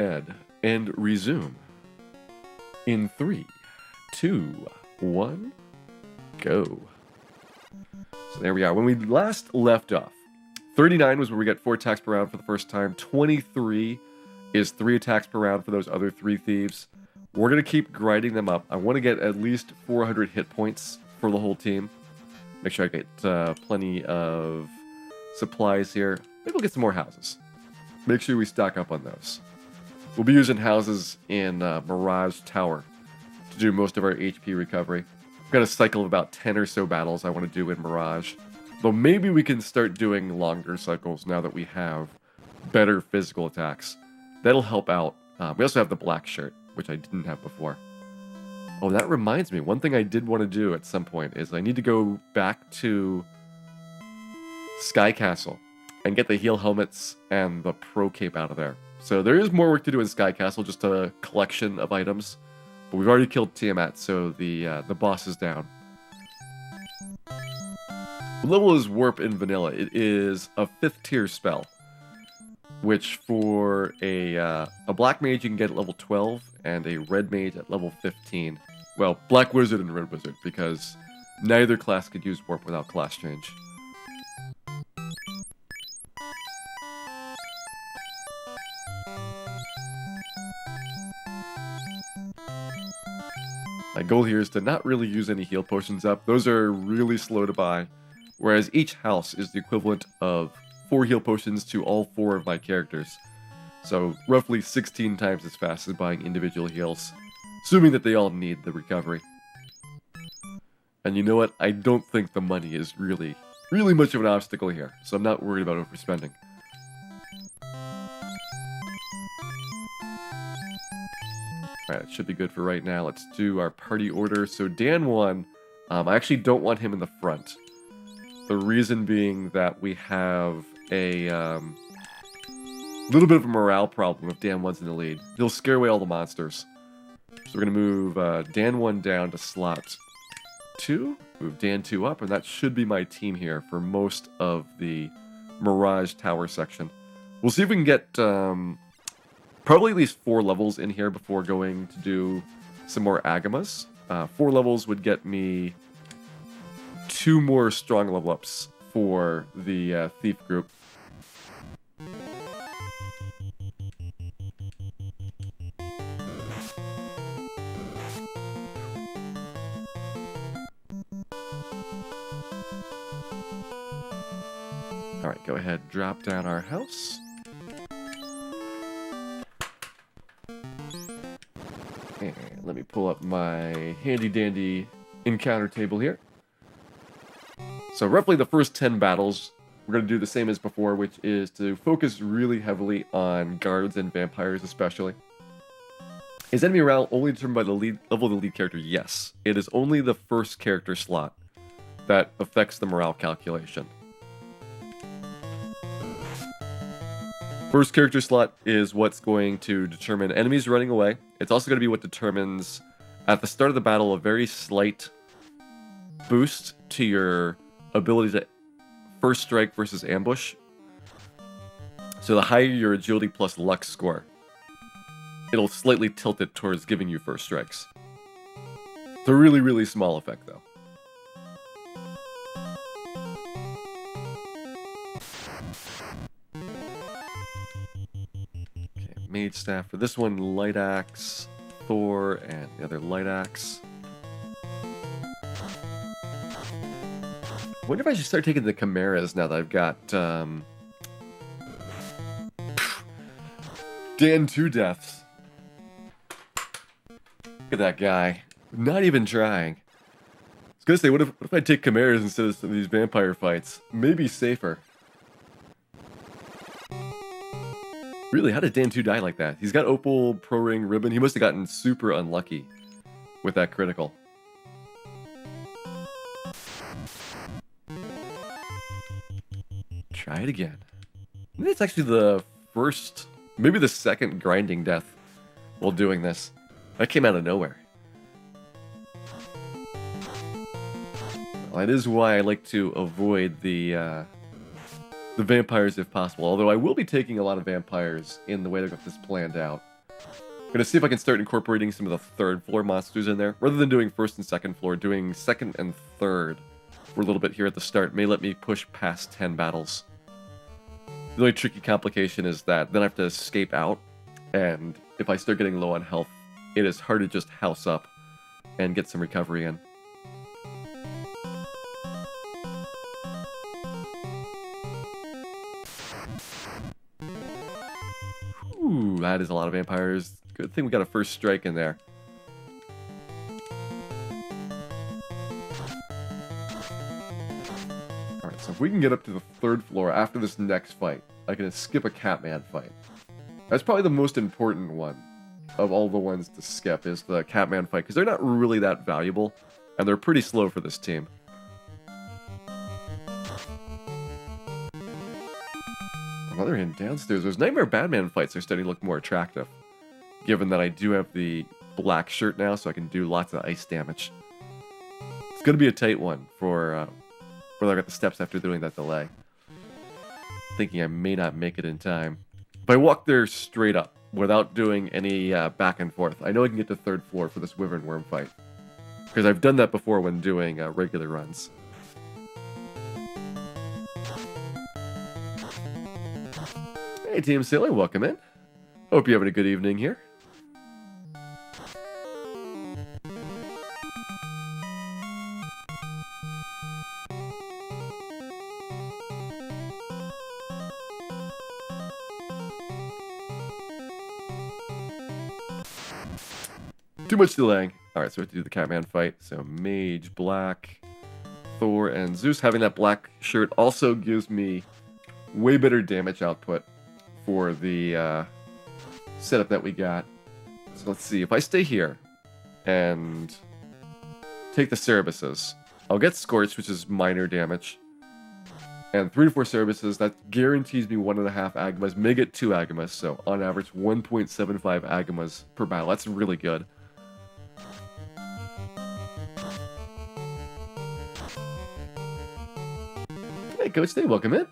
Ed, and resume. In 3, 2, 1, go. So there we are. When we last left off, 39 was where we get 4 attacks per round for the first time. 23 is 3 attacks per round for those other 3 thieves. We're going to keep grinding them up. I want to get at least 400 hit points for the whole team. Make sure I get plenty of supplies here. Maybe we'll get some more houses. Make sure we stock up on those. We'll be using houses in Mirage Tower to do most of our HP recovery. I've got a cycle of about 10 or so battles I want to do in Mirage. Though maybe we can start doing longer cycles now that we have better physical attacks. That'll help out. We also have the black shirt, which I didn't have before. Oh, that reminds me. One thing I did want to do at some point is I need to go back to Sky Castle and get the heal helmets and the pro cape out of there. So there is more work to do in Sky Castle, just a collection of items. But we've already killed Tiamat, so the boss is down. What level is Warp in Vanilla? It is a 5th tier spell, which for a black mage you can get at level 12 and a red mage at level 15. Well, black wizard and red wizard, because neither class could use warp without class change. My goal here is to not really use any heal potions up. Those are really slow to buy, whereas each house is the equivalent of 4 heal potions to all 4 of my characters. So roughly 16 times as fast as buying individual heals, assuming that they all need the recovery. And you know what? I don't think the money is really much of an obstacle here, so I'm not worried about overspending. Alright, it should be good for right now. Let's do our party order. So Dan 1, I actually don't want him in the front. The reason being that we have a little bit of a morale problem if Dan 1's in the lead. He'll scare away all the monsters. So we're going to move Dan 1 down to slot 2, move Dan 2 up, and that should be my team here for most of the Mirage Tower section. We'll see if we can get probably at least 4 levels in here before going to do some more Agamas. 4 levels would get me 2 more strong level ups for the thief group. Alright, go ahead, drop down our house. And let me pull up my handy-dandy encounter table here. So roughly the first 10 battles, we're going to do the same as before, which is to focus really heavily on guards and vampires especially. Is enemy morale only determined by the level of the lead character? Yes. It is only the first character slot that affects the morale calculation. First character slot is what's going to determine enemies running away. It's also going to be what determines, at the start of the battle, a very slight boost to your ability to first strike versus ambush. So the higher your agility plus luck score, it'll slightly tilt it towards giving you first strikes. It's a really small effect, though. Mage staff for this one, light axe, Thor, and the other light axe. Wonder if I should start taking the chimeras now that I've got Dan 2 deaths. Look at that guy, not even trying. I was gonna say, what if I take chimeras instead of some of these vampire fights? Maybe safer. Really, how did Dan 2 die like that? He's got Opal, Pro Ring, Ribbon. He must have gotten super unlucky with that critical. Try it again. I think it's actually the first, maybe the second grinding death while doing this. That came out of nowhere. Well, that is why I like to avoid the vampires if possible. Although I will be taking a lot of vampires in the way they've got this planned out. Gonna see if I can start incorporating some of the third floor monsters in there. Rather than doing first and second floor, doing second and third for a little bit here at the start may let me push past 10 battles. The only tricky complication is that then I have to escape out, and if I start getting low on health, it is hard to just house up and get some recovery in. Ooh, that is a lot of vampires. Good thing we got a first strike in there. Alright, so if we can get up to the third floor after this next fight, I can skip a Catman fight. That's probably the most important one of all the ones to skip, is the Catman fight, because they're not really that valuable, and they're pretty slow for this team. On the other hand, downstairs, those Nightmare Batman fights are starting to look more attractive, given that I do have the black shirt now, so I can do lots of ice damage. It's going to be a tight one for I got the steps after doing that delay. Thinking I may not make it in time. If I walk there straight up, without doing any back and forth, I know I can get to third floor for this Wyvern Worm fight. Because I've done that before when doing regular runs. Hey Team Sailor, welcome in. Hope you're having a good evening here. Too much delaying. Alright, so we have to do the Catman fight. So Mage, Black, Thor, and Zeus. Having that black shirt also gives me way better damage output for the setup that we got. So let's see. If I stay here and take the Cerebuses, I'll get Scorched, which is minor damage. And 3 to 4 Cerebuses, that guarantees me 1.5 Agamas. May get 2 Agamas, so on average 1.75 Agamas per battle. That's really good. Hey, Coach Day, welcome in.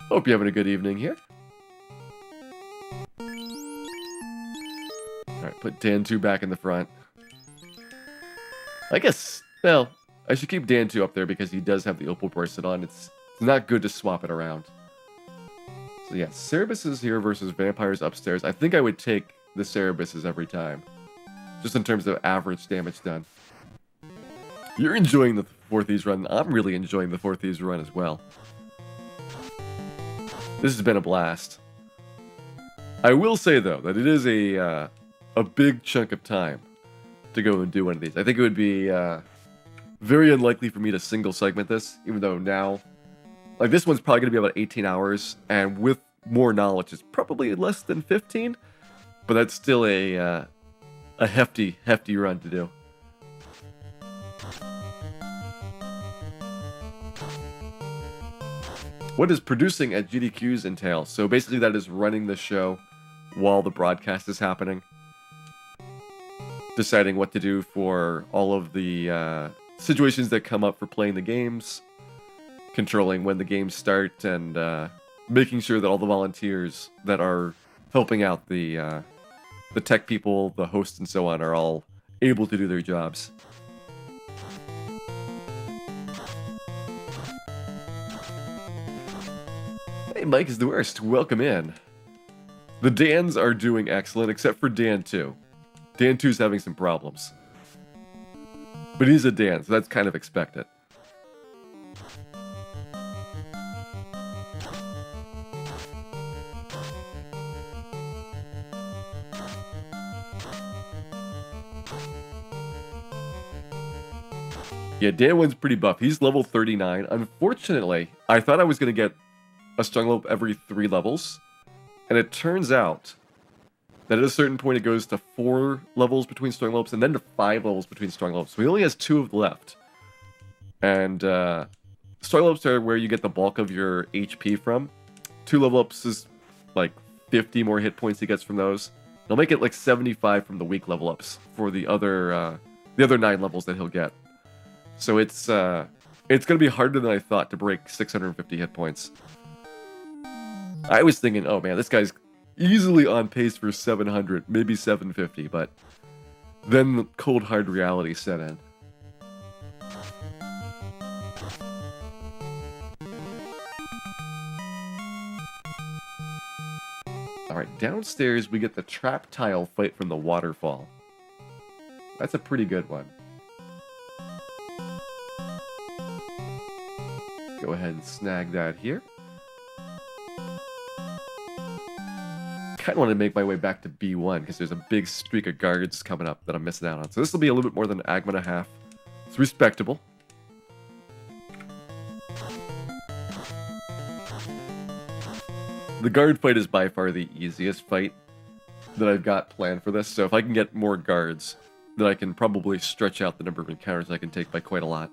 Hope you're having a good evening here. Alright, put Dan 2 back in the front. I guess, well, I should keep Dan 2 up there because he does have the Opal Bracelet on. It's not good to swap it around. So yeah, Cerebuses here versus Vampires upstairs. I think I would take the Cerebuses every time. Just in terms of average damage done. You're enjoying the 4 Thieves run. I'm really enjoying the 4 Thieves run as well. This has been a blast. I will say, though, that it is a big chunk of time to go and do one of these. I think it would be very unlikely for me to single segment this, even though now, like, this one's probably going to be about 18 hours, and with more knowledge, it's probably less than 15, but that's still a hefty run to do. What does producing at GDQs entail? So basically that is running the show while the broadcast is happening. Deciding what to do for all of the situations that come up for playing the games. Controlling when the games start and making sure that all the volunteers that are helping out the tech people, the hosts and so on are all able to do their jobs. Hey, Mike is the worst. Welcome in. The Dans are doing excellent, except for Dan 2. Dan 2's having some problems. But he's a Dan, so that's kind of expected. Yeah, Dan 1's pretty buff. He's level 39. Unfortunately, I thought I was going to get a strong level every 3 levels, and it turns out that at a certain point it goes to 4 levels between strong levels and then to 5 levels between strong levels. So he only has 2 left. And strong levels are where you get the bulk of your HP from. 2 level ups is like 50 more hit points he gets from those. They'll make it like 75 from the weak level ups for the other 9 levels that he'll get. So it's going to be harder than I thought to break 650 hit points. I was thinking, oh man, this guy's easily on pace for 700, maybe 750, but then the cold hard reality set in. Alright, downstairs we get the trap tile fight from the waterfall. That's a pretty good one. Go ahead and snag that here. Kind of want to make my way back to B1 because there's a big streak of guards coming up that I'm missing out on. So this will be a little bit more than an Agma and a half. It's respectable. The guard fight is by far the easiest fight that I've got planned for this. So if I can get more guards, then I can probably stretch out the number of encounters I can take by quite a lot.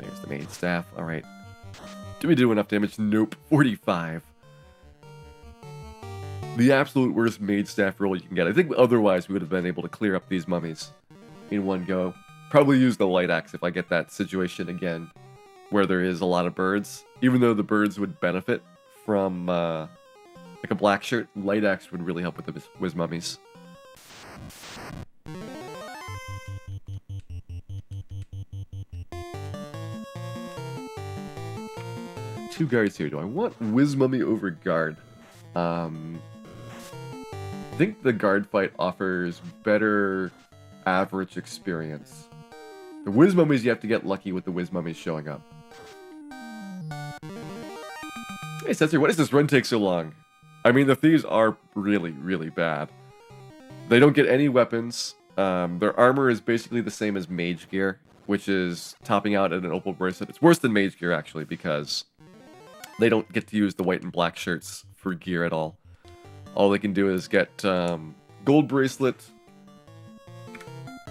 There's the main staff. Alright. Do we do enough damage? Nope. 45. The absolute worst mage staff roll you can get. I think otherwise we would have been able to clear up these mummies in one go. Probably use the light axe if I get that situation again where there is a lot of birds. Even though the birds would benefit from like a black shirt, light axe would really help with the whiz mummies. Two guards here. Do I want whiz mummy over guard? I think the guard fight offers better average experience. The whiz mummies, you have to get lucky with the whiz mummies showing up. Hey, Sensor, why does this run take so long? I mean, the thieves are really, really bad. They don't get any weapons. Their armor is basically the same as mage gear, which is topping out at an opal bracelet. It's worse than mage gear, actually, because they don't get to use the white and black shirts for gear at all. All they can do is get gold bracelet,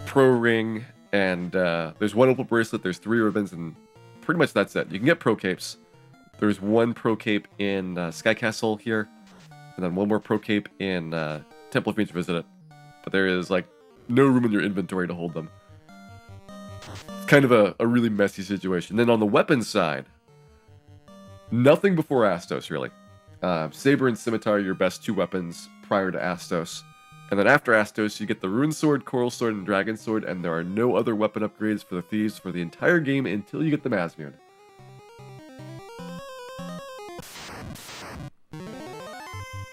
pro ring, and there's one opal bracelet, there's 3 ribbons, and pretty much that's it. You can get pro capes. There's 1 pro cape in Sky Castle here, and then 1 more pro cape in Temple of Fiends Visited. But there is, like, no room in your inventory to hold them. It's kind of a really messy situation. Then on the weapons side, nothing before Astos, really. Saber and Scimitar are your best 2 weapons prior to Astos. And then after Astos, you get the Rune Sword, Coral Sword, and Dragon Sword, and there are no other weapon upgrades for the Thieves for the entire game until you get the Masmune.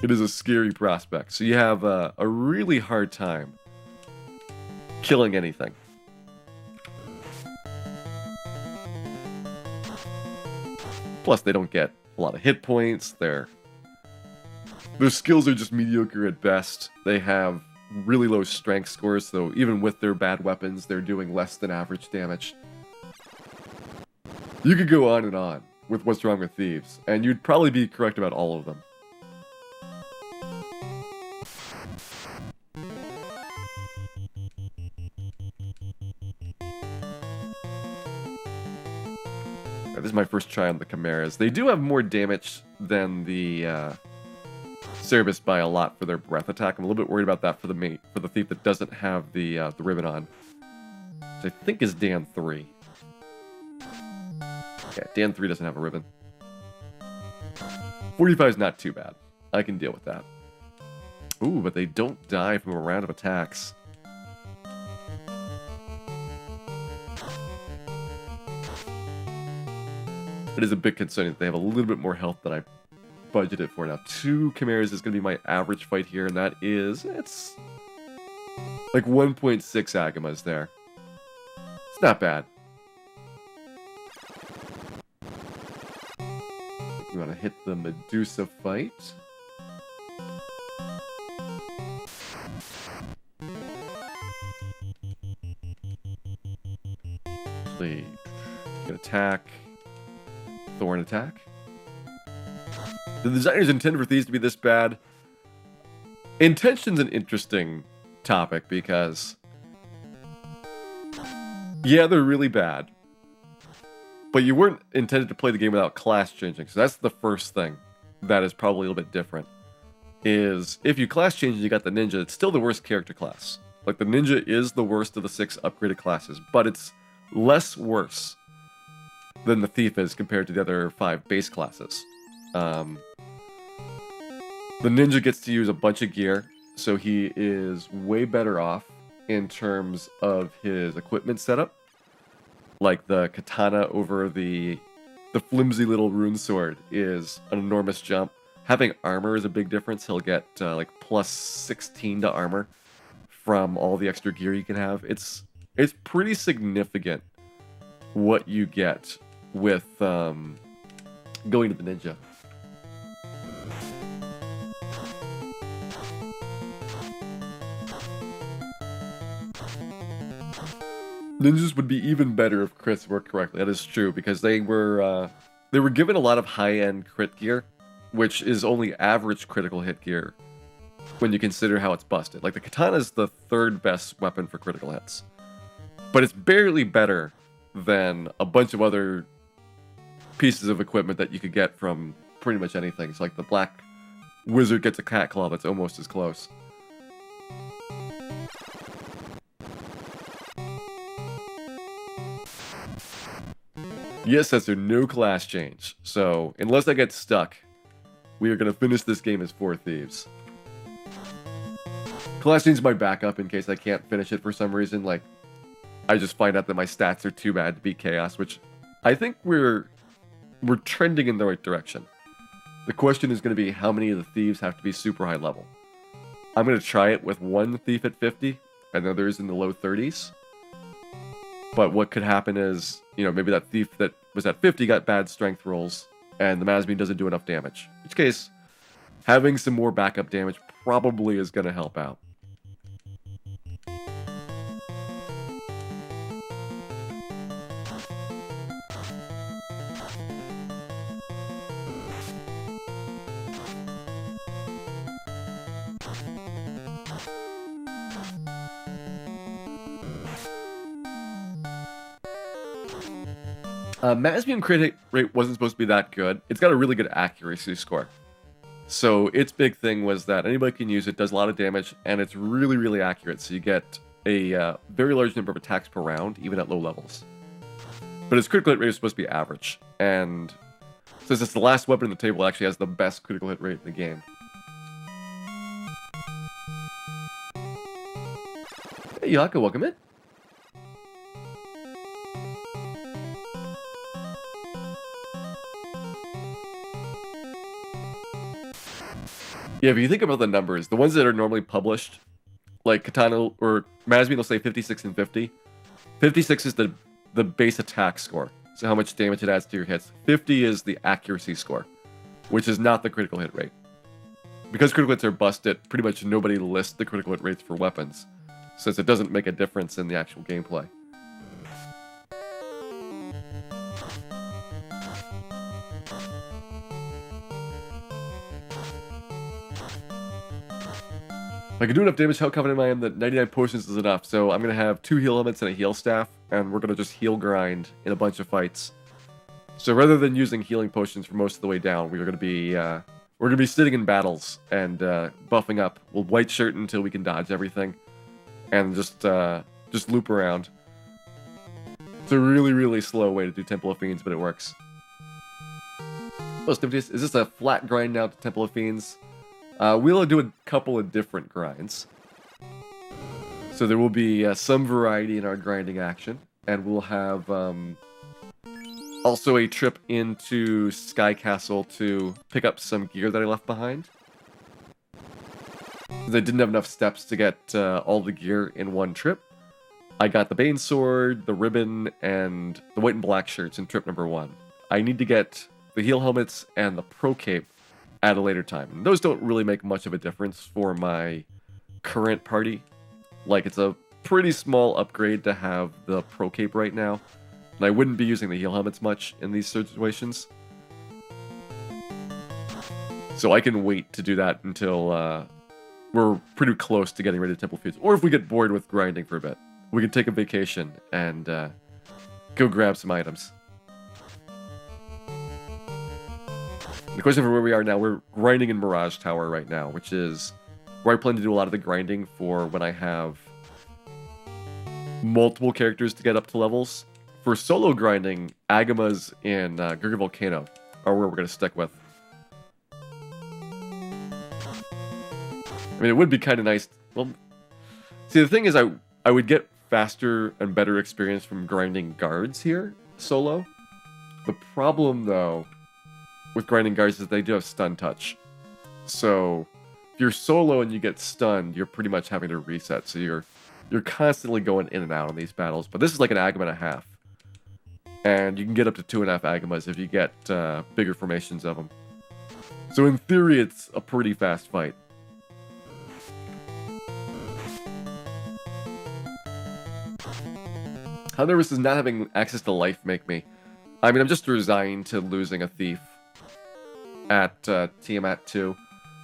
It is a scary prospect, so you have a really hard time killing anything. Plus, they don't get a lot of hit points. Their skills are just mediocre at best. They have really low strength scores, so even with their bad weapons, they're doing less than average damage. You could go on and on with what's wrong with Thieves, and you'd probably be correct about all of them. This is my first try on the Chimeras. They do have more damage than the Cerebus by a lot for their breath attack. I'm a little bit worried about that for the thief that doesn't have the ribbon on, which I think is Dan 3. Yeah, Dan 3 doesn't have a ribbon. 45 is not too bad. I can deal with that. Ooh, but they don't die from a round of attacks. It is a bit concerning that they have a little bit more health than I budgeted for. Now, 2 Chimeras is going to be my average fight here, and that is, it's like 1.6 Agamas there. It's not bad. We want to hit the Medusa fight. Actually, get attack. Thorn attack. The designers intended for Thieves to be this bad. Intention's an interesting topic because, yeah, they're really bad. But you weren't intended to play the game without class changing, so that's the first thing that is probably a little bit different. Is if you class change and you got the ninja, it's still the worst character class. Like, the ninja is the worst of the 6 upgraded classes, but it's less worse than the Thief is compared to the other 5 base classes. The Ninja gets to use a bunch of gear, so he is way better off in terms of his equipment setup. Like the katana over the flimsy little rune sword is an enormous jump. Having armor is a big difference. He'll get like plus 16 to armor from all the extra gear you can have. It's pretty significant what you get with going to the Ninja. Ninjas would be even better if crits worked correctly. That is true, because they were given a lot of high-end crit gear, which is only average critical hit gear when you consider how it's busted. Like, the katana is the 3rd best weapon for critical hits, but it's barely better than a bunch of other pieces of equipment that you could get from pretty much anything. It's like the black wizard gets a cat claw that's almost as close. Yes, that's a no class change. So, unless I get stuck, we are going to finish this game as 4 Thieves. Class change is my backup in case I can't finish it for some reason. Like, I just find out that my stats are too bad to beat Chaos, which I think we're trending in the right direction. The question is going to be how many of the Thieves have to be super high level. I'm going to try it with 1 Thief at 50 and others in the low 30s. But what could happen is, you know, maybe that Thief that was at 50 got bad strength rolls, and the Masbean doesn't do enough damage. In which case, having some more backup damage probably is going to help out. Masbean crit hit rate wasn't supposed to be that good. It's got a really good accuracy score. So its big thing was that anybody can use it, does a lot of damage, and it's really, really accurate. So you get a very large number of attacks per round, even at low levels. But its critical hit rate is supposed to be average. And since it's the last weapon in the table, it actually has the best critical hit rate in the game. Hey, Yaka, welcome in. Yeah, if you think about the numbers, the ones that are normally published, like Katana or Masbean will say 56 and 50. 56 is the base attack score, so how much damage it adds to your hits. 50 is the accuracy score, which is not the critical hit rate. Because critical hits are busted, pretty much nobody lists the critical hit rates for weapons, since it doesn't make a difference in the actual gameplay. If I can do enough damage, how confident I am that 99 potions is enough. So I'm going to have 2 heal helmets and a heal staff, and we're going to just heal grind in a bunch of fights. So rather than using healing potions for most of the way down, we're going to be sitting in battles and buffing up. We'll white shirt until we can dodge everything, and just loop around. It's a really, really slow way to do Temple of Fiends, but it works. Oh, is this a flat grind now to Temple of Fiends? We'll do a couple of different grinds. So there will be some variety in our grinding action. And we'll have also a trip into Sky Castle to pick up some gear that I left behind. Because I didn't have enough steps to get all the gear in one trip. I got the Bane Sword, the ribbon, and the white and black shirts in trip number 1. I need to get the heal helmets and the pro cape at a later time. And those don't really make much of a difference for my current party. Like, it's a pretty small upgrade to have the pro cape right now. And I wouldn't be using the heal helmets much in these situations. So I can wait to do that until we're pretty close to getting ready to Temple Feuds. Or if we get bored with grinding for a bit, we can take a vacation and go grab some items. The question for where we are now, we're grinding in Mirage Tower right now, which is where I plan to do a lot of the grinding for when I have multiple characters to get up to levels. for solo grinding, Agamas and Gurgir Volcano are where we're going to stick with. I mean, it would be kind of nice. Well, see, the thing is, I would get faster and better experience from grinding guards here, solo. The problem, though, with grinding guards is they do have stun touch. So, if you're solo and you get stunned, you're pretty much having to reset. So you're constantly going in and out on these battles. But this is like an Agama and a half. And you can get up to 2.5 Agamas if you get bigger formations of them. So in theory, it's a pretty fast fight. How nervous does not having access to life make me? I mean, I'm just resigned to losing a thief at Tiamat 2.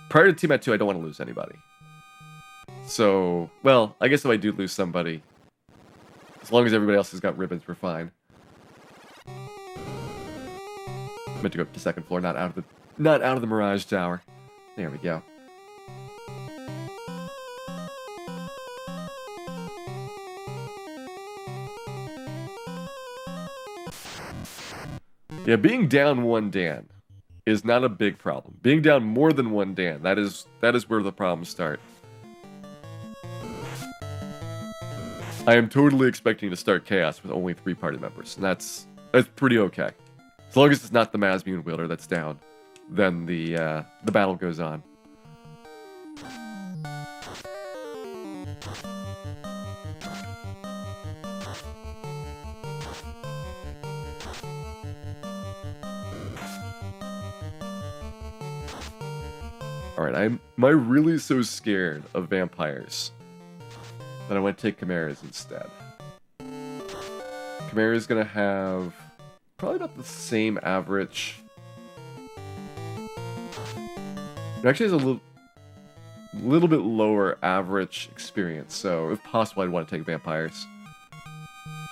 Prior to Tiamat 2, I don't want to lose anybody. So, well, I guess if I do lose somebody, as long as everybody else has got ribbons, we're fine. I meant to go up to second floor, not out of the Mirage Tower. There we go. Yeah, being down 1 Dan is not a big problem. Being down more than 1 Dan, that is where the problems start. I am totally expecting to start Chaos with only 3 party members, and that's pretty okay. As long as it's not the Mazmune wielder that's down, then the battle goes on. Alright, am I really so scared of vampires that I want to take Chimeras instead? Chimera's gonna have probably about the same average. It actually has a little bit lower average experience, so if possible, I'd want to take vampires.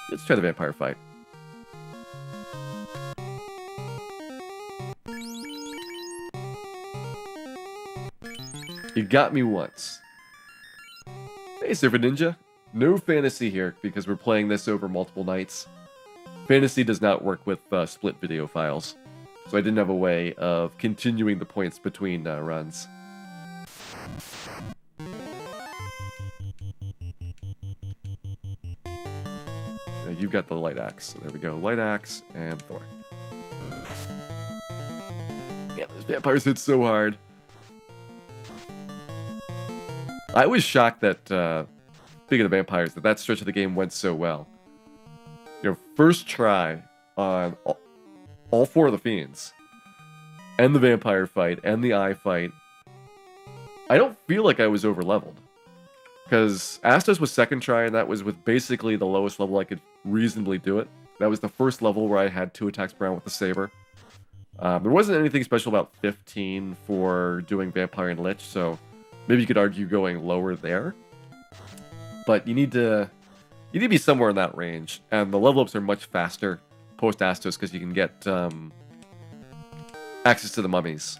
Let's try the vampire fight. You got me once. Hey, Surfer Ninja. No fantasy here, because we're playing this over multiple nights. Fantasy does not work with split video files, so I didn't have a way of continuing the points between runs. You've got the light axe, so there we go. Light axe and Thor. Yeah, those vampires hit so hard. I was shocked that, speaking of vampires, that stretch of the game went so well. You know, first try on all 4 of the Fiends, and the vampire fight, and the eye fight. I don't feel like I was over-leveled. Because Astos was second try, and that was with basically the lowest level I could reasonably do it. That was the first level where I had 2 attacks per round with the Saber. There wasn't anything special about 15 for doing Vampire and Lich, so maybe you could argue going lower there. But you need to be somewhere in that range, and the level ups are much faster post-Astos because you can get access to the mummies,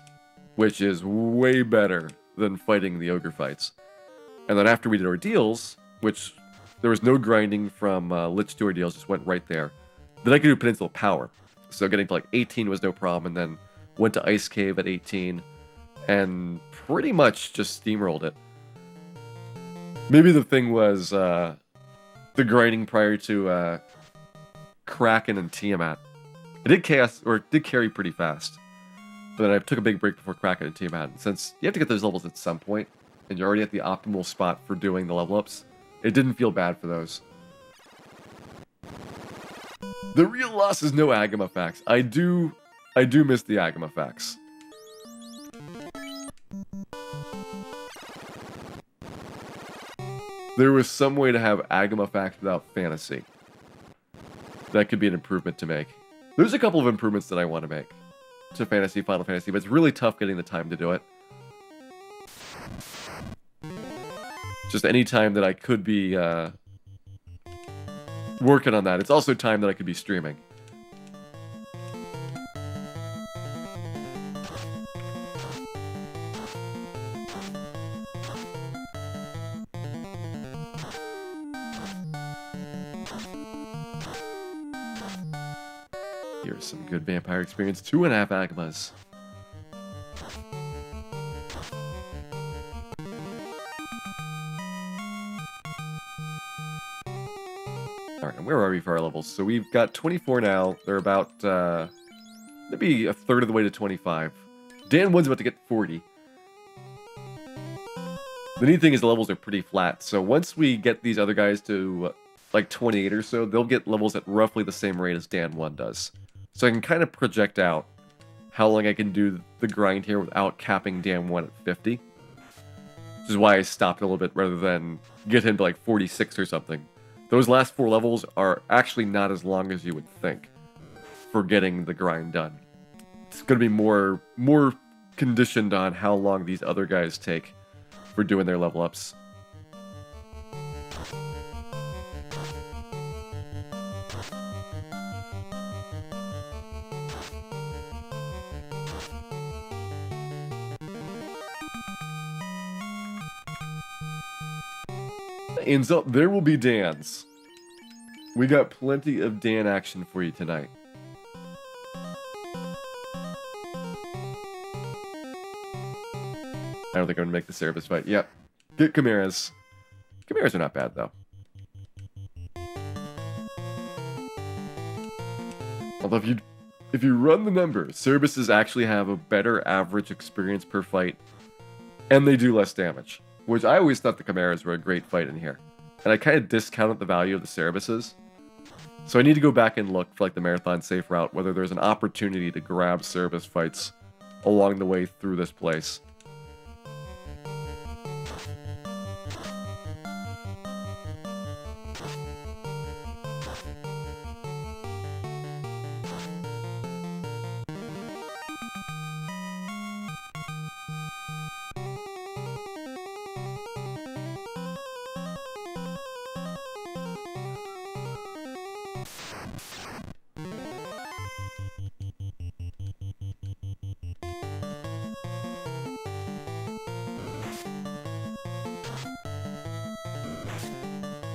which is way better than fighting the ogre fights. And then after we did Ordeals, which there was no grinding from Lich to Ordeals, just went right there. Then I could do Peninsula Power. So getting to like 18 was no problem, and then went to Ice Cave at 18, and pretty much just steamrolled it. Maybe the thing was the grinding prior to Kraken and Tiamat. It did chaos, or it did carry pretty fast. But then I took a big break before Kraken and Tiamat. And since you have to get those levels at some point, and you're already at the optimal spot for doing the level ups, it didn't feel bad for those. The real loss is no Agama facts. I do miss the Agama facts. There was some way to have Agama facts without fantasy. That could be an improvement to make. There's a couple of improvements that I want to make to Fantasy, Final Fantasy, but it's really tough getting the time to do it. Just any time that I could be working on that. It's also time that I could be streaming. Here's some good vampire experience. 2.5 Agmas. Alright, and where are we for our levels? So we've got 24 now. They're about, maybe a third of the way to 25. Dan 1's about to get 40. The neat thing is the levels are pretty flat, so once we get these other guys to, like, 28 or so, they'll get levels at roughly the same rate as Dan 1 does. So I can kind of project out how long I can do the grind here without capping Dan 1 at 50. Which is why I stopped a little bit rather than get him to, like, 46 or something. Those last 4 levels are actually not as long as you would think for getting the grind done. It's going to be more conditioned on how long these other guys take for doing their level ups. And so there will be Dans. We got plenty of Dan action for you tonight. I don't think I'm gonna make the Cerebus fight. Yep. Get Chimeras. Chimeras are not bad though. Although if you run the numbers, Cerebuses actually have a better average experience per fight, and they do less damage. Which I always thought the Chimeras were a great fight in here. And I kind of discounted the value of the Cerebuses. So I need to go back and look for like the Marathon safe route, whether there's an opportunity to grab Cerebus fights along the way through this place.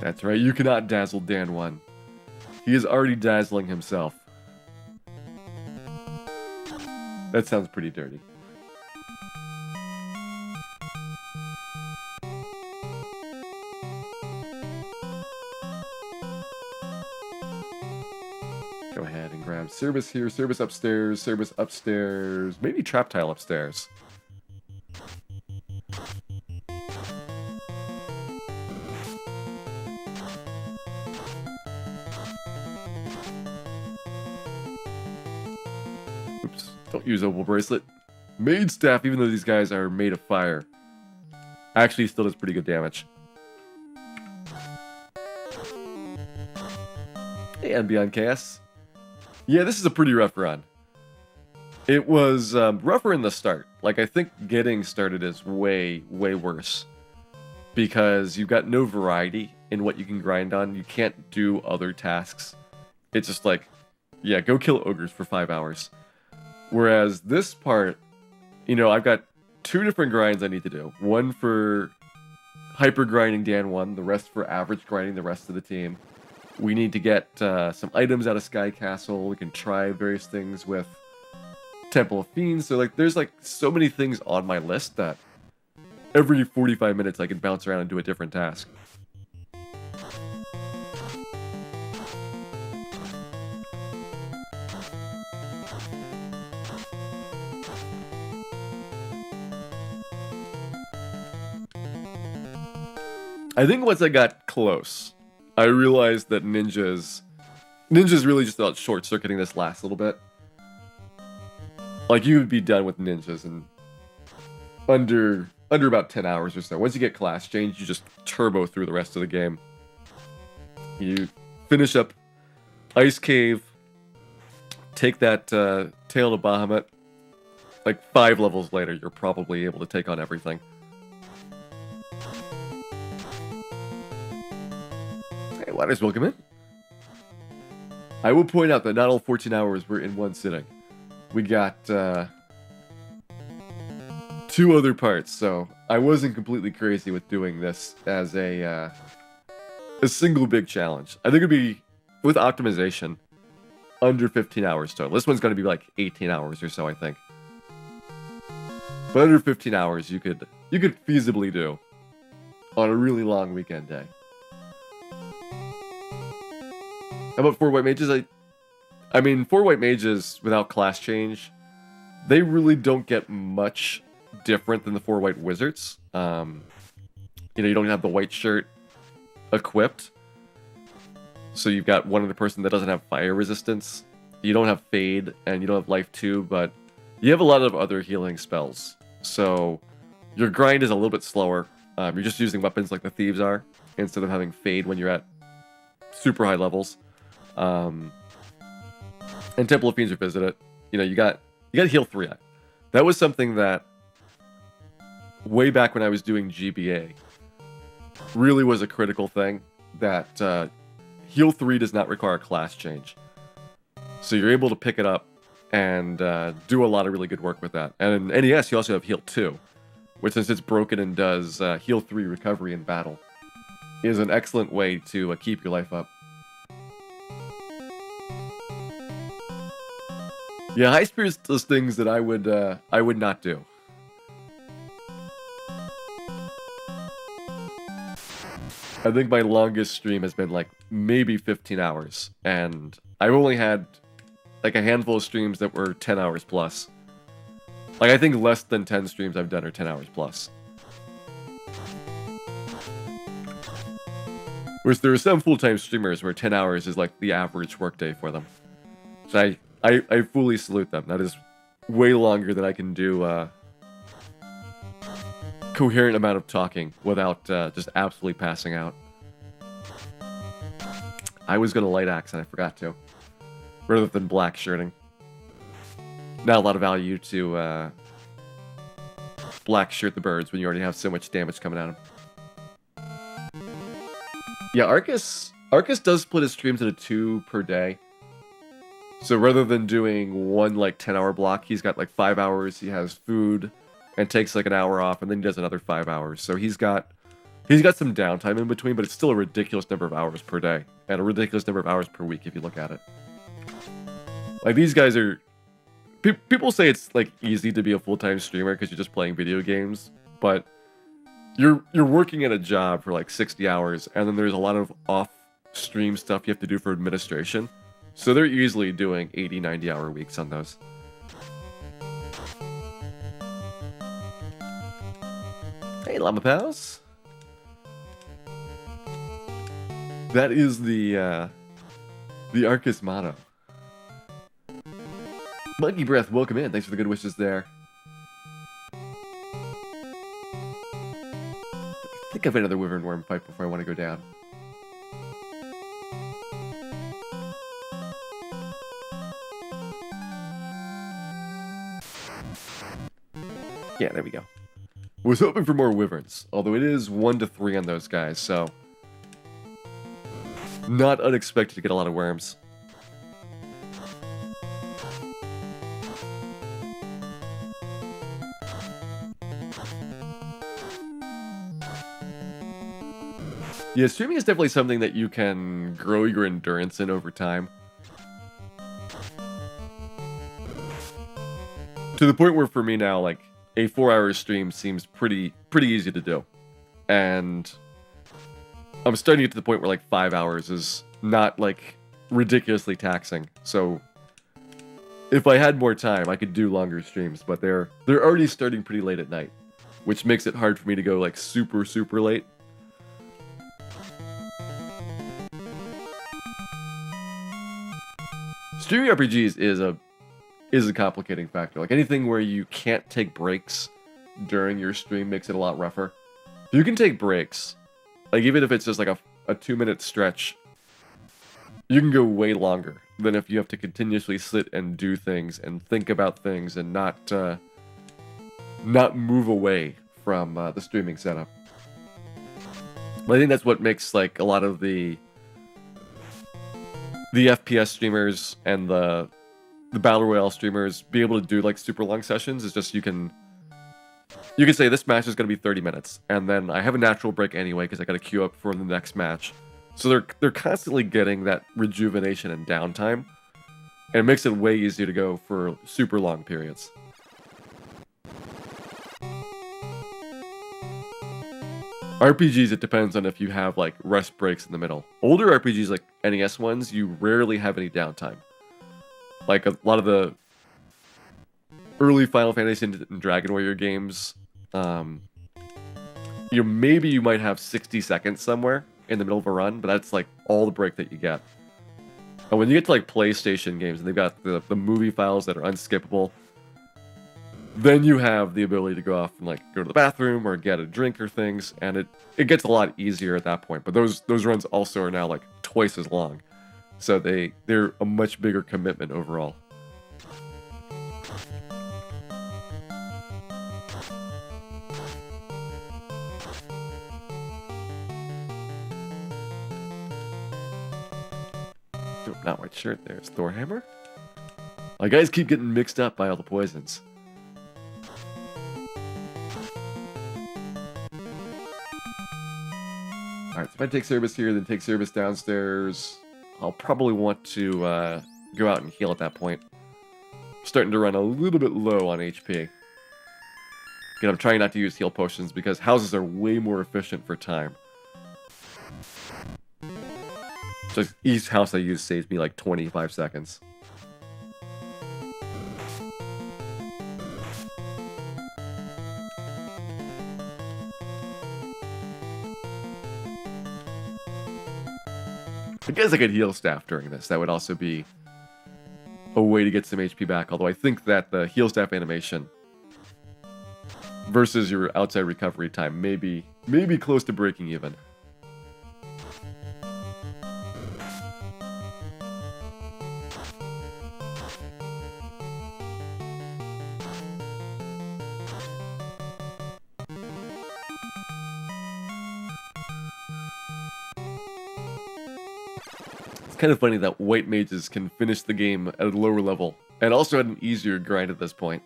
That's right, you cannot dazzle Dan 1. He is already dazzling himself. That sounds pretty dirty. Go ahead and grab Cerebus here, Cerebus upstairs, Cerebus upstairs, maybe Trap Tile upstairs. Oops, don't use Opal Bracelet. Maid Staff, even though these guys are made of fire, actually still does pretty good damage. And Beyond Chaos. Yeah, this is a pretty rough run. It was rougher in the start. Like, I think getting started is way, way worse. Because you've got no variety in what you can grind on. You can't do other tasks. It's just like, yeah, go kill ogres for 5 hours. Whereas this part, you know, I've got 2 different grinds I need to do. One for hyper grinding Dan 1, the rest for average grinding the rest of the team. We need to get some items out of Sky Castle. We can try various things with Temple of Fiends. So, like, there's, like, so many things on my list that every 45 minutes I can bounce around and do a different task. I think once I got close, I realized that ninjas really just about short-circuiting this last little bit. Like, you would be done with ninjas in under about 10 hours or so. Once you get class change, you just turbo through the rest of the game. You finish up Ice Cave, take that Tail to Bahamut. Like, 5 levels later, you're probably able to take on everything. Hey, ladders, welcome in. I will point out that not all 14 hours were in one sitting. We got 2 other parts, so I wasn't completely crazy with doing this as a single big challenge. I think it'd be, with optimization, under 15 hours total. This one's going to be like 18 hours or so, I think. But under 15 hours, you could feasibly do on a really long weekend day. How about 4 white mages? I mean, 4 white mages without class change, they really don't get much different than the 4 white wizards. You know, you don't have the white shirt equipped. So you've got one other person that doesn't have fire resistance. You don't have fade, and you don't have life 2, but you have a lot of other healing spells. So your grind is a little bit slower. You're just using weapons like the Thieves are, instead of having fade when you're at super high levels. And Temple of Fiends revisit it. You know, you got heal 3. That was something that way back when I was doing GBA really was a critical thing, that heal 3 does not require a class change. So you're able to pick it up and do a lot of really good work with that. And in NES, you also have heal 2, which, since it's broken and does heal 3 recovery in battle, is an excellent way to keep your life up. Yeah, High Spears does things that I would not do. I think my longest stream has been like maybe 15 hours, and I've only had like a handful of streams that were 10 hours plus. Like, I think less than 10 streams I've done are 10 hours plus. Whereas there are some full-time streamers where 10 hours is like the average workday for them. So I fully salute them. That is way longer than I can do coherent amount of talking without just absolutely passing out. I was going to light axe and I forgot to, rather than black shirting. Not a lot of value to black shirt the birds when you already have so much damage coming at them. Yeah, Arcus does split his streams into 2 per day. So rather than doing one like 10-hour block, he's got like 5 hours. He has food and takes like an hour off, and then he does another 5 hours. So he's got some downtime in between, but it's still a ridiculous number of hours per day and a ridiculous number of hours per week if you look at it. Like, these guys are... People say it's like easy to be a full-time streamer because you're just playing video games, but you're working at a job for like 60 hours, and then there's a lot of off-stream stuff you have to do for administration. So they're easily doing 80, 90-hour weeks on those. Hey, Llama Pals. That is the Arcus motto. Monkey Breath, welcome in. Thanks for the good wishes there. I think I've had another Wyvern Worm fight before I want to go down. Yeah, there we go. Was hoping for more Wyverns, although it is 1 to 3 on those guys, so not unexpected to get a lot of worms. Yeah, streaming is definitely something that you can grow your endurance in over time. To the point where, for me now, like, a 4-hour stream seems pretty easy to do. And I'm starting to get to the point where, like, 5 hours is not, like, ridiculously taxing. So if I had more time, I could do longer streams, but they're already starting pretty late at night, which makes it hard for me to go, like, super late. Streaming RPGs is a complicating factor. Like, anything where you can't take breaks during your stream makes it a lot rougher. If you can take breaks, like, even if it's just like a 2-minute stretch, you can go way longer than if you have to continuously sit and do things and think about things and not move away from the streaming setup. But I think that's what makes, like, a lot of the FPS streamers and the Battle Royale streamers be able to do, like, super long sessions. Is just you can say this match is going to be 30 minutes, and then I have a natural break anyway because I got to queue up for the next match. So they're constantly getting that rejuvenation and downtime. And it makes it way easier to go for super long periods. RPGs, it depends on if you have like rest breaks in the middle. Older RPGs like NES ones, you rarely have any downtime. Like a lot of the early Final Fantasy and Dragon Warrior games, maybe you might have 60 seconds somewhere in the middle of a run, but that's like all the break that you get. And when you get to like PlayStation games and they've got the movie files that are unskippable, then you have the ability to go off and like go to the bathroom or get a drink or things, and it gets a lot easier at that point. But those runs also are now like twice as long, so they're a much bigger commitment overall. Oh, not white shirt. There's Thorhammer. My guys keep getting mixed up by all the poisons. Alright, so if I take service here, then take service downstairs, I'll probably want to go out and heal at that point. I'm starting to run a little bit low on HP. Again, I'm trying not to use heal potions because houses are way more efficient for time. So each house I use saves me like 25 seconds. I guess I could heal staff during this. That would also be a way to get some HP back. Although I think that the heal staff animation versus your outside recovery time may be close to breaking even. It's kind of funny that white mages can finish the game at a lower level, and also at an easier grind at this point.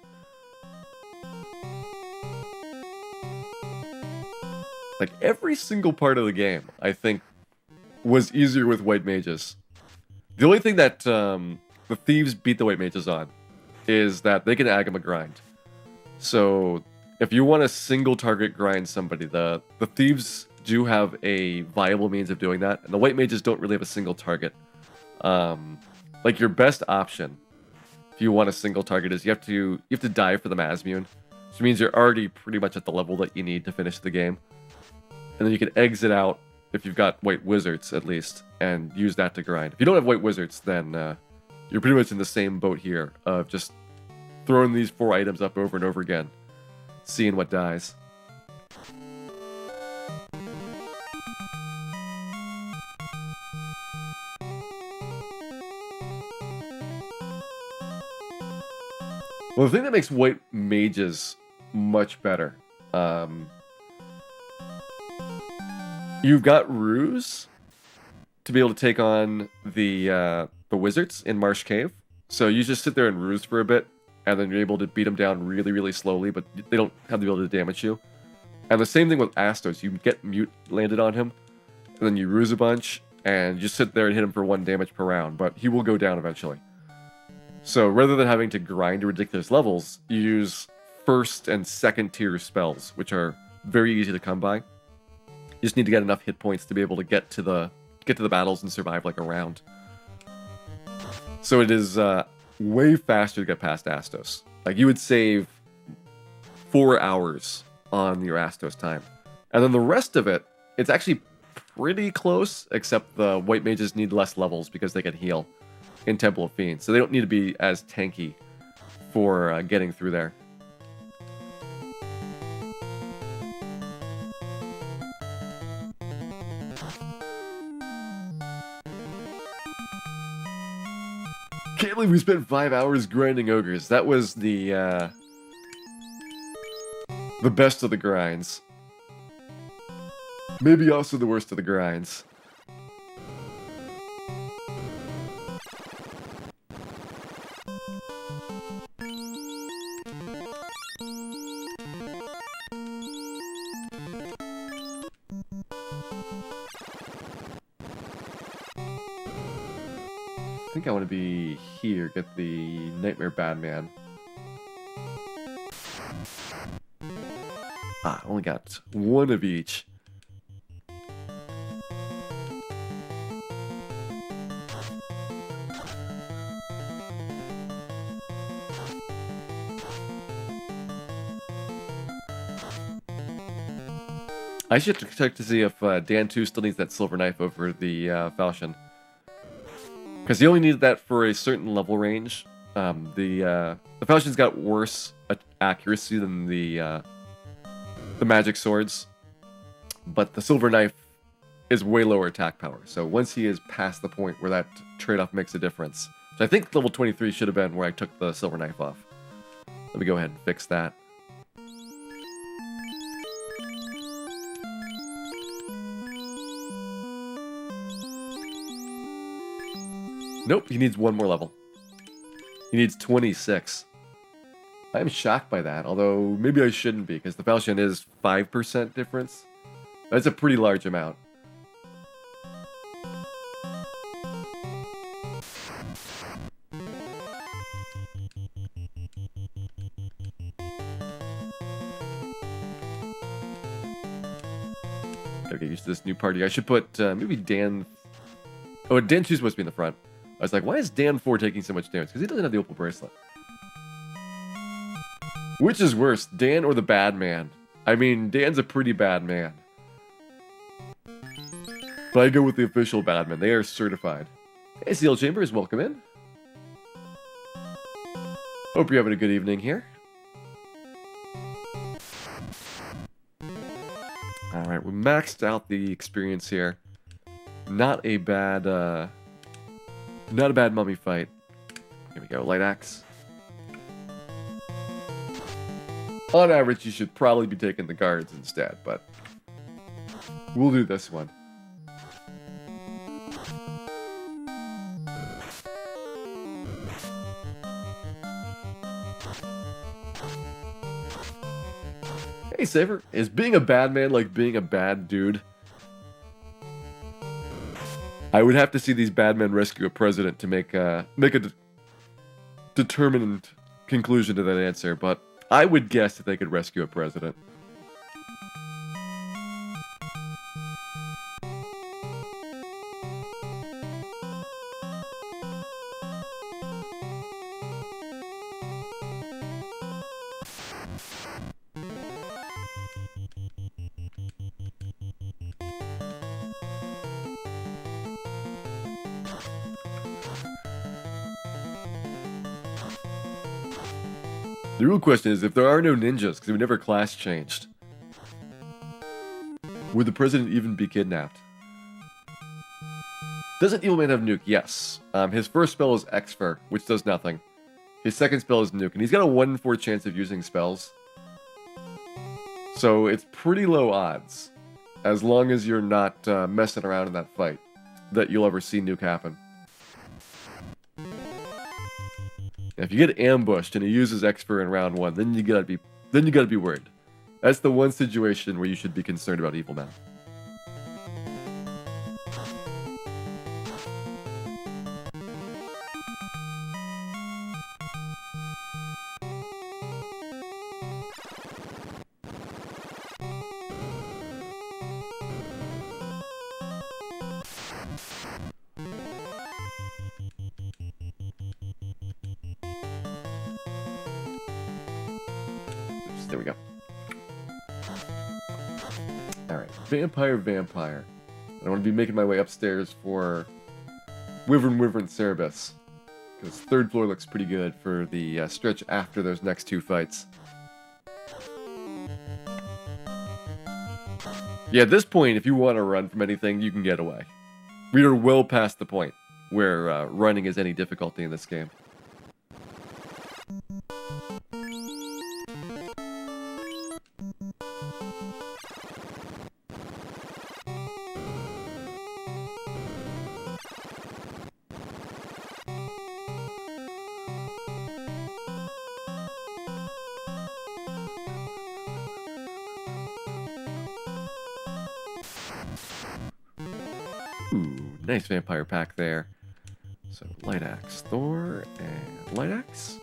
Like, every single part of the game, I think, was easier with white mages. The only thing that the Thieves beat the white mages on is that they can Agama grind. So, if you want to single target grind somebody, the Thieves do have a viable means of doing that, and the white mages don't really have a single target. Like, your best option, if you want a single target, is you have to die for the Mazmune, which means you're already pretty much at the level that you need to finish the game. And then you can exit out if you've got white wizards, at least, and use that to grind. If you don't have white wizards, then you're pretty much in the same boat here of just throwing these 4 items up over and over again, seeing what dies. Well, the thing that makes white mages much better, you've got Ruse to be able to take on the wizards in Marsh Cave. So you just sit there and Ruse for a bit, and then you're able to beat them down really, really slowly, but they don't have the ability to damage you. And the same thing with Astos. You get Mute landed on him, and then you Ruse a bunch, and you just sit there and hit him for 1 damage per round, but he will go down eventually. So rather than having to grind to ridiculous levels, you use 1st and 2nd tier spells, which are very easy to come by. You just need to get enough hit points to be able to get to the battles and survive like a round. So it is way faster to get past Astos. Like, you would save 4 hours on your Astos time. And then the rest of it, it's actually pretty close, except the white mages need less levels because they can heal in Temple of Fiends. So they don't need to be as tanky for getting through there. Can't believe we spent 5 hours grinding ogres. That was the best of the grinds. Maybe also the worst of the grinds. I think I want to be here, get the Nightmare Badman. Ah, only got one of each. I should check to see if Dan 2 still needs that silver knife over the Falchion. Because he only needed that for a certain level range. The Falchion's got worse accuracy than the magic swords. But the silver knife is way lower attack power. So once he is past the point where that trade-off makes a difference. So I think level 23 should have been where I took the silver knife off. Let me go ahead and fix that. Nope, he needs one more level. He needs 26. I'm shocked by that, although maybe I shouldn't be, because the Falchion is 5% difference. That's a pretty large amount. Gotta get used to this new party. I should put maybe Dan... Oh, Dan 2's supposed to be in the front. I was like, why is Dan 4 taking so much damage? Because he doesn't have the opal bracelet. Which is worse, Dan or the bad man? I mean, Dan's a pretty bad man. But I go with the official bad man. They are certified. Hey, CL Chambers, welcome in. Hope you're having a good evening here. Alright, we maxed out the experience here. Not a bad mummy fight. Here we go, light axe. On average, you should probably be taking the guards instead, but we'll do this one. Hey, Saver, is being a bad man like being a bad dude? I would have to see these bad men rescue a president to make a determined conclusion to that answer, but I would guess that they could rescue a president. The real question is, if there are no ninjas, because we never class changed, would the president even be kidnapped? Doesn't Evil Man have nuke? Yes. His first spell is Exfer, which does nothing. His second spell is nuke, and he's got a 1 in 4 chance of using spells. So it's pretty low odds, as long as you're not messing around in that fight, that you'll ever see nuke happen. If you get ambushed and he uses Exfer in round 1, then you gotta be worried. That's the one situation where you should be concerned about Evil Man. There we go. Alright, Vampire. I want to be making my way upstairs for Wyvern Cerebus, because 3rd floor looks pretty good for the stretch after those next 2 fights. Yeah, at this point, if you want to run from anything, you can get away. We are well past the point where running is any difficulty in this game. Ooh, nice vampire pack there. So Light axe. Thor and light axe.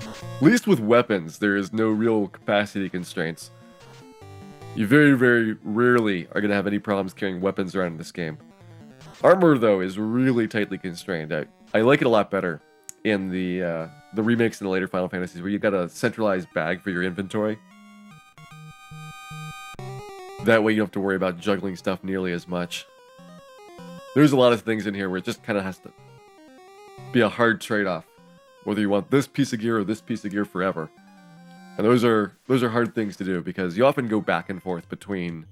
At least with weapons, there is no real capacity constraints. You very, very rarely are going to have any problems carrying weapons around in this game. Armor, though, is really tightly constrained. I like it a lot better in the remakes and the later Final Fantasies, where you've got a centralized bag for your inventory. That way you don't have to worry about juggling stuff nearly as much. There's a lot of things in here where it just kind of has to be a hard trade-off, whether you want this piece of gear or this piece of gear forever. And those are hard things to do, because you often go back and forth between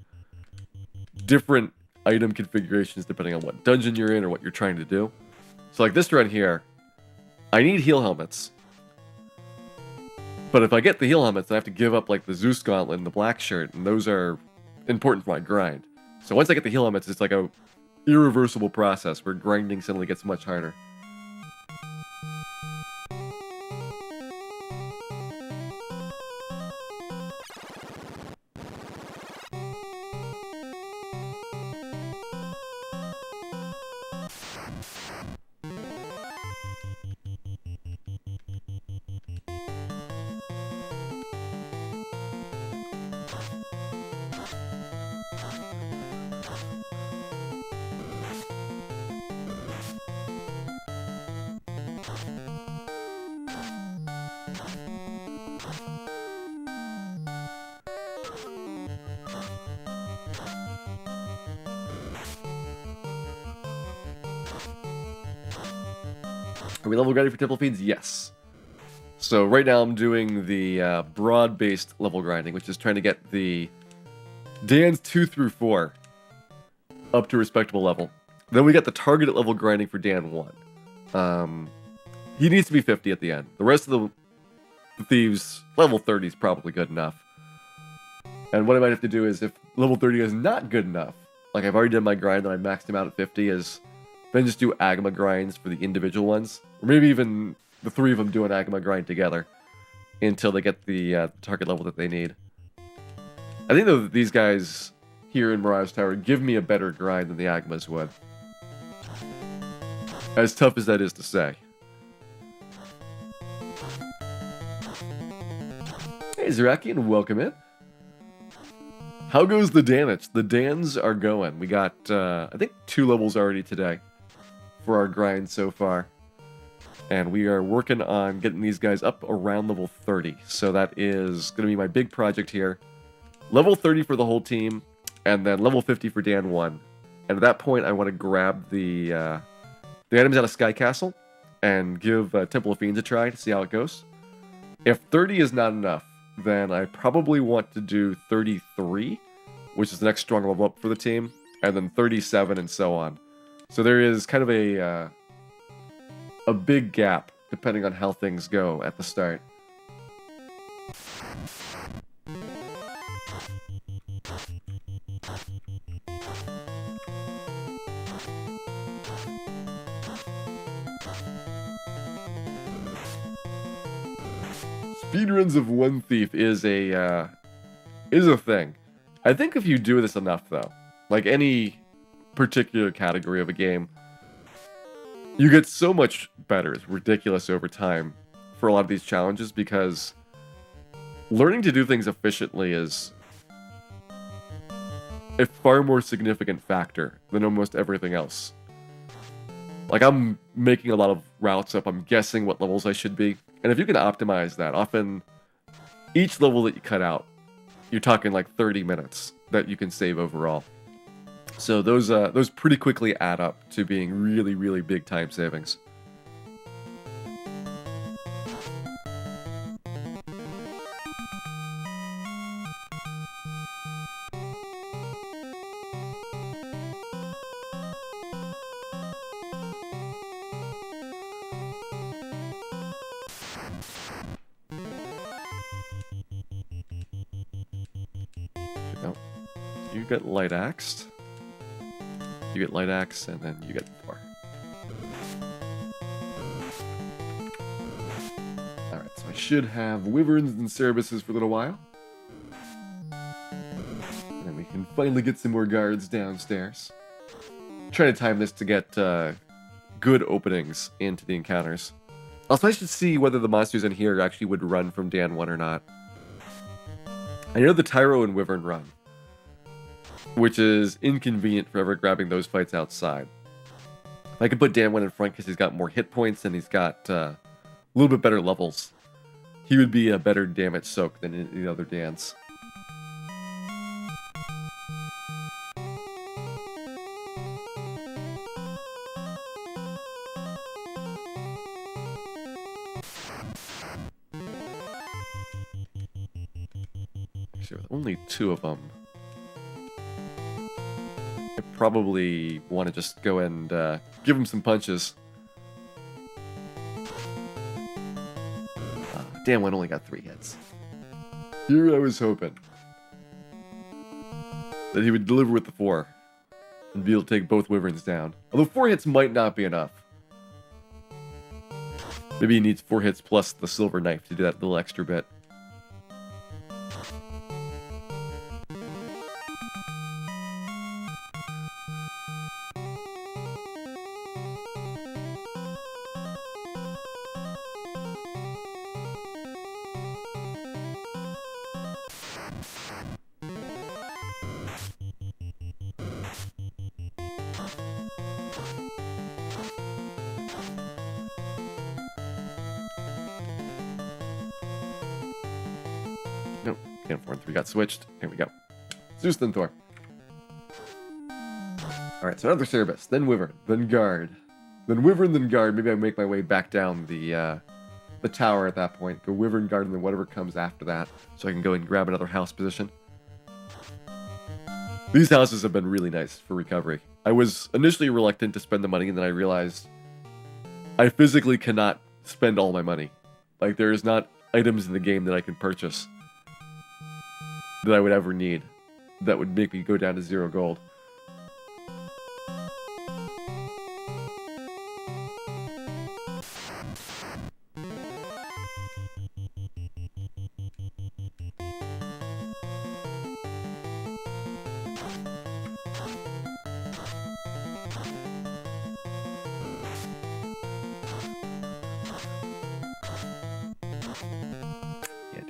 different item configurations depending on what dungeon you're in or what you're trying to do. So like this run here, I need heal helmets. But if I get the heal helmets, I have to give up like the Zeus Gauntlet and the black shirt, and those are important for my grind. So once I get the heal helmets, it's like a irreversible process where grinding suddenly gets much harder. Are we level ready for temple feeds? Yes. So right now I'm doing the broad-based level grinding, which is trying to get the Dans 2 through 4 up to a respectable level. Then we got the targeted level grinding for Dan 1. He needs to be 50 at the end. The rest of the Thieves, level 30 is probably good enough. And what I might have to do is, if level 30 is not good enough, like I've already done my grind and I maxed him out at 50, is then just do Agama grinds for the individual ones. Or maybe even the three of them do an Agama grind together until they get the target level that they need. I think, though, that these guys here in Mirage Tower give me a better grind than the Agamas would. As tough as that is to say. Hey, Zerakian, welcome in. How goes the damage? The Dans are going. We got, I think, 2 levels already today for our grind so far. And we are working on getting these guys up around level 30. So that is going to be my big project here. Level 30 for the whole team, and then level 50 for Dan 1. And at that point, I want to grab the items out of Sky Castle and give Temple of Fiends a try to see how it goes. If 30 is not enough, then I probably want to do 33, which is the next strong level up for the team, and then 37 and so on. So there is kind of a big gap depending on how things go at the start. Speedruns of one thief is a thing. I think if you do this enough, though, like any particular category of a game, you get so much better. It's ridiculous over time for a lot of these challenges, because learning to do things efficiently is a far more significant factor than almost everything else. Like, I'm making a lot of routes up, I'm guessing what levels I should be, and if you can optimize that, often each level that you cut out, you're talking like 30 minutes that you can save overall. So those pretty quickly add up to being really, really big time savings. No, you get light axed. You get light axe, and then you get Thor. Alright, so I should have wyverns and Cerebuses for a little while. And then we can finally get some more guards downstairs. Trying to time this to get good openings into the encounters. Also, I should see whether the monsters in here actually would run from Dan 1 or not. I know the Tyro and Wyvern run, which is inconvenient for ever grabbing those fights outside. If I could put Dan 1 in front because he's got more hit points and he's got a little bit better levels, he would be a better damage soak than any other Dans. Actually, with only 2 of them, I probably want to just go and give him some punches. Dan 1 only got 3 hits. Here I was hoping that he would deliver with the 4 and be able to take both Wyverns down. Although 4 hits might not be enough. Maybe he needs 4 hits plus the silver knife to do that little extra bit. Nope, can't afford 3 got switched. Here we go. Zeus, then Thor. Alright, so another Cerebus, then Wyvern, then Guard. Then Wyvern, then Guard. Maybe I make my way back down the tower at that point. Go Wyvern, Guard, and then whatever comes after that. So I can go and grab another house position. These houses have been really nice for recovery. I was initially reluctant to spend the money, and then I realized I physically cannot spend all my money. Like, there's not items in the game that I can purchase that I would ever need that would make me go down to 0 gold.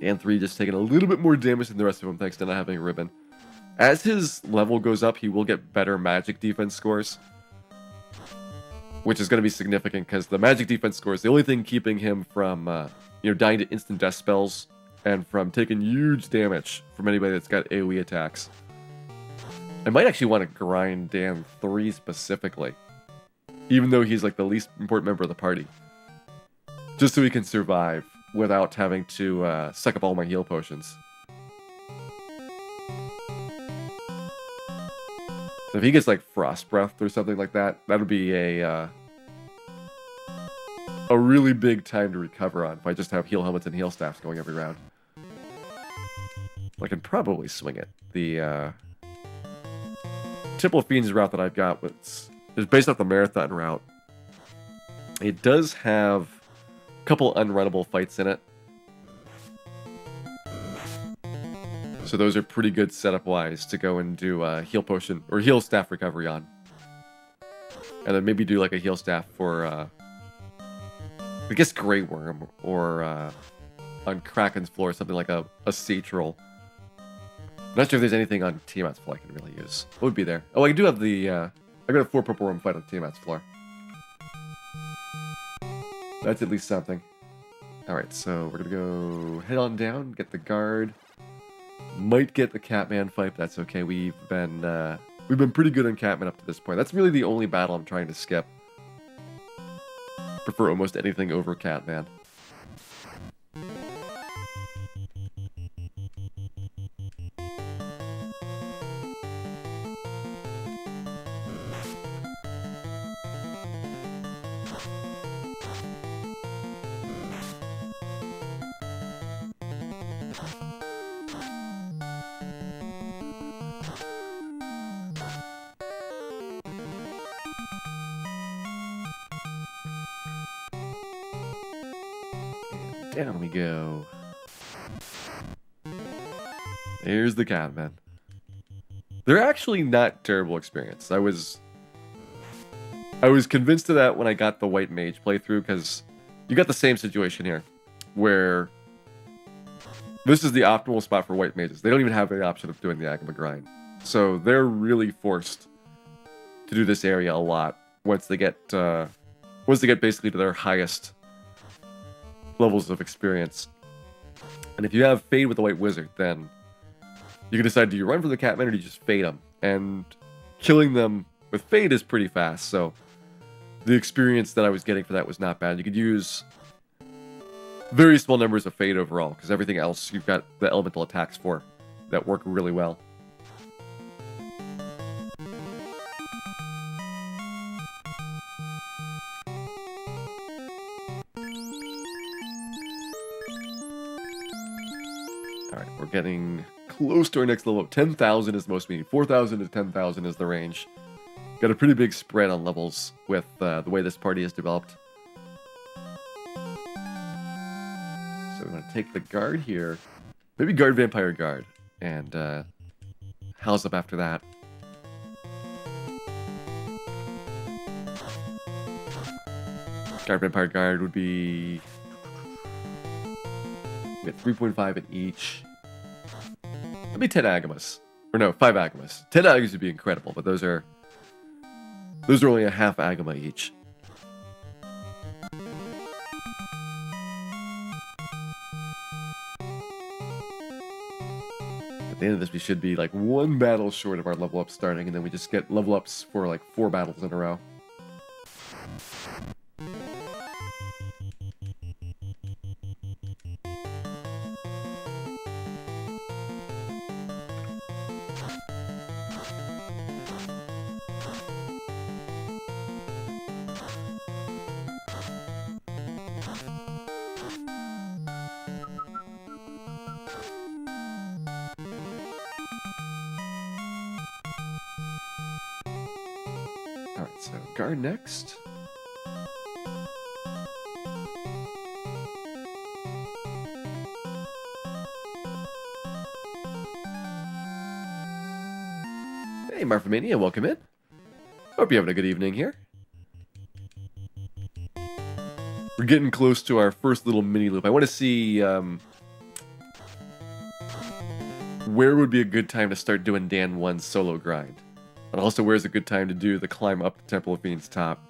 Dan 3 just taking a little bit more damage than the rest of them thanks to not having a ribbon. As his level goes up, he will get better magic defense scores, which is going to be significant because the magic defense score is the only thing keeping him from dying to instant death spells and from taking huge damage from anybody that's got AoE attacks. I might actually want to grind Dan 3 specifically, even though he's like the least important member of the party, just so he can survive without having to suck up all my heal potions. So if he gets like Frost Breath or something like that, that'll be a really big time to recover on if I just have heal helmets and heal staffs going every round. I can probably swing it. The Temple of Fiends route that I've got is based off the Marathon route. It does have couple unrunnable fights in it, so those are pretty good setup wise to go and do heal potion or heal staff recovery on, and then maybe do like a heal staff for I guess Grey Worm or on Kraken's floor something like a Satral. I'm not sure if there's anything on Tiamat's floor I can really use. What would be there? Oh, I do have the I got a 4 purple worm fight on Tiamat's floor. That's at least something. Alright, so we're gonna go head on down, get the guard. Might get the Catman fight, but that's okay. We've been pretty good on Catman up to this point. That's really the only battle I'm trying to skip. Prefer almost anything over Catman. Down we go. There's the Catman. They're actually not terrible experience. I was I was convinced of that when I got the White Mage playthrough, because you got the same situation here, where this is the optimal spot for White Mages. They don't even have the option of doing the Agama grind. So they're really forced to do this area a lot once they get basically to their highest levels of experience. And if you have Fade with the White Wizard, then you can decide, do you run for the Catman or do you just Fade them? And killing them with Fade is pretty fast, so the experience that I was getting for that was not bad. You could use very small numbers of Fade overall, because everything else you've got the elemental attacks for that work really well. Alright, we're getting close to our next level. 10,000 is the most we need. 4,000 to 10,000 is the range. Got a pretty big spread on levels with the way this party is developed. So we want to take the guard here. Maybe guard, vampire, guard. And house up after that. Guard, vampire, guard would be... we get 3.5 in each. That'd be 10 Agamas. Or no, 5 Agamas. 10 Agamas would be incredible, but those are only a half Agama each. At the end of this, we should be like one battle short of our level up starting, and then we just get level ups for like 4 battles in a row. Alright, so guard next. Hey, Marfamania, welcome in. Hope you're having a good evening here. We're getting close to our first little mini loop. I want to see where would be a good time to start doing Dan 1's solo grind. And also, where's a good time to do the climb up the Temple of Fiend's top?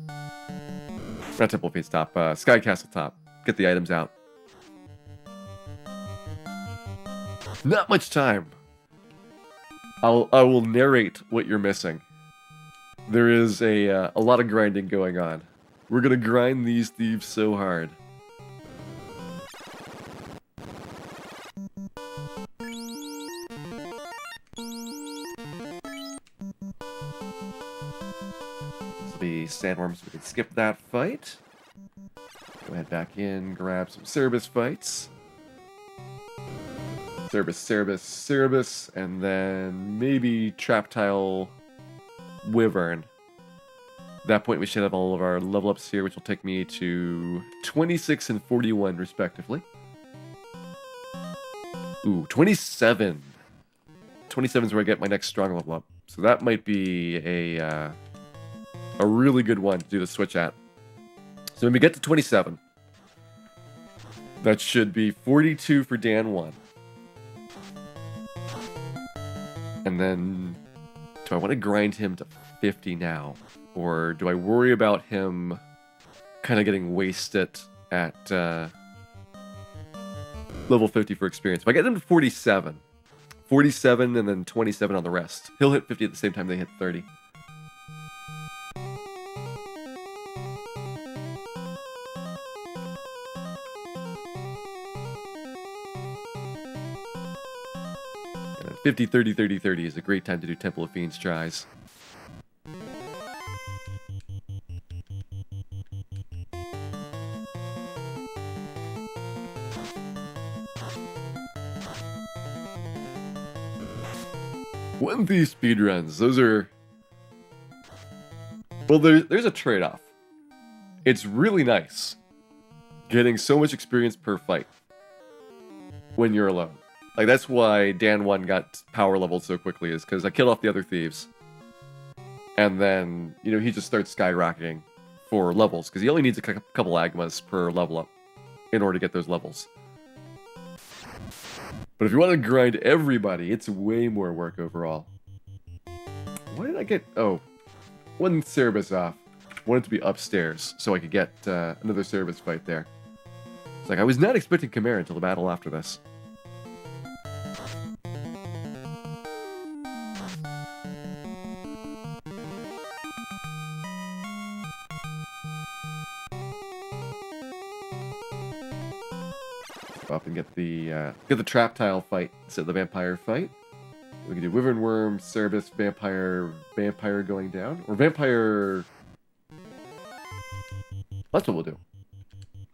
Not Temple of Fiend's top, Sky Castle top. Get the items out. Not much time. I will narrate what you're missing. There is a lot of grinding going on. We're gonna grind these thieves so hard. Sandworms, we can skip that fight. Go ahead back in, grab some Cerebus fights. Cerebus, Cerebus, Cerebus, and then maybe Traptile Wyvern. At that point, we should have all of our level ups here, which will take me to 26 and 41, respectively. Ooh, 27. 27 is where I get my next strong level up. So that might be a really good one to do the switch at. So when we get to 27, that should be 42 for Dan 1. And then, do I want to grind him to 50 now? Or do I worry about him kind of getting wasted at level 50 for experience? If I get him to 47 and then 27 on the rest, he'll hit 50 at the same time they hit 30. And then 50, 30, 30, 30 is a great time to do Temple of Fiends tries. One Thief speedruns, those are... Well, there's a trade-off. It's really nice getting so much experience per fight when you're alone. Like, that's why Dan 1 got power leveled so quickly, is because I killed off the other thieves. And then, you know, he just starts skyrocketing for levels, because he only needs a couple Agamas per level up in order to get those levels. But if you want to grind everybody, it's way more work overall. Why did I get... Oh, one Cerebus off. Wanted to be upstairs so I could get another Cerebus fight there. It's like, I was not expecting Chimera until the battle after this. Go up and get the trap tile fight instead of the vampire fight. We can do Wyvern Worm, Cerebus, Vampire going down. Or Vampire... That's what we'll do.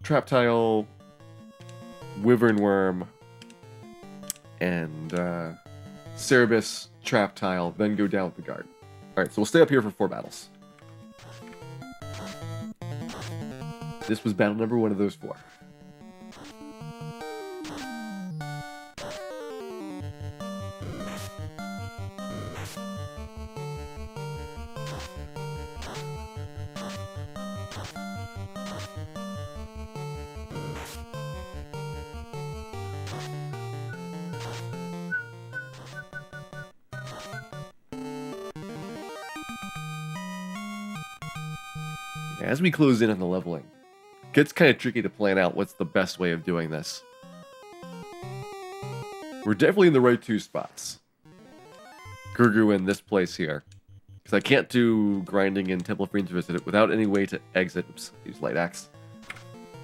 Trap tile, Wyvern Worm, and Cerebus, Trap tile, then go down with the guard. Alright, so we'll stay up here for 4 battles. This was battle number 1 of those 4. As we close in on the leveling, it gets kind of tricky to plan out what's the best way of doing this. We're definitely in the right 2 spots. Gurgu in this place here. Because I can't do grinding in Temple of Fiends Visited without any way to exit. Oops, use Light Axe.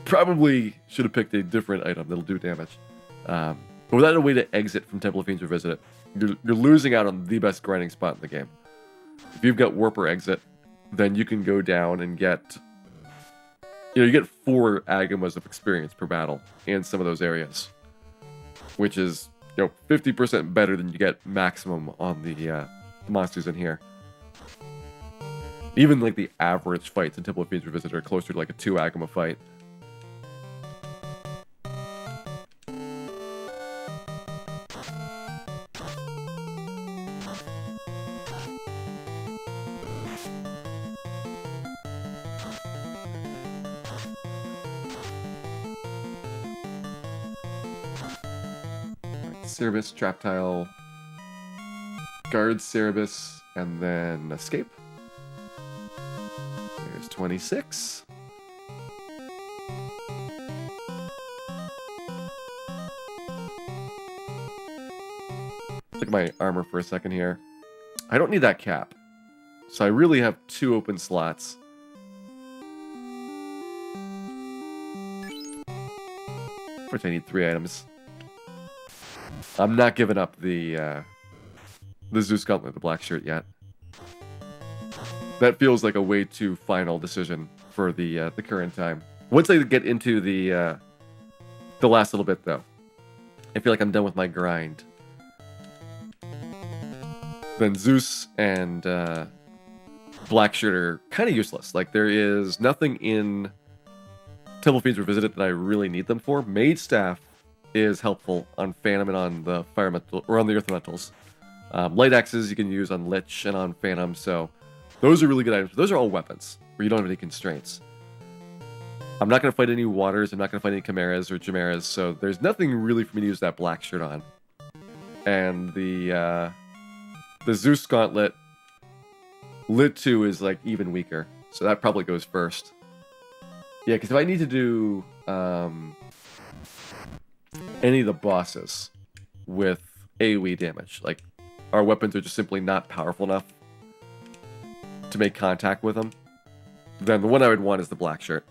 Probably should have picked a different item that'll do damage. But without a way to exit from Temple of Fiends Visited, you're losing out on the best grinding spot in the game. If you've got Warp or Exit, then you can go down and get, you know, you get 4 Agamas of experience per battle in some of those areas, which is, you know, 50% better than you get maximum on the monsters in here. Even like the average fights in Temple of Fiends Revisited are closer to like a 2 Agama fight. Cerebus, Trap Tile, Guard Cerebus, and then Escape. There's 26. Look at my armor for a second here. I don't need that cap. So I really have 2 open slots. First I need 3 items. I'm not giving up the Zeus Gauntlet, the black shirt, yet. That feels like a way too final decision for the current time. Once I get into the last little bit, though, I feel like I'm done with my grind. Then Zeus and black shirt are kind of useless. Like, there is nothing in Temple Fiends Revisited that I really need them for. Mage Staff is helpful on Phantom and on the Fire Metal, or on the Earth Elementals. Light Axes you can use on Lich and on Phantom, so those are really good items. Those are all weapons, where you don't have any constraints. I'm not going to fight any Waters, I'm not going to fight any Chimeras or Chimeras, so there's nothing really for me to use that black shirt on. And the Zeus Gauntlet, Lit 2 is like even weaker, so that probably goes first. Yeah, because if I need to do any of the bosses with AoE damage, like our weapons are just simply not powerful enough to make contact with them, then the one I would want is the black shirt.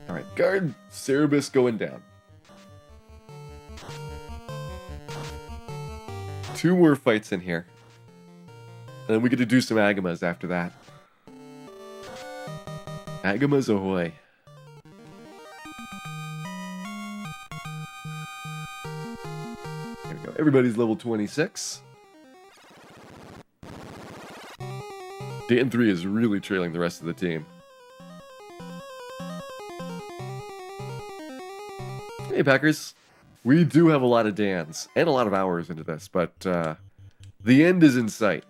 Alright, guard Cerebus going down. 2 more fights in here. And then we get to do some Agamas after that. Agamas ahoy. There we go. Everybody's level 26. Dan 3 is really trailing the rest of the team. Hey, Packers. We do have a lot of Dans and a lot of hours into this, but the end is in sight.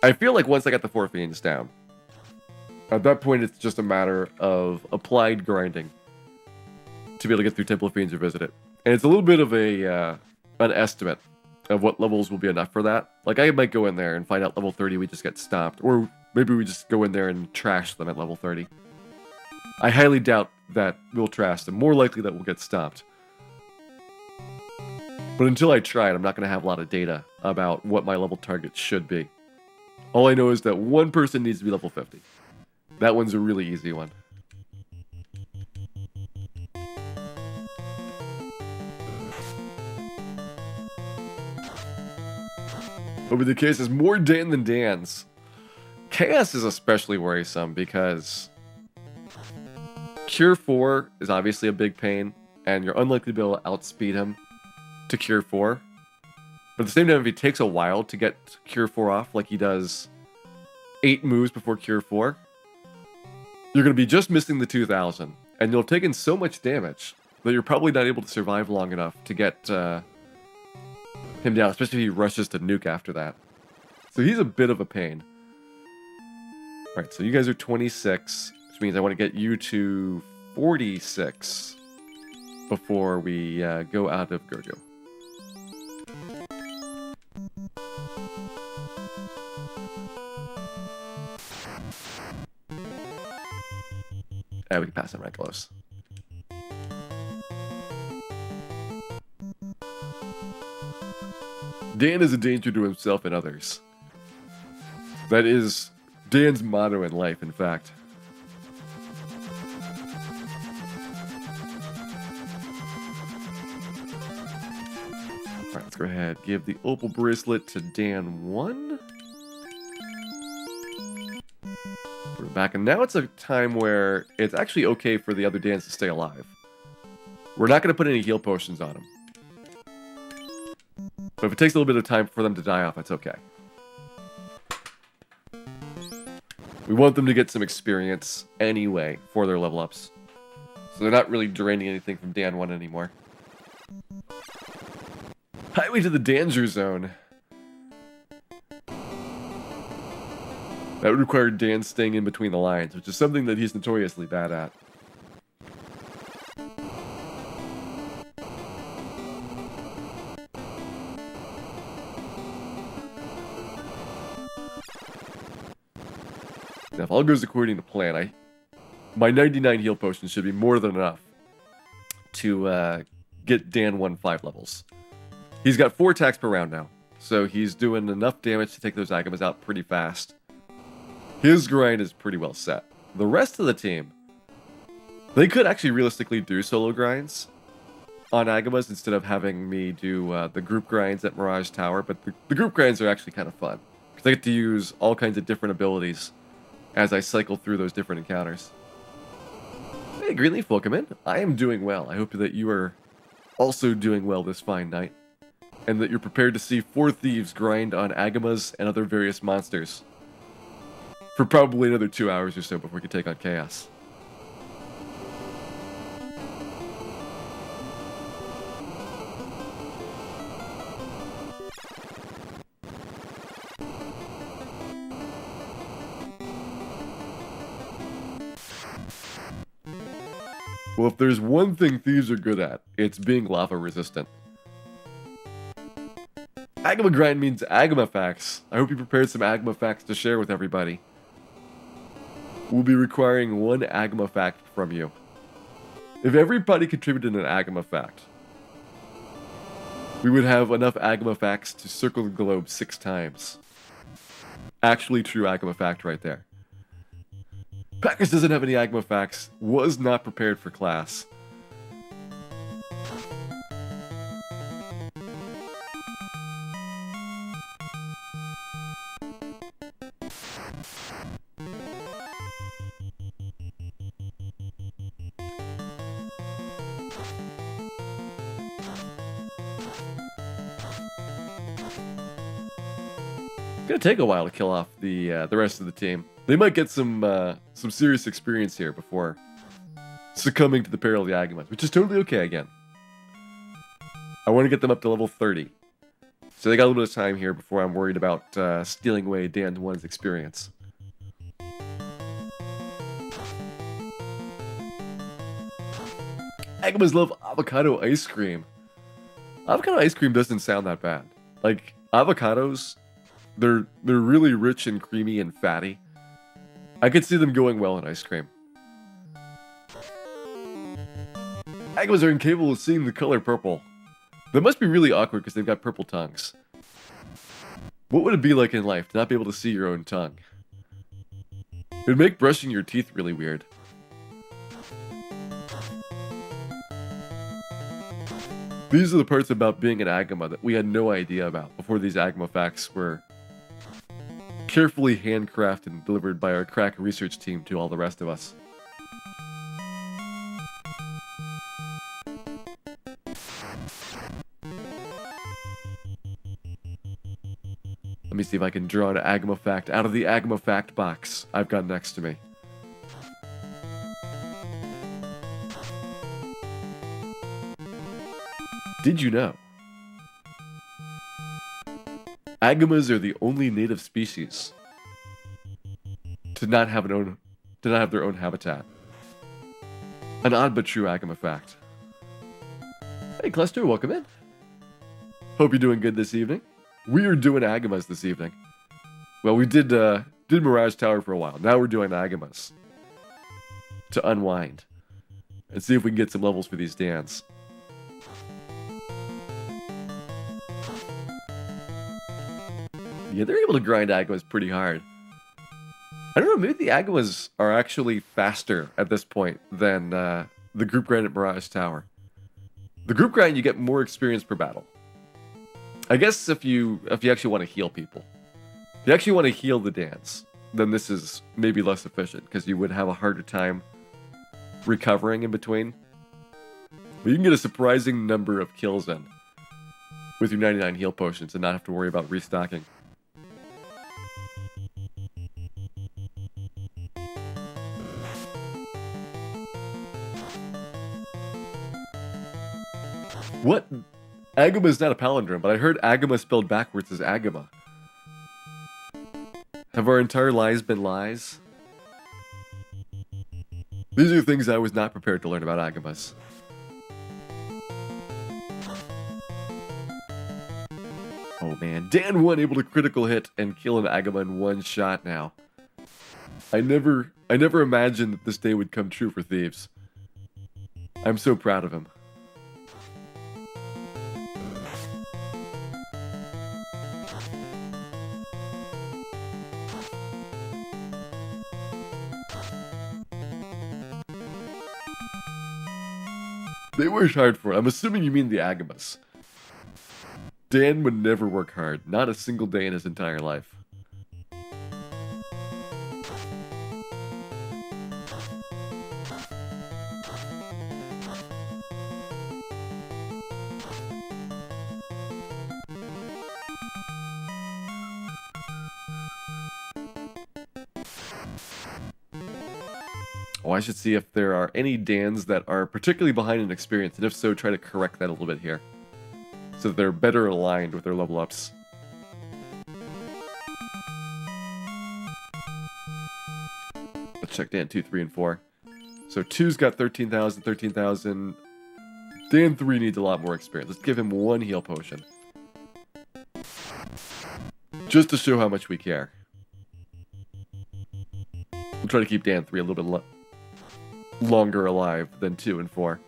I feel like once I got the 4 Fiends down, at that point it's just a matter of applied grinding to be able to get through Temple of Fiends Revisited. And it's a little bit of an estimate of what levels will be enough for that. Like, I might go in there and find out level 30 we just get stomped, or maybe we just go in there and trash them at level 30. I highly doubt that we'll trash them. More likely that we'll get stopped. But until I try it, I'm not going to have a lot of data about what my level target should be. All I know is that one person needs to be level 50. That one's a really easy one. But with the case is more Dan than Dans. Chaos is especially worrisome because Cure 4 is obviously a big pain, and you're unlikely to be able to outspeed him to Cure 4. But at the same time, if it takes a while to get Cure 4 off, like he does 8 moves before Cure 4, you're going to be just missing the 2000, and you'll have taken so much damage that you're probably not able to survive long enough to get him down, especially if he rushes to nuke after that. So he's a bit of a pain. Alright, so you guys are 26, which means I want to get you to 46 before we go out of Gojo. We can pass him right close. Dan is a danger to himself and others. That is Dan's motto in life, in fact. Alright, let's go ahead. Give the opal bracelet to Dan 1. Put it back, and now it's a time where it's actually okay for the other Dans to stay alive. We're not going to put any heal potions on them. But if it takes a little bit of time for them to die off, that's okay. We want them to get some experience anyway for their level ups. So they're not really draining anything from Dan 1 anymore. Highway to the danger zone. That would require Dan staying in between the lines, which is something that he's notoriously bad at. Now, if all goes according to plan, my 99 heal potions should be more than enough to get Dan 1 5 levels. He's got 4 attacks per round now, so he's doing enough damage to take those Agamas out pretty fast. His grind is pretty well set. The rest of the team, they could actually realistically do solo grinds on Agamas instead of having me do the group grinds at Mirage Tower, but the group grinds are actually kind of fun, because I get to use all kinds of different abilities as I cycle through those different encounters. Hey, Greenleaf, welcome in. I am doing well. I hope that you are also doing well this fine night, and that you're prepared to see 4 Thieves grind on Agamas and other various monsters for probably another 2 hours or so before we can take on Chaos. Well, if there's one thing Thieves are good at, it's being lava resistant. Agama grind means Agama facts. I hope you prepared some Agama facts to share with everybody. We'll be requiring 1 Agama fact from you. If everybody contributed an Agama fact, we would have enough Agama facts to circle the globe 6 times. Actually true Agama fact right there. Packers doesn't have any Agama facts, was not prepared for class. gonna take a while to kill off the rest of the team. They might get some serious experience here before succumbing to the peril of the Agamas, which is totally okay again. I want to get them up to level 30. So they got a little bit of time here before I'm worried about stealing away Dan 1's experience. Agamas love avocado ice cream. Avocado ice cream doesn't sound that bad. Like, avocados, they're really rich and creamy and fatty. I could see them going well in ice cream. Agamas are incapable of seeing the color purple. That must be really awkward because they've got purple tongues. What would it be like in life to not be able to see your own tongue? It would make brushing your teeth really weird. These are the parts about being an Agama that we had no idea about before these Agama facts were carefully handcrafted and delivered by our crack research team to all the rest of us. Let me see if I can draw an Agama fact out of the Agama fact box I've got next to me. Did you know? Agamas are the only native species to not have their own habitat. An odd but true Agama fact. Hey Cluster, welcome in. Hope you're doing good this evening. We are doing Agamas this evening. Well, we did Mirage Tower for a while. Now we're doing Agamas to unwind and see if we can get some levels for these Dans. Yeah, they're able to grind Agamas pretty hard. I don't know, maybe the Agamas are actually faster at this point than the group grind at Mirage Tower. The group grind, you get more experience per battle. I guess if you actually want to heal people. If you actually want to heal the Dans, then this is maybe less efficient, because you would have a harder time recovering in between. But you can get a surprising number of kills in with your 99 heal potions and not have to worry about restocking. What? Agama is not a palindrome, but I heard Agama spelled backwards as Agama. Have our entire lives been lies? These are things I was not prepared to learn about Agamas. Oh man, Dan 1 able to critical hit and kill an Agama in one shot now. I never imagined that this day would come true for Thieves. I'm so proud of him. They worked hard for it. I'm assuming you mean the Agamas. Dan would never work hard. Not a single day in his entire life. Oh, I should see if there are any Dans that are particularly behind in experience, and if so, try to correct that a little bit here, so that they're better aligned with their level ups. Let's check Dan 2, 3, and 4. So 2's got 13,000, 13,000. Dan 3 needs a lot more experience. Let's give him one heal potion, just to show how much we care. We'll try to keep Dan 3 a little bit longer alive than 2 and 4.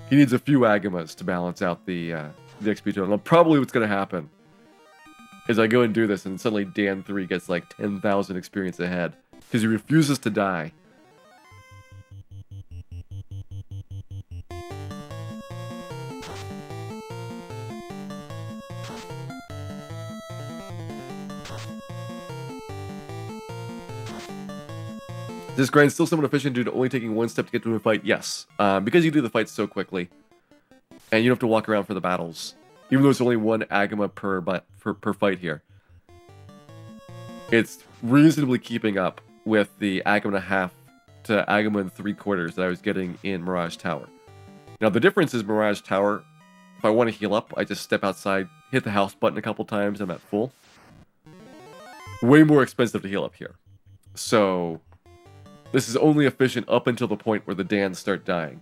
He needs a few Agamas to balance out the XP total. And probably what's going to happen is I go and do this, and suddenly Dan 3 gets like 10,000 experience ahead because he refuses to die. Is this grind still somewhat efficient due to only taking one step to get to a fight? Yes. Because you do the fight so quickly, and you don't have to walk around for the battles, even though it's only one Agama per fight here. it's reasonably keeping up with the Agama and a half to Agama and 3/4 that I was getting in Mirage Tower. Now the difference is Mirage Tower, if I want to heal up, I just step outside, hit the house button a couple times, and I'm at full. Way more expensive to heal up here. So this is only efficient up until the point where the Dans start dying.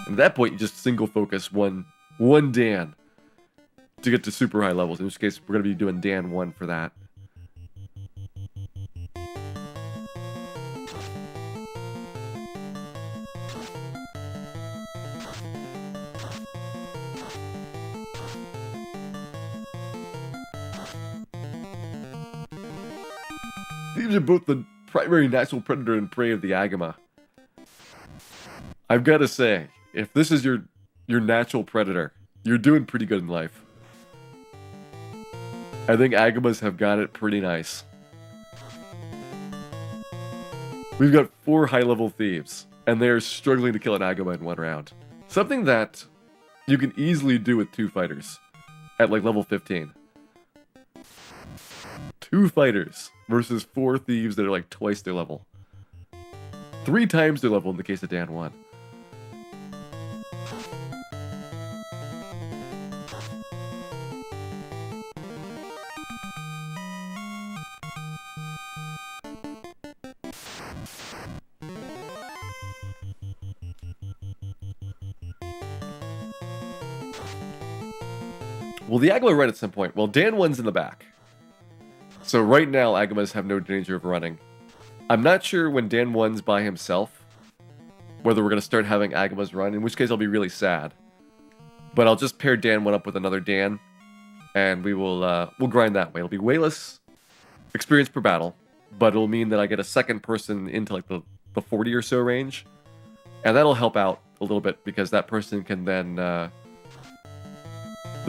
And at that point, you just single focus one Dan to get to super high levels. In which case, we're going to be doing Dan 1 for that. Thieves are both the primary natural predator and prey of the Agama. I've got to say, if this is your natural predator, you're doing pretty good in life. I think Agamas have got it pretty nice. We've got 4 high-level thieves, and they're struggling to kill an Agama in 1 round. Something that you can easily do with 2 fighters at like level 15. 2 fighters versus 4 thieves that are like twice their level. 3 times their level in the case of Dan 1. Well, the Agama run at some point. Well, Dan 1's in the back. So right now, Agamas have no danger of running. I'm not sure when Dan 1's by himself, whether we're going to start having Agamas run, in which case I'll be really sad. But I'll just pair Dan 1 up with another Dan, and we'll grind that way. It'll be wayless experience per battle, but it'll mean that I get a second person into like the 40 or so range, and that'll help out a little bit because that person can then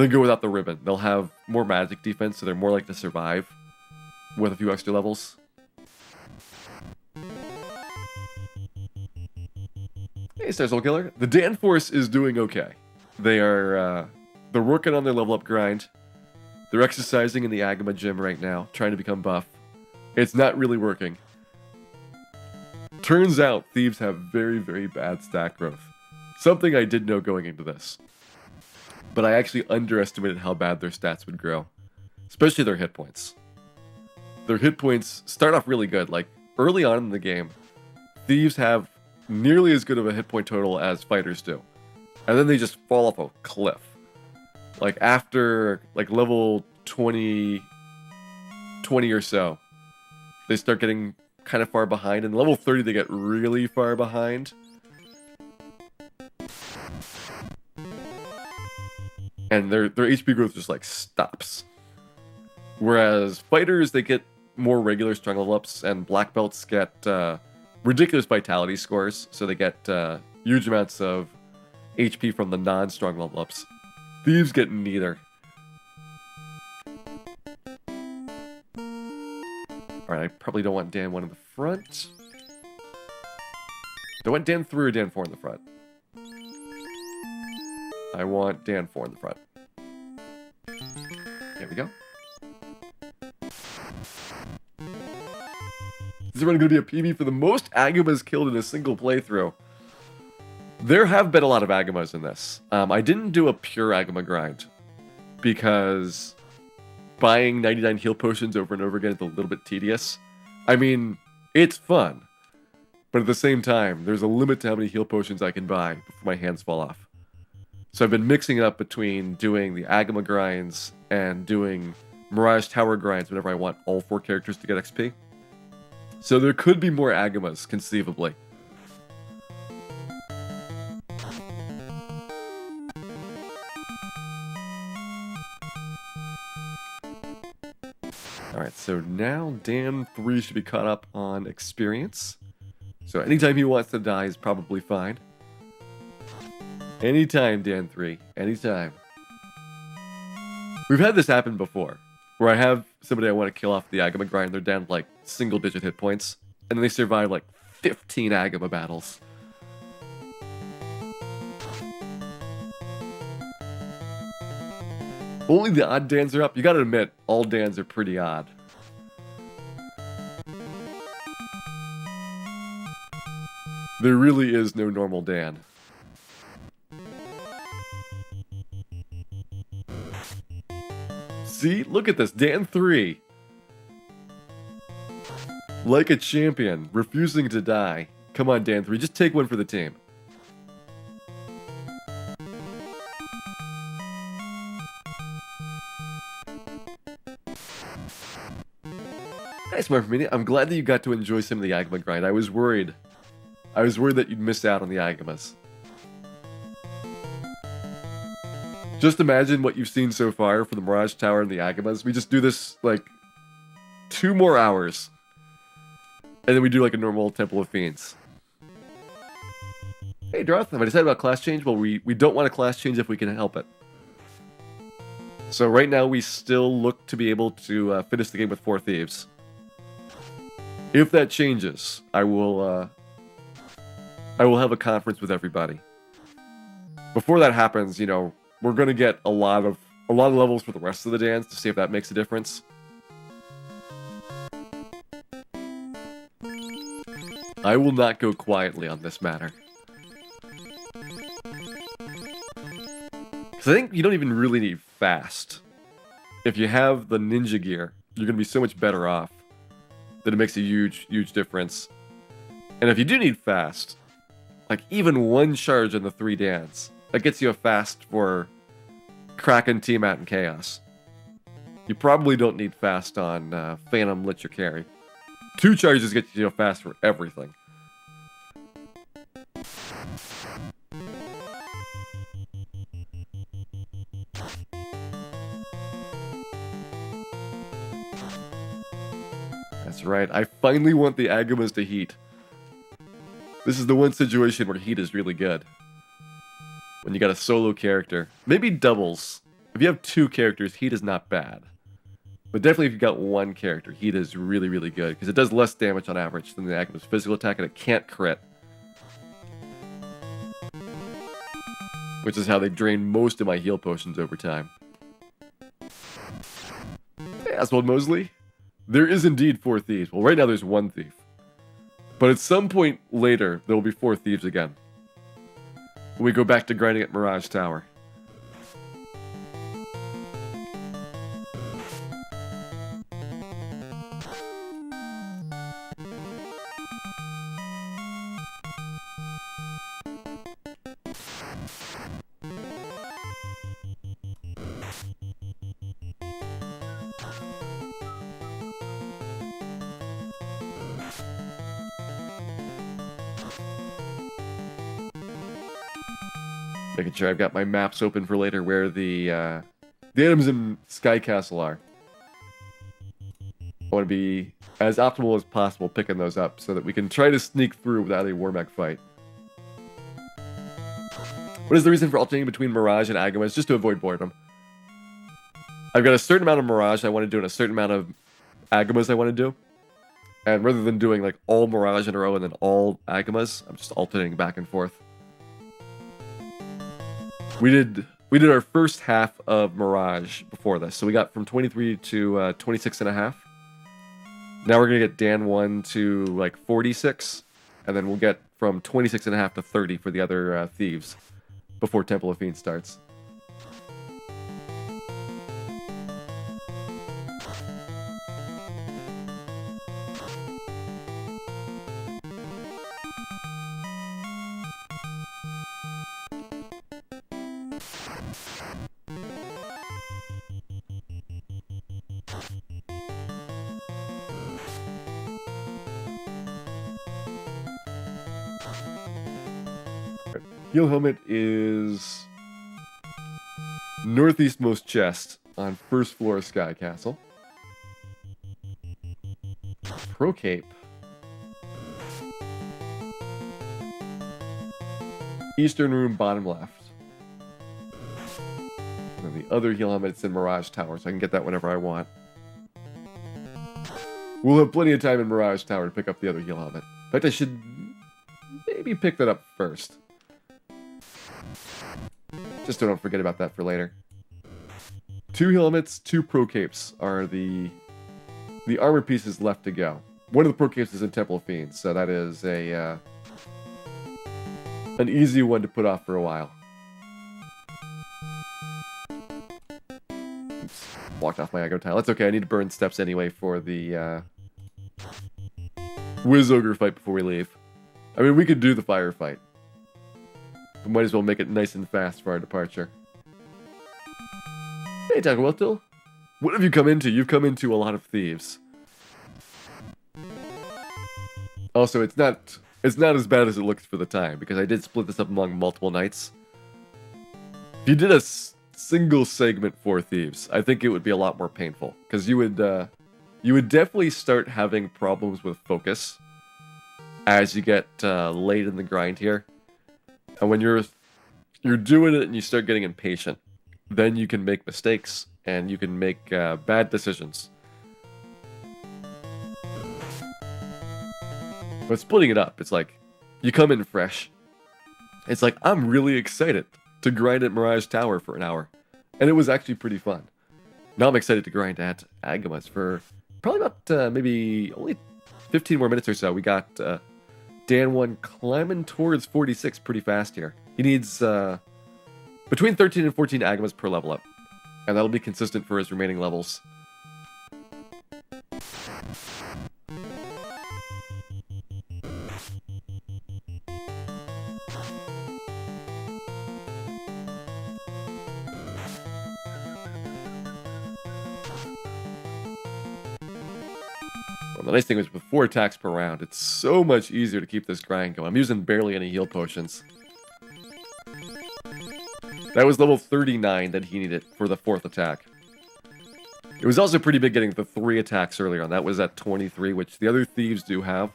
go without the ribbon. They'll have more magic defense, so they're more likely to survive with a few extra levels. Hey, Star Soul Killer. The Dan Force is doing okay. They're working on their level up grind. They're exercising in the Agama gym right now, trying to become buff. It's not really working. Turns out thieves have very, very bad stat growth. Something I did know going into this. But I actually underestimated how bad their stats would grow. Especially their hit points. Their hit points start off really good. Like, early on in the game, thieves have nearly as good of a hit point total as fighters do. And then they just fall off a cliff. Like, after, like, level 20 or so, they start getting kind of far behind. And level 30, they get really far behind. And their HP growth just like stops. Whereas fighters, they get more regular strong level ups, and black belts get ridiculous vitality scores, so they get huge amounts of HP from the non-strong level ups. Thieves get neither. Alright, I probably don't want Dan 1 in the front. Do I want Dan 3 or Dan 4 in the front? I want Dan 4 in the front. There we go. This is going to be a PB for the most Agamas killed in a single playthrough. There have been a lot of Agamas in this. I didn't do a pure Agama grind because buying 99 heal potions over and over again is a little bit tedious. I mean, it's fun, but at the same time, there's a limit to how many heal potions I can buy before my hands fall off. So I've been mixing it up between doing the Agama grinds and doing Mirage Tower grinds whenever I want all 4 characters to get XP. So there could be more Agamas, conceivably. Alright, so now Dan 3 should be caught up on experience. So anytime he wants to die is probably fine. Anytime, Dan 3. Anytime. We've had this happen before, where I have somebody I want to kill off the Agama grind, they're down to like single-digit hit points, and then they survive like 15 Agama battles. Only the odd Dans are up. You gotta admit, all Dans are pretty odd. There really is no normal Dan. See? Look at this. Dan 3. Like a champion. Refusing to die. Come on, Dan 3. Just take one for the team. Nice, Smart Mini. I'm glad that you got to enjoy some of the Agama grind. I was worried. I was worried that you'd miss out on the Agamas. Just imagine what you've seen so far for the Mirage Tower and the Agamas. We just do this, like, 2 more hours. And then we do, like, a normal Temple of Fiends. Hey, Droth, have I decided about class change? Well, we don't want a class change if we can help it. So right now, we still look to be able to finish the game with 4 Thieves. If that changes, I will have a conference with everybody. Before that happens, you know, we're gonna get a lot of levels for the rest of the dance to see if that makes a difference. I will not go quietly on this matter. Because I think you don't even really need fast. If you have the ninja gear, you're gonna be so much better off that it makes a huge, huge difference. And if you do need fast, like even 1 charge on the 3 dance, that gets you a fast for Kraken, Tiamat, and Chaos. You probably don't need fast on Phantom, Lich, or Carry. 2 charges get you a fast for everything. That's right, I finally want the Agamas to heat. This is the one situation where heat is really good. When you got a solo character. Maybe doubles. If you have 2 characters, heat is not bad. But definitely if you've got 1 character, heat is really, really good. Because it does less damage on average than the Agama's physical attack, and it can't crit. Which is how they drain most of my heal potions over time. Hey, Oswald Mosley. There is indeed 4 Thieves. Well, right now there's 1 Thief. But at some point later, there will be 4 Thieves again. When we go back to grinding at Mirage Tower. Making sure I've got my maps open for later where the items in Sky Castle are. I want to be as optimal as possible picking those up so that we can try to sneak through without a Warmech fight. What is the reason for alternating between Mirage and Agamas? Just to avoid boredom. I've got a certain amount of Mirage I want to do and a certain amount of Agamas I want to do. And rather than doing like all Mirage in a row and then all Agamas, I'm just alternating back and forth. We did our first half of Mirage before this, so we got from 23 to 26 and a half. Now we're gonna get Dan 1 to like 46, and then we'll get from 26 and a half to 30 for the other Thieves before Temple of Fiends starts. Heal helmet is northeastmost chest on first floor of Sky Castle. Pro cape. Eastern room, bottom left. And then the other heal helmet's in Mirage Tower, so I can get that whenever I want. We'll have plenty of time in Mirage Tower to pick up the other heal helmet. In fact, I should maybe pick that up first. Just so I don't forget about that for later. 2 helmets, 2 pro capes are the armor pieces left to go. One of the pro capes is in Temple of Fiends, so that is a an easy one to put off for a while. Oops, walked off my aggro tile. That's okay, I need to burn steps anyway for the Wiz Ogre fight before we leave. I mean, we could do the firefight. We might as well make it nice and fast for our departure. Hey, Taco, what have you come into? You've come into a lot of Thieves. Also, it's not as bad as it looks for the time, because I did split this up among multiple nights. If you did a single segment for Thieves, I think it would be a lot more painful, because you would definitely start having problems with focus as you get late in the grind here. And when you're doing it and you start getting impatient, then you can make mistakes and you can make bad decisions. But splitting it up, it's like, you come in fresh. It's like, I'm really excited to grind at Mirage Tower for an hour. And it was actually pretty fun. Now I'm excited to grind at Agamas for probably about maybe only 15 more minutes or so. We got Dan 1 climbing towards 46 pretty fast here. He needs between 13 and 14 Agamas per level up. And that'll be consistent for his remaining levels. Well, the nice thing is with 4 attacks per round, it's so much easier to keep this grind going. I'm using barely any heal potions. That was level 39 that he needed for the 4th attack. It was also pretty big getting the 3 attacks earlier on. That was at 23, which the other Thieves do have.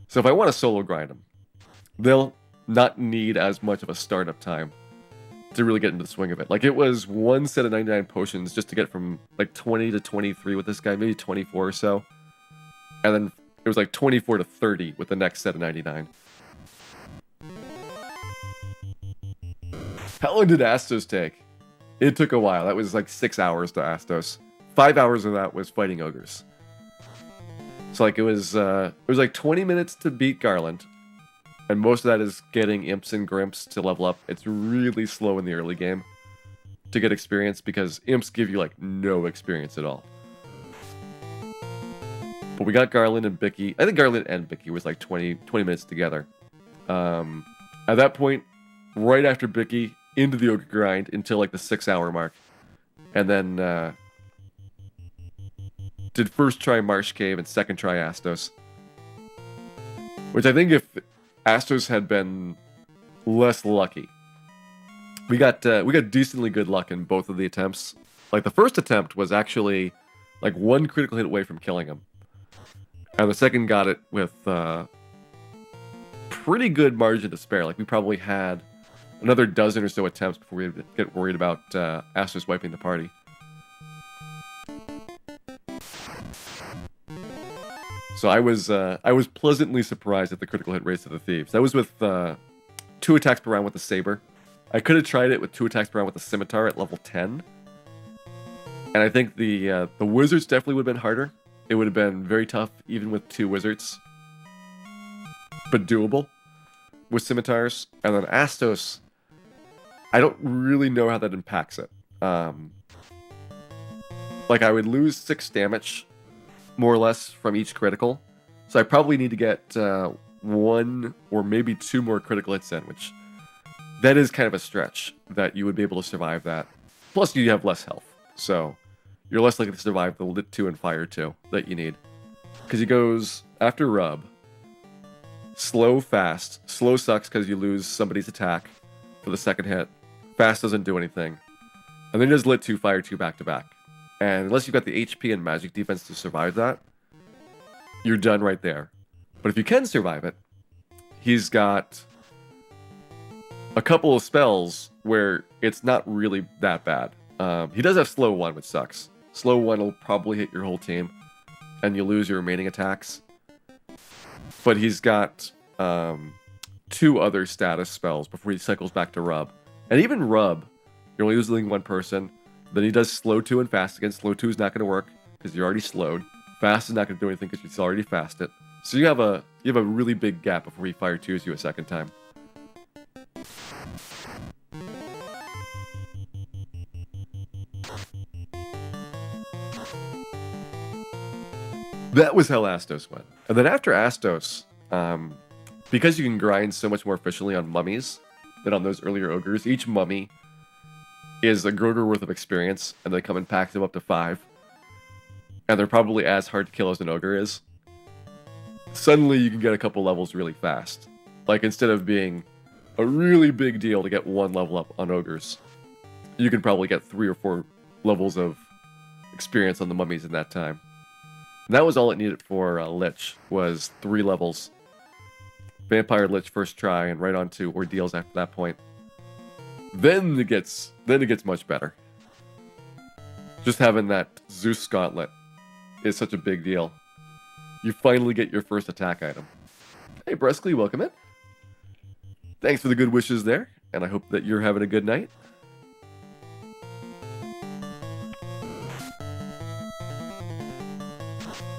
So if I want to solo grind them, they'll not need as much of a startup time to really get into the swing of it. Like, it was 1 set of 99 potions just to get from like 20 to 23 with this guy, maybe 24 or so. And then it was like 24 to 30 with the next set of 99. How long did Astos take? It took a while. That was like 6 hours to Astos. 5 hours of that was fighting ogres. So like it was like 20 minutes to beat Garland. And most of that is getting imps and grimps to level up. It's really slow in the early game to get experience because imps give you like no experience at all. But we got Garland and Bicky. I think Garland and Bicky was like 20 minutes together. At that point, right after Bicky, into the ogre grind until like the 6 hour mark. And then did first try Marsh Cave and second try Astos. Which I think if Astos had been less lucky. We got decently good luck in both of the attempts. Like the first attempt was actually like 1 critical hit away from killing him. And the second got it with pretty good margin to spare. Like we probably had another dozen or so attempts before we get worried about Astos wiping the party. So I was pleasantly surprised at the critical hit rates of the Thieves. That was with 2 attacks per round with the Saber. I could have tried it with 2 attacks per round with the Scimitar at level 10. And I think the Wizards definitely would have been harder. It would have been very tough even with 2 Wizards. But doable with Scimitars. And then Astos, I don't really know how that impacts it. Like I would lose 6 damage more or less from each critical. So I probably need to get 1 or maybe 2 more critical hits in, which that is kind of a stretch that you would be able to survive that. Plus you have less health, so you're less likely to survive the Lit 2 and Fire 2 that you need. Because he goes after Rub, slow, fast. Slow sucks because you lose somebody's attack for the second hit. Fast doesn't do anything. And then he does Lit 2, Fire 2 back to back. And unless you've got the HP and magic defense to survive that, you're done right there. But if you can survive it, he's got a couple of spells where it's not really that bad. He does have Slow 1, which sucks. Slow 1 will probably hit your whole team, and you lose your remaining attacks. But he's got 2 other status spells before he cycles back to Rub. And even Rub, you're only losing 1 person. Then he does slow 2 and fast again. Slow 2 is not going to work because you're already slowed. Fast is not going to do anything because you're already fasted. So you have a really big gap before he fire 2s you a second time. That was how Astos went. And then after Astos, because you can grind so much more efficiently on mummies than on those earlier ogres, each mummy is a Groger worth of experience, and they come in packs of up to 5. And they're probably as hard to kill as an ogre is. Suddenly you can get a couple levels really fast. Like, instead of being a really big deal to get 1 level up on ogres, you can probably get 3 or 4 levels of experience on the mummies in that time. And that was all it needed for Lich, was 3 levels. Vampire Lich first try, and right on to Ordeals after that point. Then it gets much better. Just having that Zeus Gauntlet is such a big deal. You finally get your first attack item. Hey Bruskley, welcome in. Thanks for the good wishes there, and I hope that you're having a good night.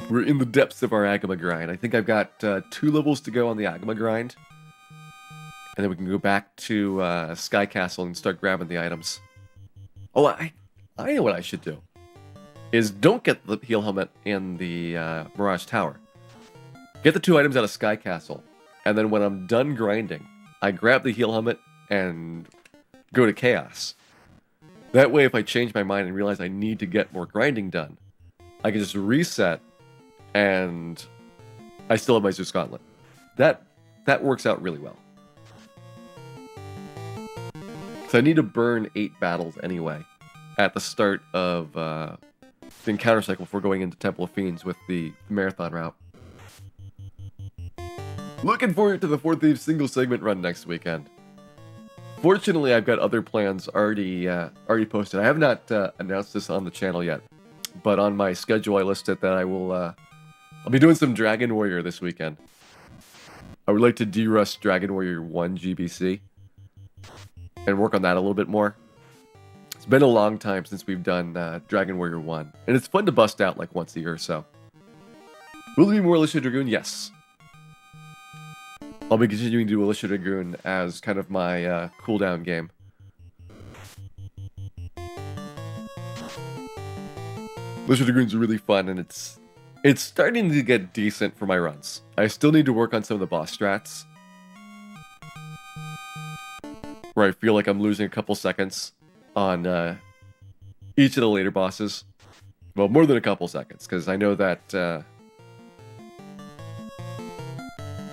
We're in the depths of our Agama grind. I think I've got 2 levels to go on the Agama grind. And then we can go back to Sky Castle and start grabbing the items. Oh, I know what I should do. Is don't get the heal helmet in the Mirage Tower. Get the 2 items out of Sky Castle. And then when I'm done grinding, I grab the heal helmet and go to Chaos. That way, if I change my mind and realize I need to get more grinding done, I can just reset and I still have my Zeus Gauntlet. That works out really well. So I need to burn 8 battles anyway at the start of the encounter cycle before going into Temple of Fiends with the marathon route. Looking forward to the 4 Thieves single segment run next weekend. Fortunately, I've got other plans already posted. I have not announced this on the channel yet, but on my schedule I listed that I will I'll be doing some Dragon Warrior this weekend. I would like to de-rust Dragon Warrior 1 GBC and work on that a little bit more. It's been a long time since we've done Dragon Warrior 1, and it's fun to bust out like once a year or so. Will there be more Alicia Dragoon? Yes. I'll be continuing to do Alicia Dragoon as kind of my cooldown game. Alicia Dragoon's really fun, and it's starting to get decent for my runs. I still need to work on some of the boss strats, where I feel like I'm losing a couple seconds on each of the later bosses. Well, more than a couple seconds, because I know that the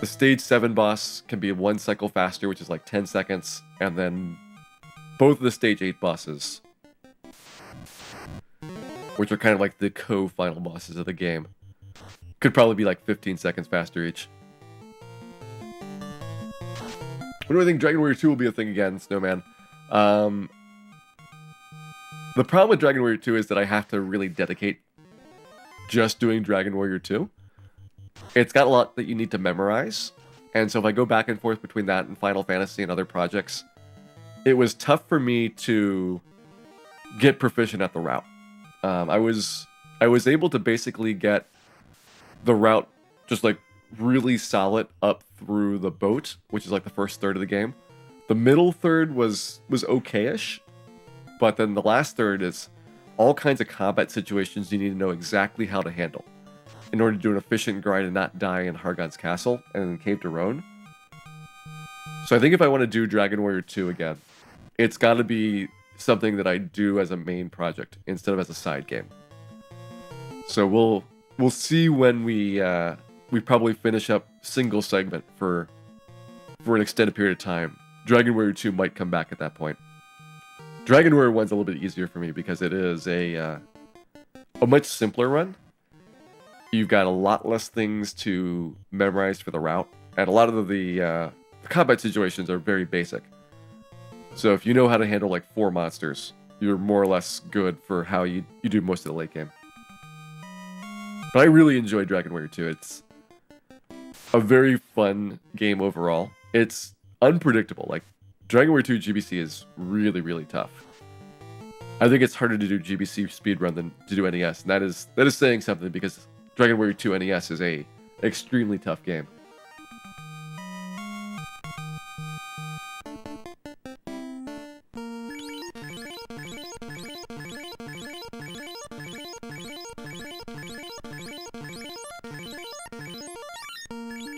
stage 7 boss can be 1 cycle faster, which is like 10 seconds, and then both of the stage 8 bosses, which are kind of like the co-final bosses of the game, could probably be like 15 seconds faster each. When do I think Dragon Warrior 2 will be a thing again, Snowman? The problem with Dragon Warrior 2 is that I have to really dedicate just doing Dragon Warrior 2. It's got a lot that you need to memorize, and so if I go back and forth between that and Final Fantasy and other projects, it was tough for me to get proficient at the route. I was able to basically get the route just like really solid up through the boat, which is like the first third of the game. The middle third was okay-ish, but then the last third is all kinds of combat situations you need to know exactly how to handle in order to do an efficient grind and not die in Hargon's Castle and in Cave Daron. So I think if I want to do Dragon Warrior 2 again, it's got to be something that I do as a main project instead of as a side game. So we'll see when we probably finish up single segment for an extended period of time. Dragon Warrior 2 might come back at that point. Dragon Warrior 1's a little bit easier for me because it is a much simpler run. You've got a lot less things to memorize for the route, and a lot of the combat situations are very basic. So if you know how to handle like 4 monsters, you're more or less good for how you do most of the late game. But I really enjoy Dragon Warrior 2. It's a very fun game overall. It's unpredictable. Like, Dragon Warrior 2 GBC is really, really tough. I think it's harder to do GBC speedrun than to do NES, and that is saying something because Dragon Warrior 2 NES is a extremely tough game.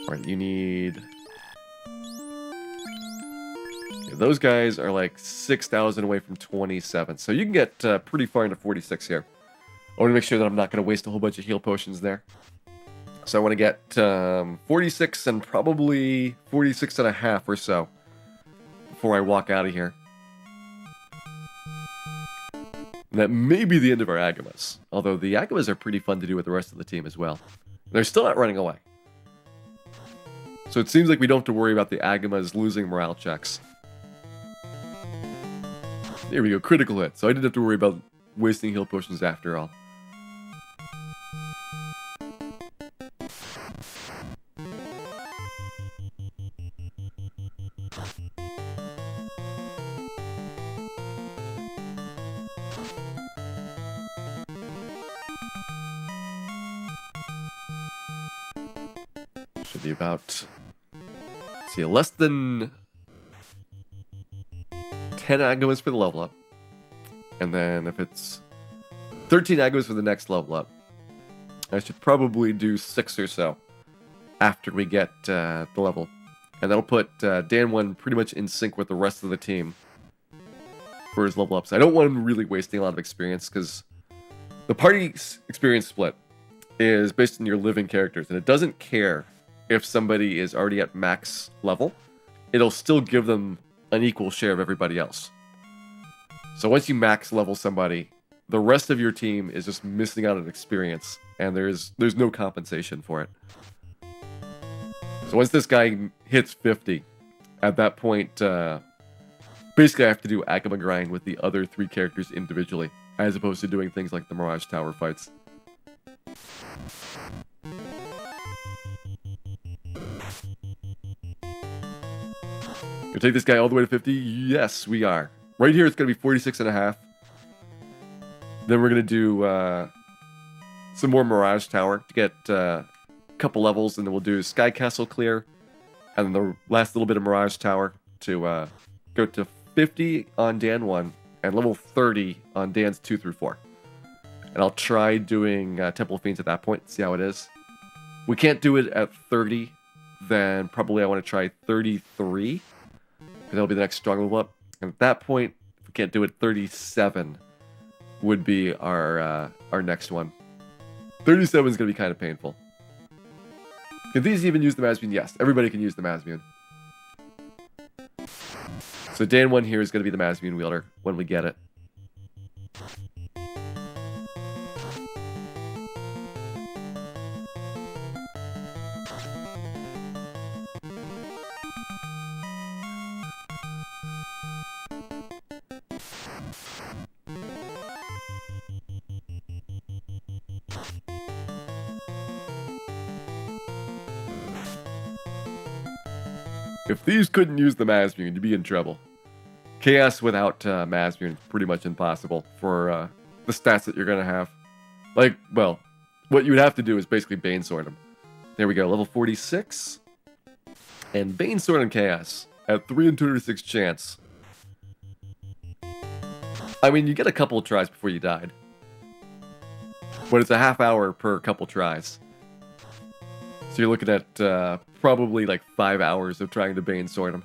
Alright, you need... Yeah, those guys are like 6,000 away from 27, so you can get pretty far into 46 here. I want to make sure that I'm not going to waste a whole bunch of heal potions there. So I want to get 46 and probably 46 and a half or so before I walk out of here. And that may be the end of our Agamas. Although the Agamas are pretty fun to do with the rest of the team as well. They're still not running away. So it seems like we don't have to worry about the Agamas losing morale checks. There we go, critical hit. So I didn't have to worry about wasting heal potions after all. Should be about, let's see, less than 10 Agamas for the level up. And then if it's 13 Agamas for the next level up, I should probably do 6 or so after we get the level. And that'll put Dan 1 pretty much in sync with the rest of the team for his level ups. I don't want him really wasting a lot of experience because the party experience split is based on your living characters, and it doesn't care if somebody is already at max level. It'll still give them an equal share of everybody else. So once you max level somebody, the rest of your team is just missing out on experience, and there's no compensation for it. So once this guy hits 50, at that point, basically I have to do Agama grind with the other 3 characters individually, as opposed to doing things like the Mirage Tower fights. Gonna take this guy all the way to 50? Yes, we are. Right here, it's going to be 46 and a half. Then we're going to do some more Mirage Tower to get a couple levels, and then we'll do Sky Castle clear, and then the last little bit of Mirage Tower to go to 50 on Dan 1, and level 30 on Dan's 2 through 4. And I'll try doing Temple of Fiends at that point, see how it is. If we can't do it at 30, then probably I want to try 33. That'll be the next strong level up. And at that point, if we can't do it, 37 would be our next one. 37 is going to be kind of painful. Can these even use the Mazmune? Yes, everybody can use the Mazmune. So Dan 1 here is going to be the Mazmune wielder when we get it. If Thieves couldn't use the Mazmune, you'd be in trouble. Chaos without Mazmune is pretty much impossible for the stats that you're going to have. Like, well, what you would have to do is basically Bane Sword him. There we go, level 46. And Bane Sword and Chaos at 3 in 206 chance. I mean, you get a couple of tries before you died. But it's a half hour per couple tries. So you're looking at probably like 5 hours of trying to Bane Sword him.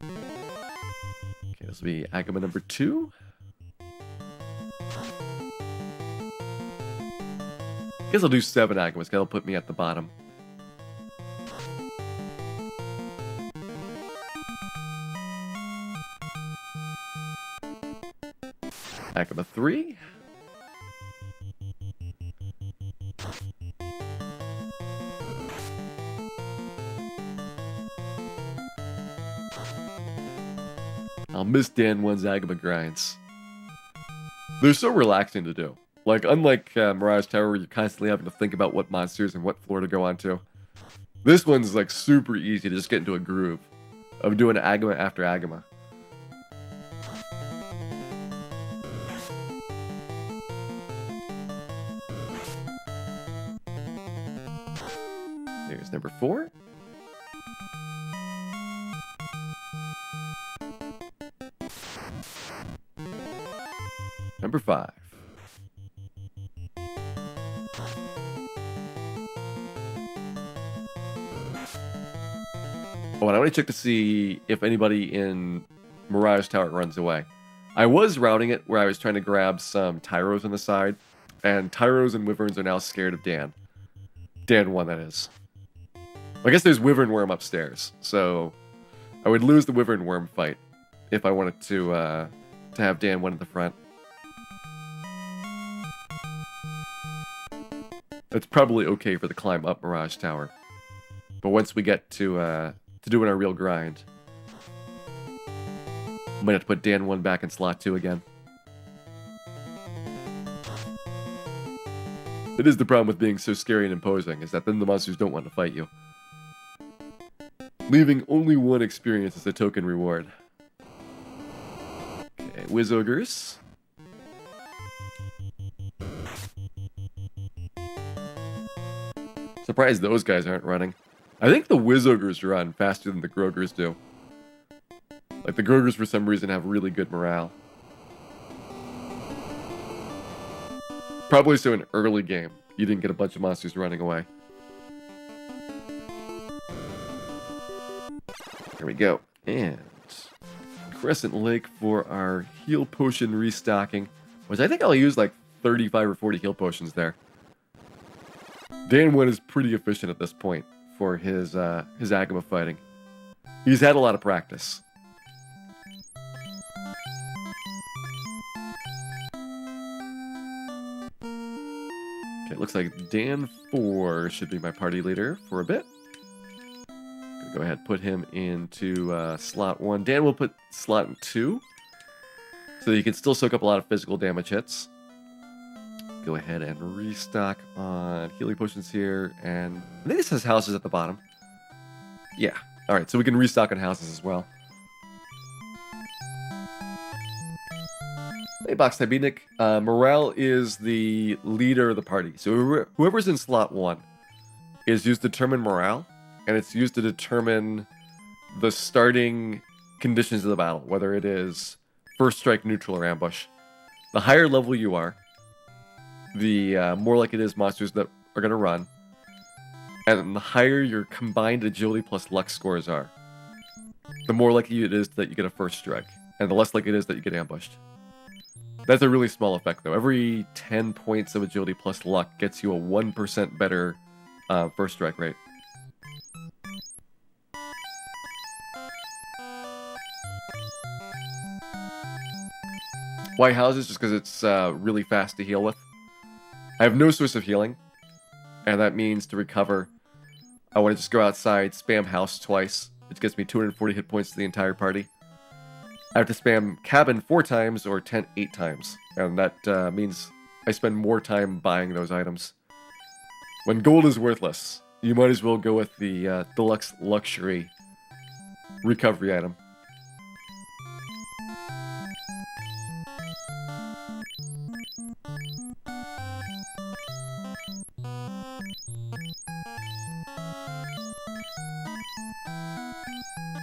Okay, this will be Agama number 2. Guess I'll do 7 Agamas, because that'll put me at the bottom. Agama 3. I'll miss Dan 1's Agama grinds. They're so relaxing to do. Like, unlike Mirage Tower, where you're constantly having to think about what monsters and what floor to go onto, this one's like super easy to just get into a groove of doing Agama after Agama. There's number 4. Number 5. Oh, and I want to check to see if anybody in Mirage Tower runs away. I was routing it where I was trying to grab some Tyros on the side, and Tyros and Wyverns are now scared of Dan. Dan 1, that is. I guess there's Wyvern Worm upstairs, so I would lose the Wyvern Worm fight if I wanted to have Dan 1 at the front. That's probably okay for the climb up Mirage Tower. But once we get to doing our real grind, I might have to put Dan 1 back in slot 2 again. That is the problem with being so scary and imposing, is that then the monsters don't want to fight you. Leaving only 1 experience as a token reward. Okay, Wiz Ogres. Surprised those guys aren't running. I think the Wiz Ogres run faster than the Grogers do. Like, the Grogers for some reason have really good morale. Probably so in early game, you didn't get a bunch of monsters running away. There we go. And Crescent Lake for our heal potion restocking, which I think I'll use like 35 or 40 heal potions there. Dan 1 is pretty efficient at this point for his Agama fighting. He's had a lot of practice. Okay, it looks like Dan 4 should be my party leader for a bit. Gonna go ahead and put him into slot 1. Dan will put slot 2, so you can still soak up a lot of physical damage hits. Go ahead and restock on healing potions here, and I think this has houses at the bottom. Yeah, alright, so we can restock on houses as well. Hey, Box Tybinic. Morale is the leader of the party, so whoever's in slot 1 is used to determine morale, and it's used to determine the starting conditions of the battle, whether it is first strike, neutral, or ambush. The higher level you are, the more like it is monsters that are going to run, and the higher your combined agility plus luck scores are, the more likely it is that you get a first strike, and the less likely it is that you get ambushed. That's a really small effect, though. Every 10 points of agility plus luck gets you a 1% better first strike rate. Why houses? Just because it's really fast to heal with. I have no source of healing, and that means to recover, I want to just go outside, spam house twice, which gets me 240 hit points to the entire party. I have to spam cabin 4 times or tent 8 times, and that means I spend more time buying those items. When gold is worthless, you might as well go with the deluxe luxury recovery item.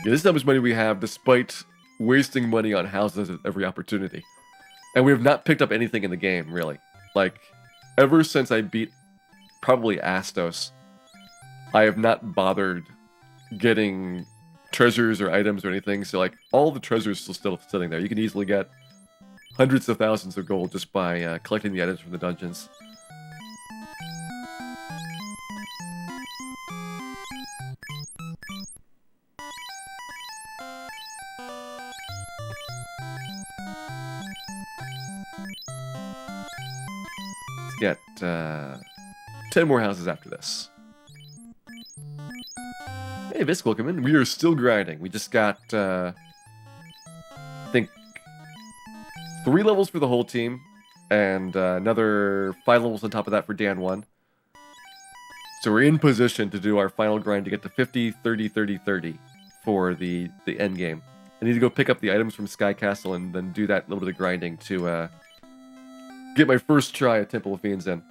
Yeah, this is how much money we have despite wasting money on houses at every opportunity. And we have not picked up anything in the game, really. Like, ever since I beat probably Astos, I have not bothered getting treasures or items or anything. So, like, all the treasures are still sitting there. You can easily get hundreds of thousands of gold just by collecting the items from the dungeons. Get 10 more houses after this. Hey, Visk, welcome in. We are still grinding. We just got, I think, 3 levels for the whole team, and another 5 levels on top of that for Dan 1. So we're in position to do our final grind to get to 50, 30, 30, 30 for the end game. I need to go pick up the items from Sky Castle and then do that little bit of grinding to get my first try at Temple of Fiends in.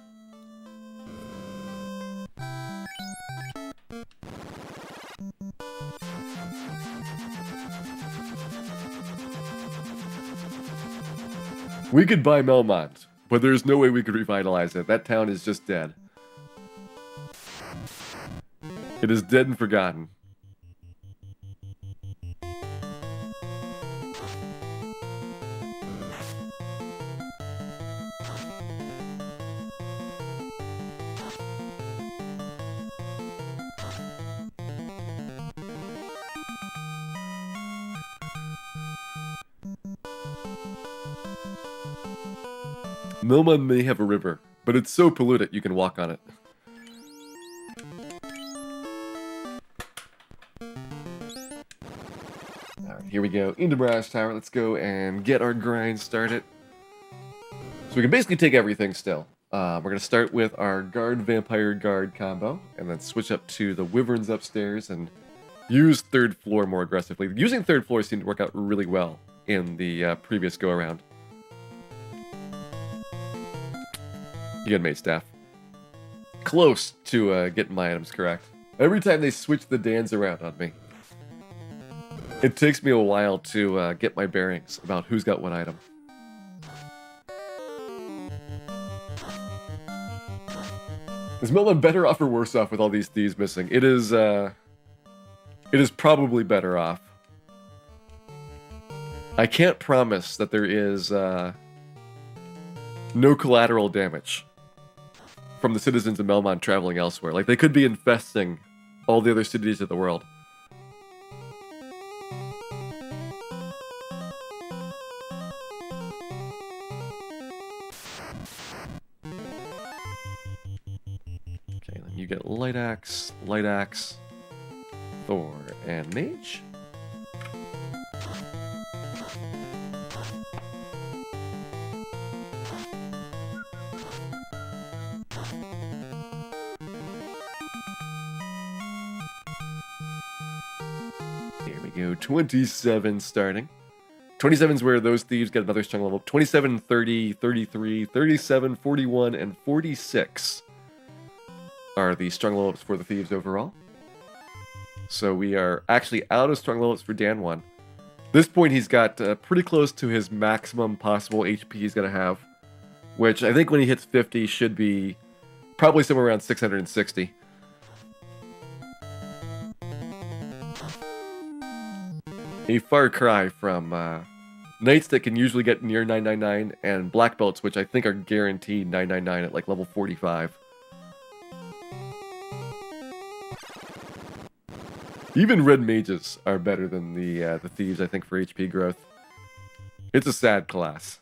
We could buy Melmont, but there's no way we could revitalize it. That town is just dead. It is dead and forgotten. Melmont may have a river, but it's so polluted you can walk on it. Alright, here we go. Into Brass Tower. Let's go and get our grind started. So we can basically take everything still. We're going to start with our Guard Vampire Guard combo, and then switch up to the Wyverns upstairs and use third floor more aggressively. Using third floor seemed to work out really well in the previous go-around. You got mate staff. Close to getting my items correct. Every time they switch the Dans around on me, it takes me a while to get my bearings about who's got what item. Is Melmont better off or worse off with all these thieves missing? It is probably better off. I can't promise that there is no collateral damage from the citizens of Melmont traveling elsewhere. Like, they could be infesting all the other cities of the world. Okay, then you get Light Axe, Thor, and Mage. Here we go, 27 starting. 27 is where those thieves get another strong level. 27, 30, 33, 37, 41, and 46 are the strong level ups for the thieves overall. So we are actually out of strong level ups for Dan 1. At this point, he's got pretty close to his maximum possible HP he's going to have, which I think when he hits 50 should be probably somewhere around 660. A far cry from Knights that can usually get near 999 and Black Belts, which I think are guaranteed 999 at like level 45. Even Red Mages are better than the Thieves, I think, for HP growth. It's a sad class.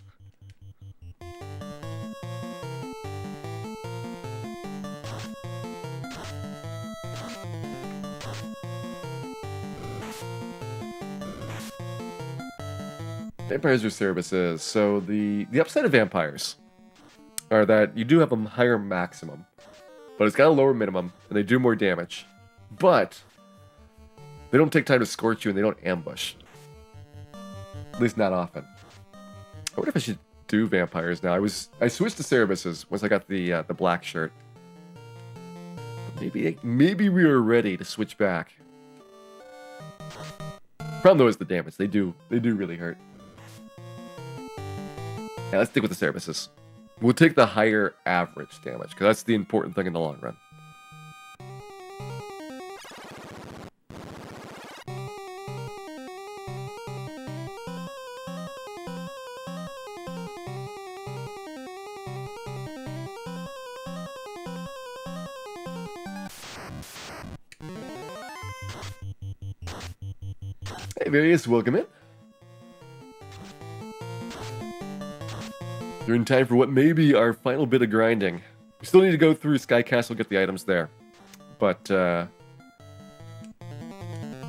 Vampires or Cerebuses. So the upside of vampires are that you do have a higher maximum, but it's got a lower minimum, and they do more damage. But they don't take time to scorch you, and they don't ambush. At least not often. I wonder if I should do vampires now. I switched to Cerebuses once I got the black shirt. But maybe we were ready to switch back. Problem though is the damage. They do really hurt. Yeah, let's stick with the Cerebuses. We'll take the higher average damage, because that's the important thing in the long run. Hey, Various, welcome in. You're in time for what may be our final bit of grinding. We still need to go through Sky Castle, get the items there. But,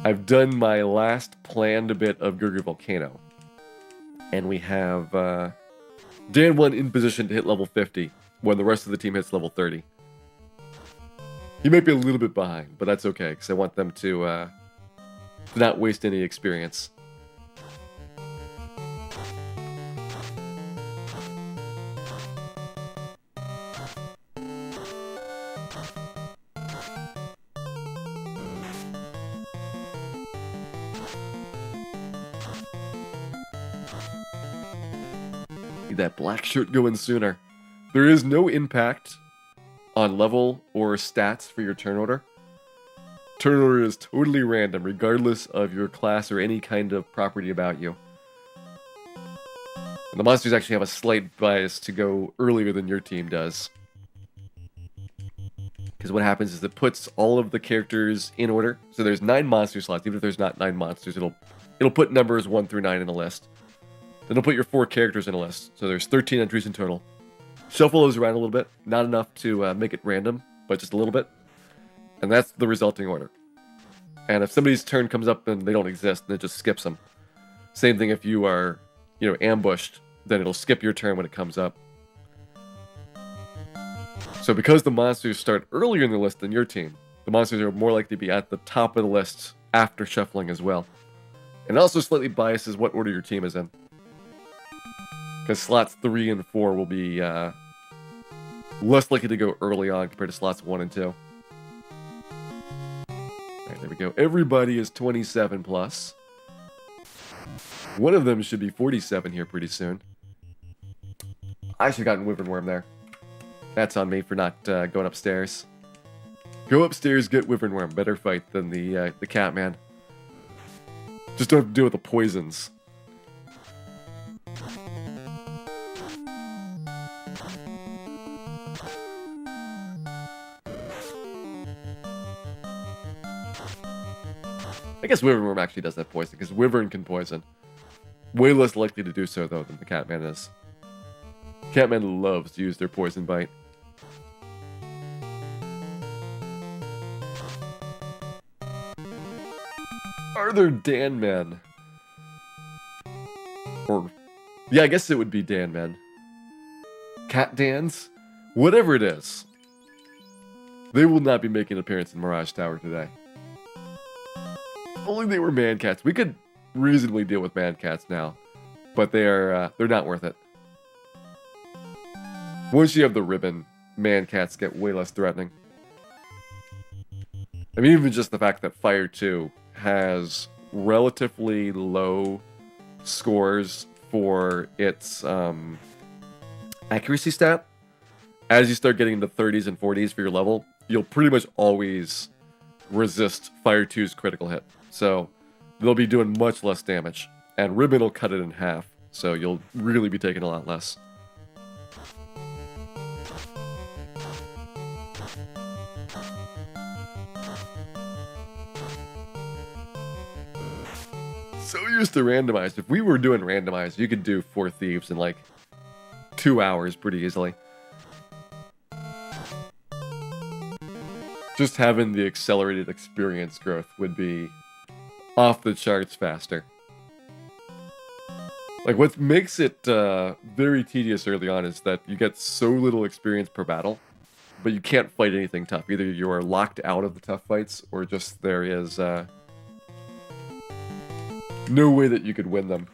I've done my last planned bit of Gurgur Volcano. And we have, Dan 1 in position to hit level 50, when the rest of the team hits level 30. He might be a little bit behind, but that's okay, because I want them to not waste any experience. Need that black shirt going sooner. There is no impact on level or stats for your turn order. Turn order is totally random, regardless of your class or any kind of property about you. And the monsters actually have a slight bias to go earlier than your team does. Because what happens is it puts all of the characters in order. So there's 9 monster slots. Even if there's not 9 monsters, it'll put numbers 1 through 9 in a list. Then it'll put your 4 characters in a list. So there's 13 entries in total. Shuffle those around a little bit. Not enough to make it random, but just a little bit. And that's the resulting order. And if somebody's turn comes up and they don't exist, then it just skips them. Same thing if you are, ambushed, then it'll skip your turn when it comes up. So because the monsters start earlier in the list than your team, the monsters are more likely to be at the top of the list after shuffling as well. And it also slightly biases what order your team is in. Because slots 3 and 4 will be less likely to go early on compared to slots 1 and 2. Alright, there we go. Everybody is 27 plus. One of them should be 47 here pretty soon. I should have gotten Wyvern Worm there. That's on me for not going upstairs. Go upstairs, get Wyvern Worm. Better fight than the Catman. Just don't have to deal with the poisons. I guess Wyvern Worm actually does that poison, because Wyvern can poison. Way less likely to do so, though, than the Catman is. Catman loves to use their poison bite. Are there Dan Men? Or, yeah, I guess it would be Dan Men. Cat Dans? Whatever it is. They will not be making an appearance in Mirage Tower today. If only they were man cats. We could reasonably deal with man cats now, but they're not worth it. Once you have the ribbon, man cats get way less threatening. I mean, even just the fact that Fire 2 has relatively low scores for its accuracy stat. As you start getting into 30s and 40s for your level, you'll pretty much always resist Fire 2's critical hit. So they'll be doing much less damage. And Ribbon will cut it in half, so you'll really be taking a lot less. So used to randomized. If we were doing randomized, you could do 4 Thieves in like 2 hours pretty easily. Just having the accelerated experience growth would be off the charts faster. Like, what makes it very tedious early on is that you get so little experience per battle, but you can't fight anything tough. Either you are locked out of the tough fights, or just there is no way that you could win them.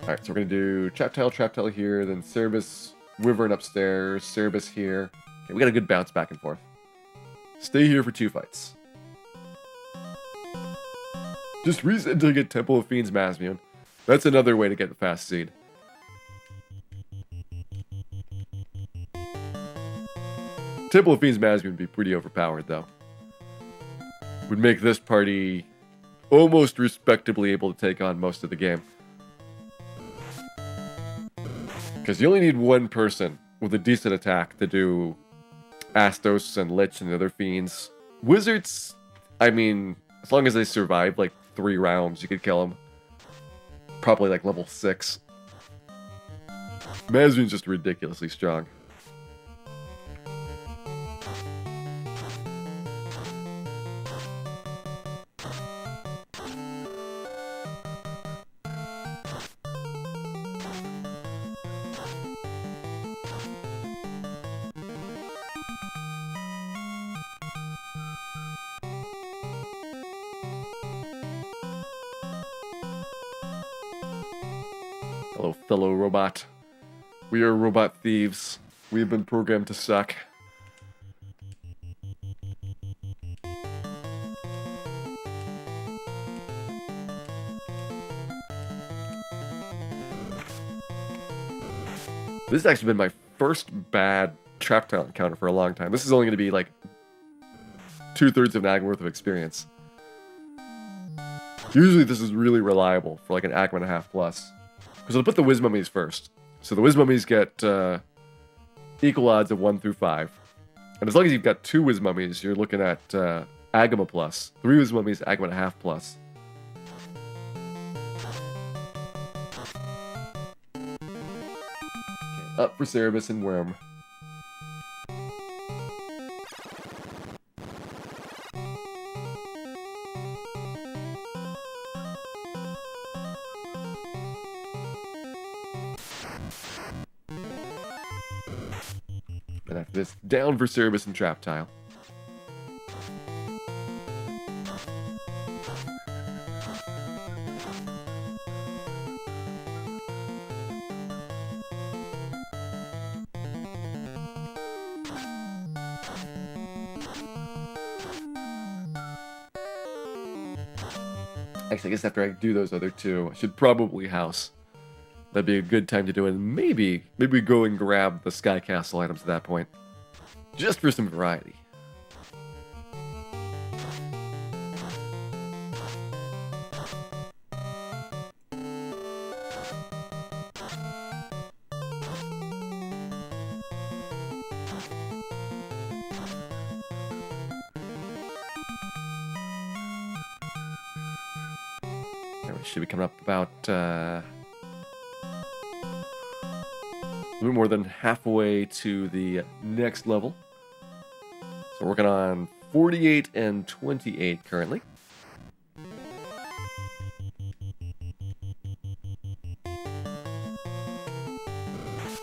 Alright, so we're going to do Trap Tile here, then Cerebus, Wyvern upstairs, Cerebus here. Okay, we got a good bounce back and forth. Stay here for 2 fights. Just reset until you get Temple of Fiends Masmune. That's another way to get a fast seed. Temple of Fiends Masmune would be pretty overpowered, though. Would make this party almost respectably able to take on most of the game. Because you only need one person with a decent attack to do Astos and Lich and the other fiends. Wizards, I mean, as long as they survive like 3 rounds, you could kill them. Probably like level 6. Masmune's just ridiculously strong. Hello, fellow robot. We are robot thieves. We have been programmed to suck. This has actually been my first bad trap tile encounter for a long time. This is only going to be like 2/3 of an ag worth of experience. Usually this is really reliable for like an ag and a half plus. Because I'll put the Whiz Mummies first. So the Whiz Mummies get equal odds of 1 through 5. And as long as you've got 2 Whiz Mummies, you're looking at Agama plus. 3 Whiz Mummies, Agama and a half plus. Okay, up for Cerebus and Worm. And after this, down for Cerebus and Trap Tile. Actually, I guess after I do those other 2, I should probably house. That'd be a good time to do it. Maybe we go and grab the Sky Castle items at that point. Just for some variety. We should be coming up about a little more than halfway to the next level. So we're working on 48 and 28 currently.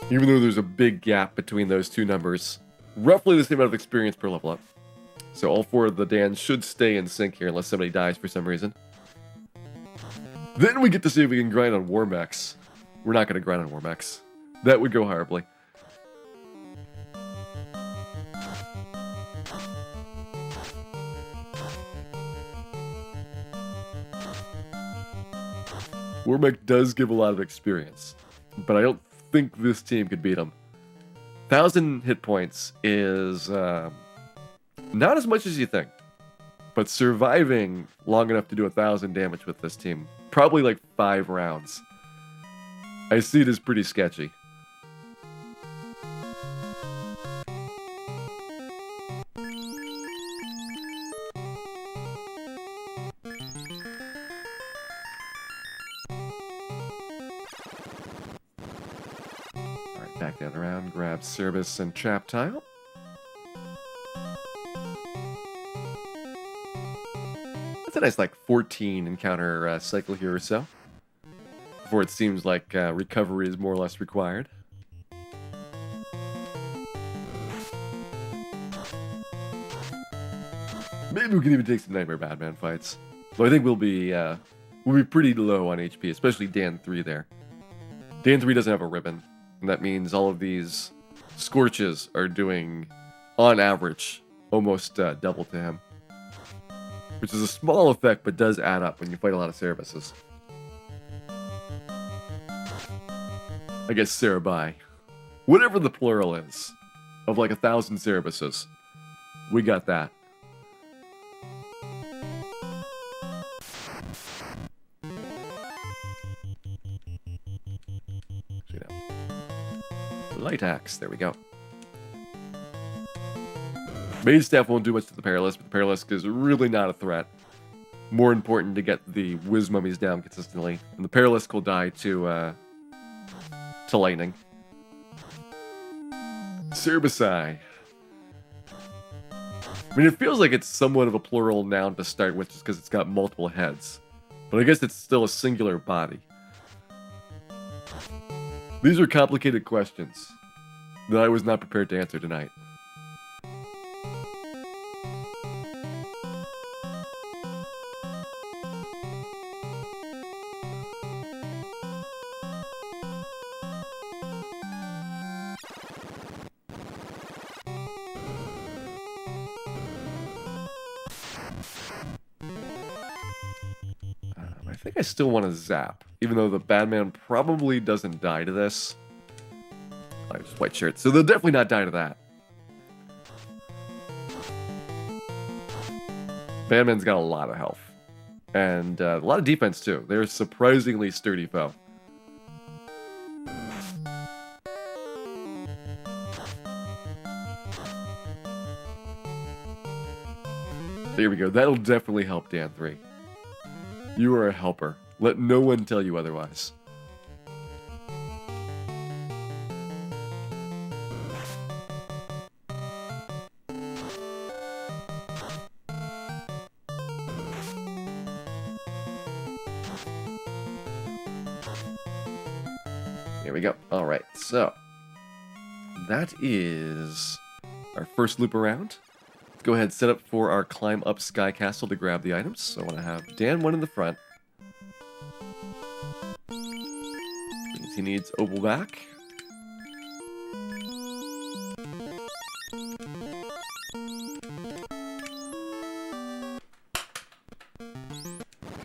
Even though there's a big gap between those 2 numbers, roughly the same amount of experience per level up. So all 4 of the Dans should stay in sync here unless somebody dies for some reason. Then we get to see if we can grind on Warmex. We're not going to grind on Warmex. That would go horribly. Warmex does give a lot of experience, but I don't think this team could beat him. 1,000 hit points is not as much as you think, but surviving long enough to do 1,000 damage with this team, probably like 5 rounds. I see it as pretty sketchy. Alright, back down around, grab Cerebus and Trap Tile. That's a nice, like, 14 encounter cycle here or so. Before it seems like recovery is more or less required. Maybe we can even take some Nightmare Batman fights. Though I think we'll be pretty low on HP, especially Dan 3 there. Dan 3 doesn't have a ribbon, and that means all of these Scorches are doing, on average, almost double to him. Which is a small effect, but does add up when you fight a lot of Cerebuses. I guess Cerebi. Whatever the plural is, of like 1,000 Cerebuses. We got that. Light Axe, there we go. Mage Staff won't do much to the Paralisk, but the Paralisk is really not a threat. More important to get the Whiz Mummies down consistently. And the Paralisk will die to lightning. Cerebusai. I mean, it feels like it's somewhat of a plural noun to start with just because it's got multiple heads. But I guess it's still a singular body. These are complicated questions that I was not prepared to answer tonight. I think I still want to zap, even though the Batman probably doesn't die to this. Just white shirts. So they'll definitely not die to that. Bandman's got a lot of health. And a lot of defense, too. They're a surprisingly sturdy foe. There we go. That'll definitely help Dan 3. You are a helper. Let no one tell you otherwise. Here we go. All right, so that is our first loop around. Let's go ahead and set up for our climb up Sky Castle to grab the items. So I want to have Dan 1 in the front. Means he needs Opal back.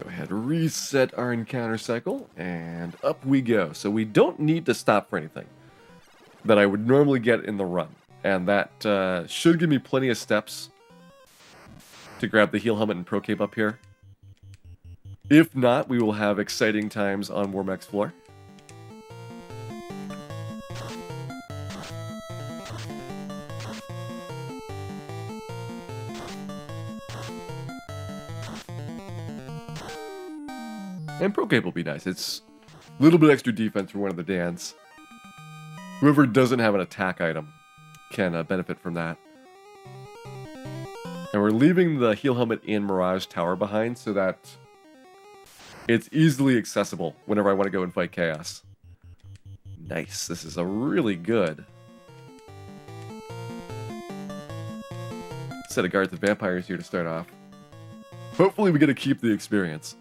Go ahead, reset our encounter cycle, and up we go. So we don't need to stop for anything that I would normally get in the run. And that should give me plenty of steps to grab the heal helmet and pro cape up here. If not, we will have exciting times on Warmech's floor. And pro cape will be nice. It's a little bit extra defense for one of the Dans. Whoever doesn't have an attack item can benefit from that. And we're leaving the heal helmet in Mirage Tower behind so that it's easily accessible whenever I want to go and fight Chaos. Nice. This is a really good set of guards with vampires here to start off. Hopefully we get to keep the experience.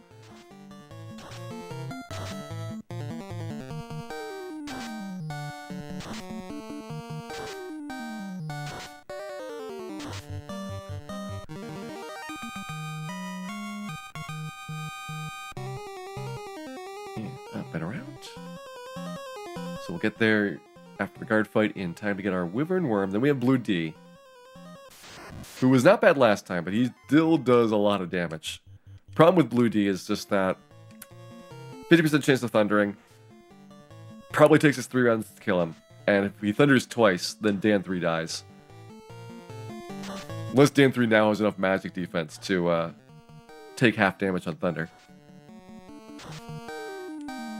So we'll get there after the guard fight in time to get our Wyvern Worm. Then we have Blue D, who was not bad last time, but he still does a lot of damage. Problem with Blue D is just that 50% chance of thundering. Probably takes us 3 rounds to kill him. And if he thunders twice, then Dan 3 dies. Unless Dan 3 now has enough magic defense to take half damage on thunder.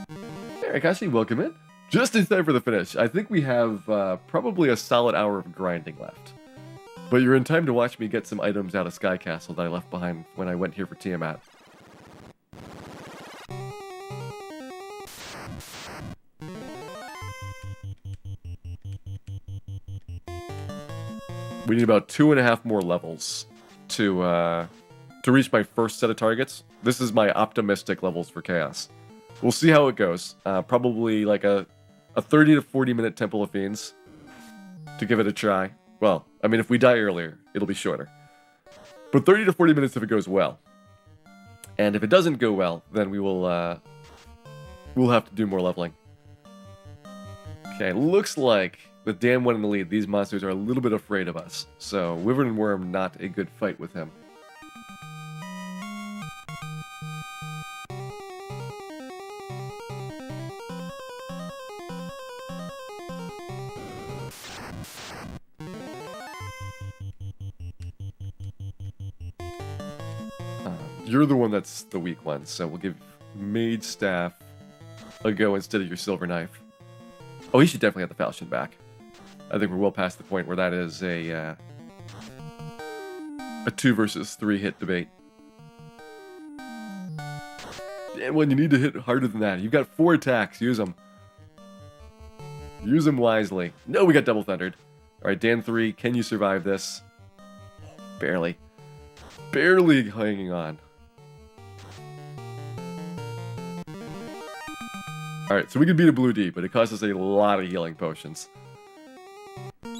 Hey, Akashi, welcome in. Just in time for the finish. I think we have probably a solid hour of grinding left. But you're in time to watch me get some items out of Sky Castle that I left behind when I went here for Tiamat. We need about 2.5 more levels to reach my first set of targets. This is my optimistic levels for Chaos. We'll see how it goes. Probably like a 30 to 40 minute Temple of Fiends to give it a try. Well, I mean, if we die earlier, it'll be shorter. But 30 to 40 minutes if it goes well. And if it doesn't go well, then we will we'll have to do more leveling. Okay, looks like with Dan 1 in the lead, these monsters are a little bit afraid of us. So Wyvern and Worm, not a good fight with him. You're the one that's the weak one, so we'll give Mage Staff a go instead of your Silver Knife. Oh, he should definitely have the Falchion back. I think we're well past the point where that is a 2 versus 3 hit debate. And when you need to hit harder than that, you've got 4 attacks. Use them. Use them wisely. No, we got double thundered. All right, Dan 3, can you survive this? Barely. Barely hanging on. Alright, so we can beat a Blue D, but it costs us a lot of healing potions. So what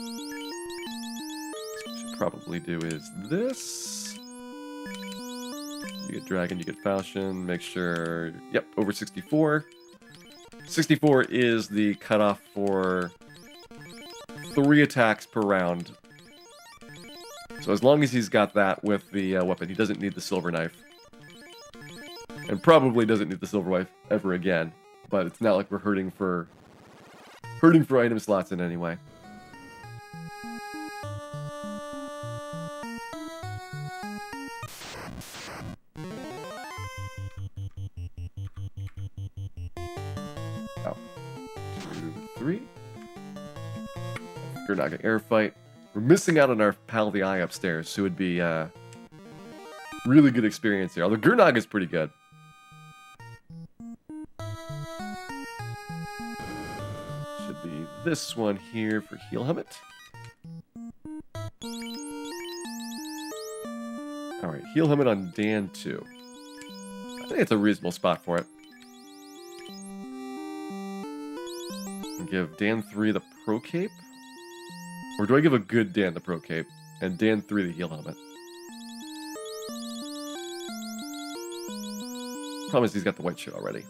we should probably do is this. You get Dragon, you get Falchion, make sure... Yep, over 64. 64 is the cutoff for 3 attacks per round. So as long as he's got that with the weapon, he doesn't need the silver knife. And probably doesn't need the silver knife ever again. But it's not like we're hurting for item slots in any way. Oh. 2, 3. Gurnaga air fight. We're missing out on our pal the Eye upstairs, who would be really good experience here. Although Gurnaga is pretty good. Should be this one here for Heal Helmet. Alright, Heal Helmet on Dan 2. I think it's a reasonable spot for it. And give Dan 3 the Pro Cape. Or do I give a good Dan the Pro Cape and Dan 3 the Heal Helmet? Problem is he's got the white shirt already.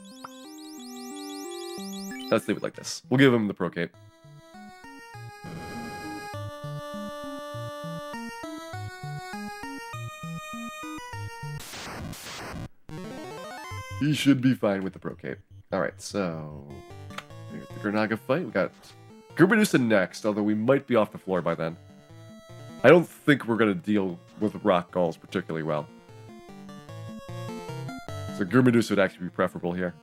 Let's leave it like this. We'll give him the Pro Cape. He should be fine with the Pro Cape. Alright, so... here's the Gurnaga fight. We got Gurbadusa next, although we might be off the floor by then. I don't think we're going to deal with rock galls particularly well. So Gurbadusa would actually be preferable here.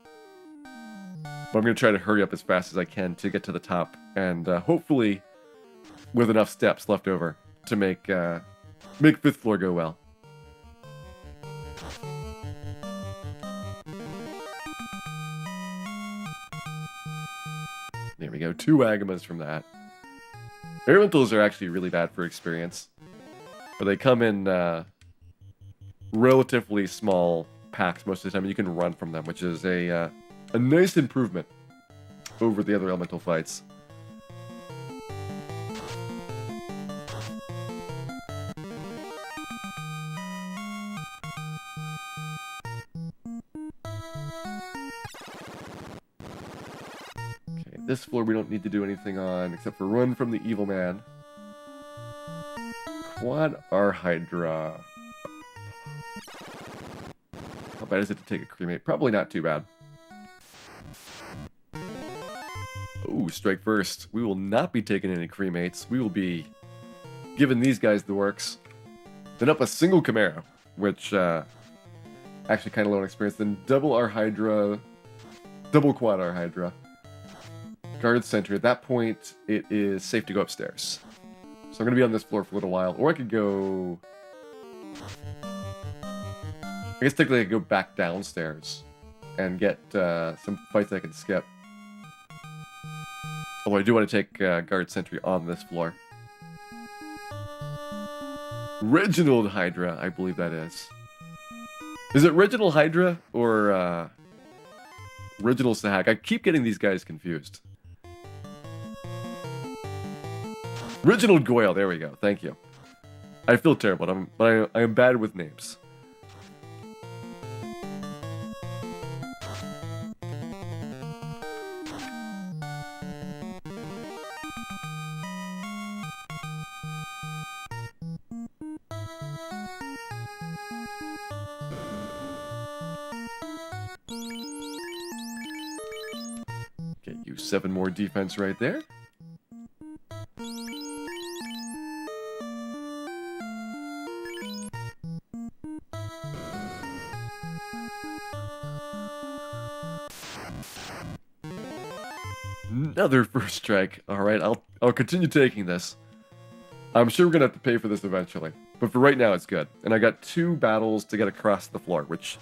But I'm going to try to hurry up as fast as I can to get to the top, and hopefully with enough steps left over to make 5th floor go well. There we go, 2 Agamas from that. Elementals are actually really bad for experience, but they come in relatively small packs most of the time, and you can run from them, which is a nice improvement over the other elemental fights. Okay, this floor we don't need to do anything on except for run from the evil man. Quad Arhydra. How bad is it to take a cremate? Probably not too bad. Ooh, strike first. We will not be taking any cremates. We will be giving these guys the works. Then up a single Chimera, which actually kind of low on experience. Then double Arhydra, double Quad Arhydra. Guard Center. At that point, it is safe to go upstairs. So I'm going to be on this floor for a little while. Or I could go... I guess technically I could go back downstairs and get some fights I can skip. Although I do want to take Guard Sentry on this floor. Reginald Hydra, I believe that is. Is it Reginald Hydra or Reginald Sahag? I keep getting these guys confused. Reginald Goyle, there we go. Thank you. I feel terrible, but I am bad with names. Get you 7 more defense right there. Another first strike. Alright, I'll continue taking this. I'm sure we're gonna have to pay for this eventually. But for right now, it's good. And I got 2 battles to get across the floor, which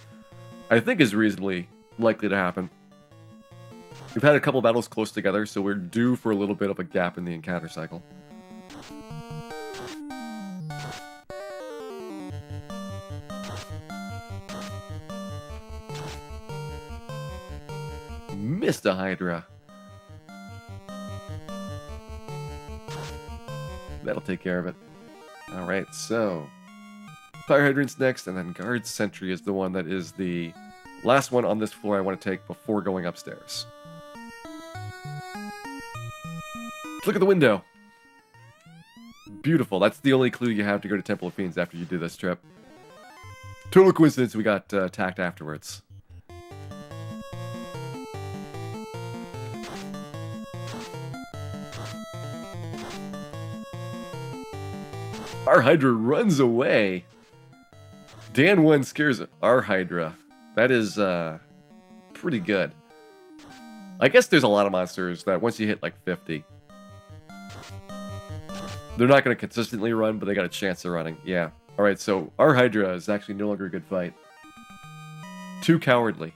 I think is reasonably likely to happen. We've had a couple battles close together, so we're due for a little bit of a gap in the encounter cycle. Missed a Hydra. That'll take care of it. Alright, so... Fire Hydrant's next, and then Guard Sentry is the one that is the last one on this floor I want to take before going upstairs. Let's look at the window. Beautiful. That's the only clue you have to go to Temple of Fiends after you do this trip. Total coincidence we got attacked afterwards. Our Hydra runs away. Dan 1 scares our Hydra. That is pretty good. I guess there's a lot of monsters that once you hit like 50, they're not going to consistently run, but they got a chance of running. Yeah. Alright, so our Hydra is actually no longer a good fight. Too cowardly.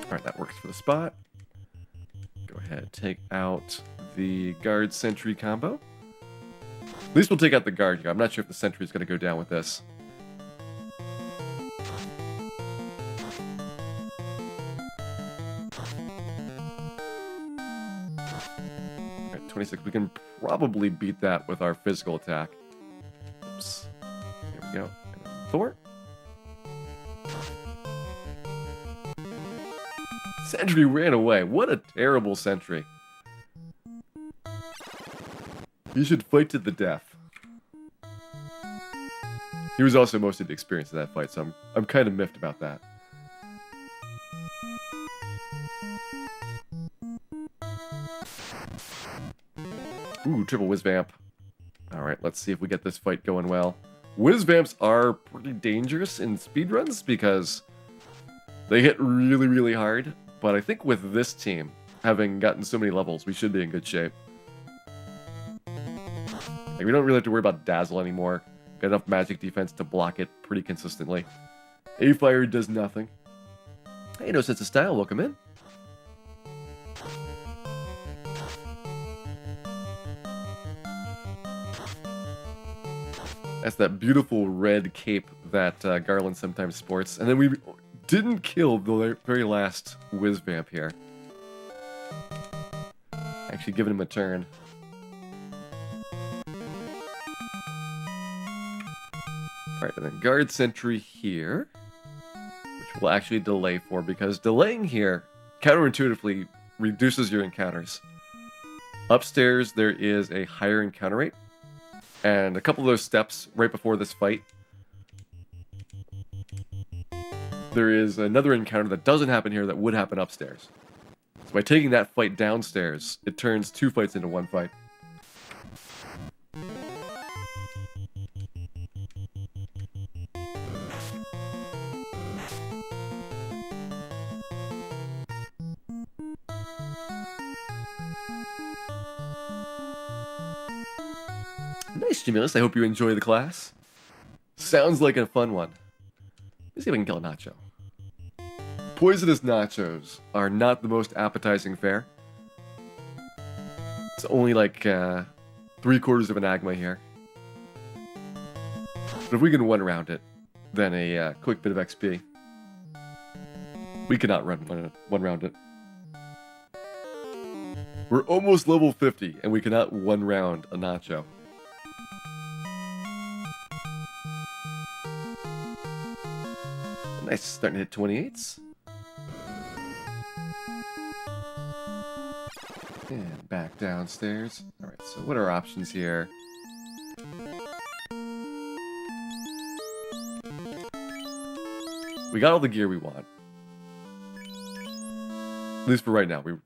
Alright, that works for the spot. Go ahead, take out the guard sentry combo. At least we'll take out the guard here. I'm not sure if the sentry is going to go down with this. Alright, 26. We can probably beat that with our physical attack. Oops. There we go. And Thor. Sentry ran away. What a terrible sentry. You should fight to the death. He was also most of the experience in that fight, so I'm kind of miffed about that. Ooh, triple whiz vamp. Alright, let's see if we get this fight going well. Whiz vamps are pretty dangerous in speedruns because they hit really, really hard. But I think with this team, having gotten so many levels, we should be in good shape. Like, we don't really have to worry about Dazzle anymore. Got enough magic defense to block it pretty consistently. A-Fire does nothing. Hey, no sense of style, welcome in. That's that beautiful red cape that Garland sometimes sports. And then we didn't kill the very last whiz vamp here. Actually giving him a turn. Alright, and then guard sentry here, which we'll actually delay for, because delaying here counterintuitively reduces your encounters. Upstairs there is a higher encounter rate, and a couple of those steps right before this fight, there is another encounter that doesn't happen here that would happen upstairs. So by taking that fight downstairs, it turns 2 fights into 1 fight. Nice, Jamilus. I hope you enjoy the class. Sounds like a fun one. Let's see if I can kill a nacho. Poisonous nachos are not the most appetizing fare. It's only like 3/4 of an agma here. But if we can one-round it, then a quick bit of XP. We cannot one-round it. We're almost level 50, and we cannot one-round a nacho. Nice, starting to hit 28s. And back downstairs. Alright, so what are our options here? We got all the gear we want. At least for right now. We're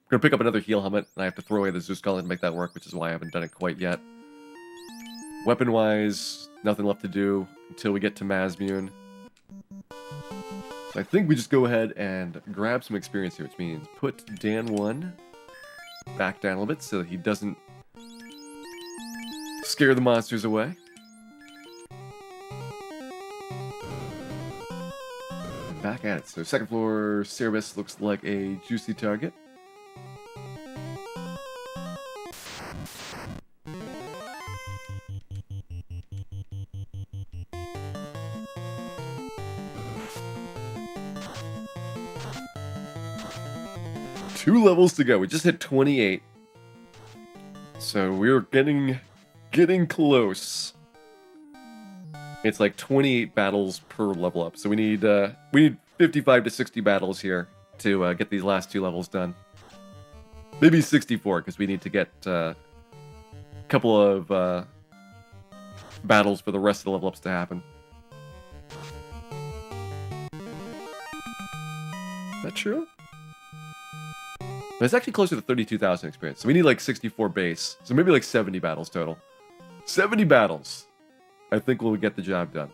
gonna pick up another heal helmet, and I have to throw away the Zeus Gauntlet to make that work, which is why I haven't done it quite yet. Weapon-wise, nothing left to do until we get to Mazmune. So I think we just go ahead and grab some experience here, which means put Dan 1 back down a little bit so that he doesn't scare the monsters away. And back at it. So second floor, Cerebus looks like a juicy target. Two levels to go. We just hit 28. So we're getting close. It's like 28 battles per level up. So we need 55 to 60 battles here to get these last 2 levels done. Maybe 64, because we need to get a couple of battles for the rest of the level ups to happen. Is that true? But it's actually closer to 32,000 experience. So we need like 64 base. So maybe like 70 battles total. 70 battles. I think we'll get the job done.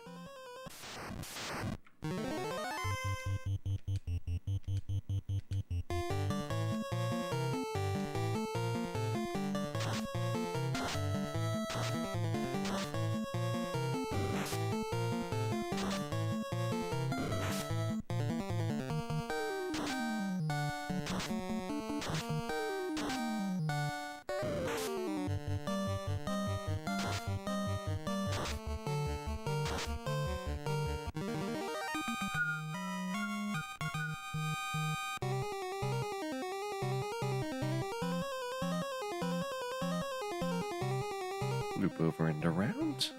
Loop over and around.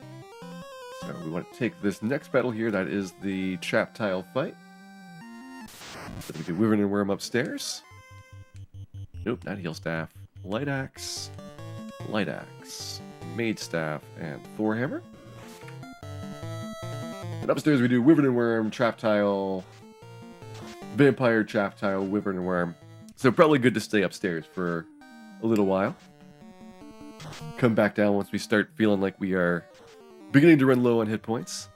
So we want to take this next battle here. That is the trap tile fight. So we do Wyvern and Worm upstairs. Nope, not heal staff. Light axe, mage staff, and Thor hammer. And upstairs we do Wyvern and Worm, trap tile, vampire, trap tile, Wyvern and Worm. So probably good to stay upstairs for a little while. Come back down once we start feeling like we are beginning to run low on hit points.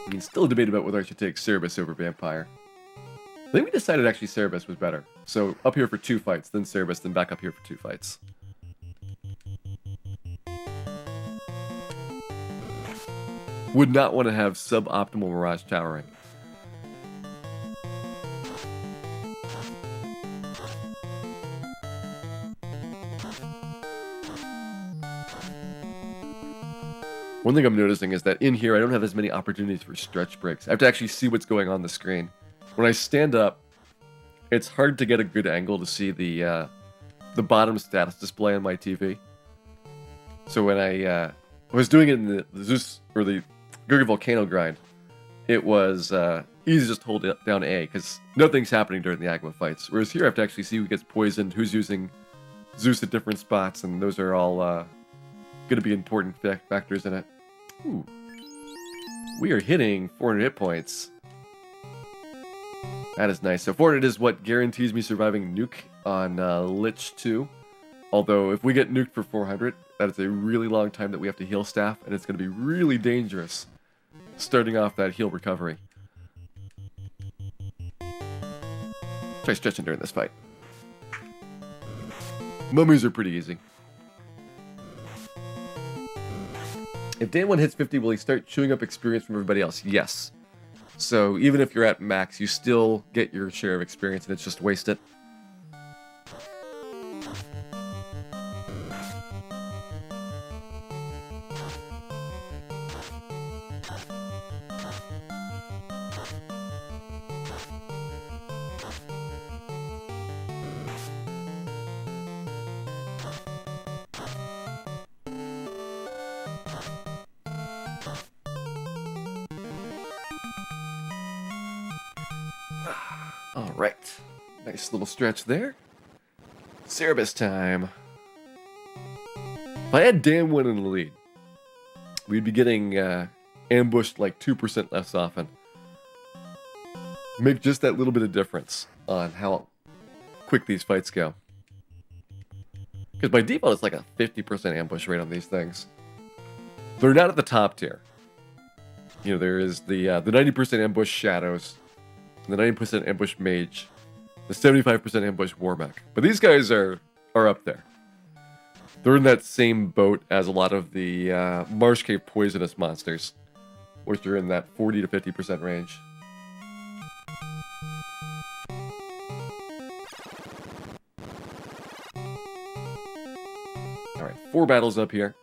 I mean, still a debate about whether I should take Cerebus over Vampire. I think we decided actually Cerebus was better. So up here for 2 fights, then Cerebus, then back up here for 2 fights. Would not want to have suboptimal Mirage Towering. One thing I'm noticing is that in here I don't have as many opportunities for stretch breaks. I have to actually see what's going on the screen. When I stand up, it's hard to get a good angle to see the bottom status display on my TV. So when I was doing it in the Zeus or the Gurgi Volcano grind, it was easy to just hold down A, because nothing's happening during the Agma fights. Whereas here I have to actually see who gets poisoned, who's using Zeus at different spots, and those are all going to be important factors in it. Ooh. We are hitting 400 hit points. That is nice. So 400 is what guarantees me surviving nuke on Lich 2. Although if we get nuked for 400, that is a really long time that we have to heal staff, and it's going to be really dangerous starting off that heal recovery. Try stretching during this fight. Mummies are pretty easy. If day 1 hits 50, will he start chewing up experience from everybody else? Yes. So even if you're at max, you still get your share of experience, and it's just wasted. Alright, nice little stretch there. Cerebus time. If I had Dan 1 in the lead, we'd be getting ambushed like 2% less often. Make just that little bit of difference on how quick these fights go. Because by default, it's like a 50% ambush rate on these things. They're not at the top tier. You know, there is the 90% ambush Shadows, the 90% ambush Mage, the 75% ambush Warmech. But these guys are up there. They're in that same boat as a lot of the Marsh Cave Poisonous monsters, which are in that 40 to 50% range. Alright, 4 battles up here.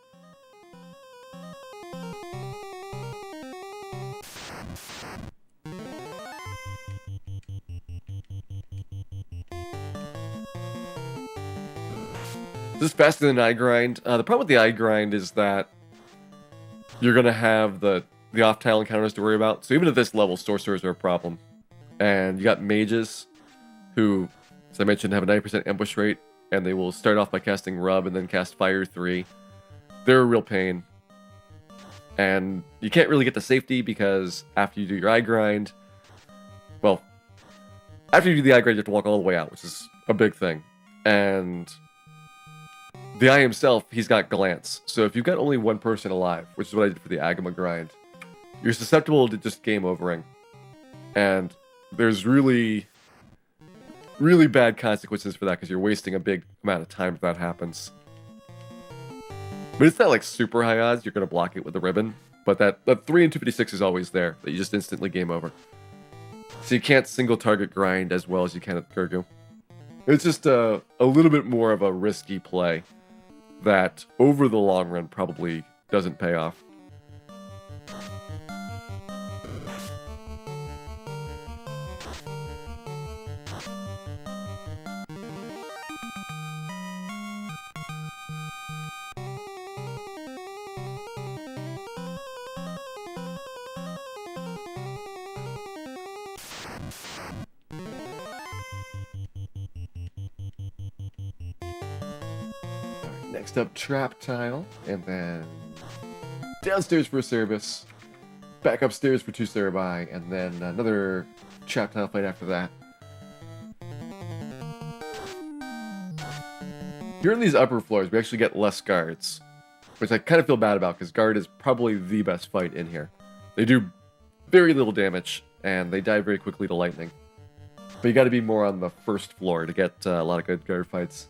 This is faster than eye grind. The problem with the eye grind is that you're gonna have the off-tile encounters to worry about. So even at this level, sorcerers are a problem. And you got mages who, as I mentioned, have a 90% ambush rate, and they will start off by casting Rub and then cast Fire 3. They're a real pain. And you can't really get to safety because after you do your eye grind, well, after you do the eye grind, you have to walk all the way out, which is a big thing. And the eye himself, he's got glance. So if you've got only one person alive, which is what I did for the Agama grind, you're susceptible to just game overing. And there's really, really bad consequences for that because you're wasting a big amount of time if that happens. But it's not like super high odds you're going to block it with a ribbon. But that 3 and 256 is always there, that you just instantly game over. So you can't single target grind as well as you can at Gurgu. It's just a little bit more of a risky play that over the long run probably doesn't pay off. Next up, Trap Tile, and then downstairs for a service, back upstairs for 2 Cerebi, and then another Trap Tile fight after that. Here in these upper floors, we actually get less guards, which I kind of feel bad about, because guard is probably the best fight in here. They do very little damage, and they die very quickly to lightning. But you gotta be more on the first floor to get a lot of good guard fights.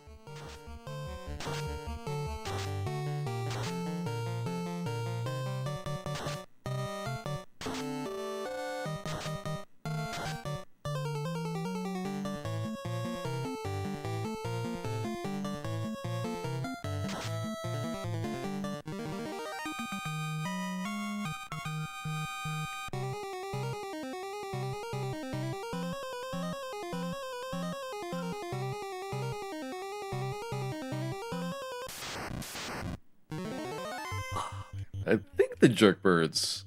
I think the Jerkbirds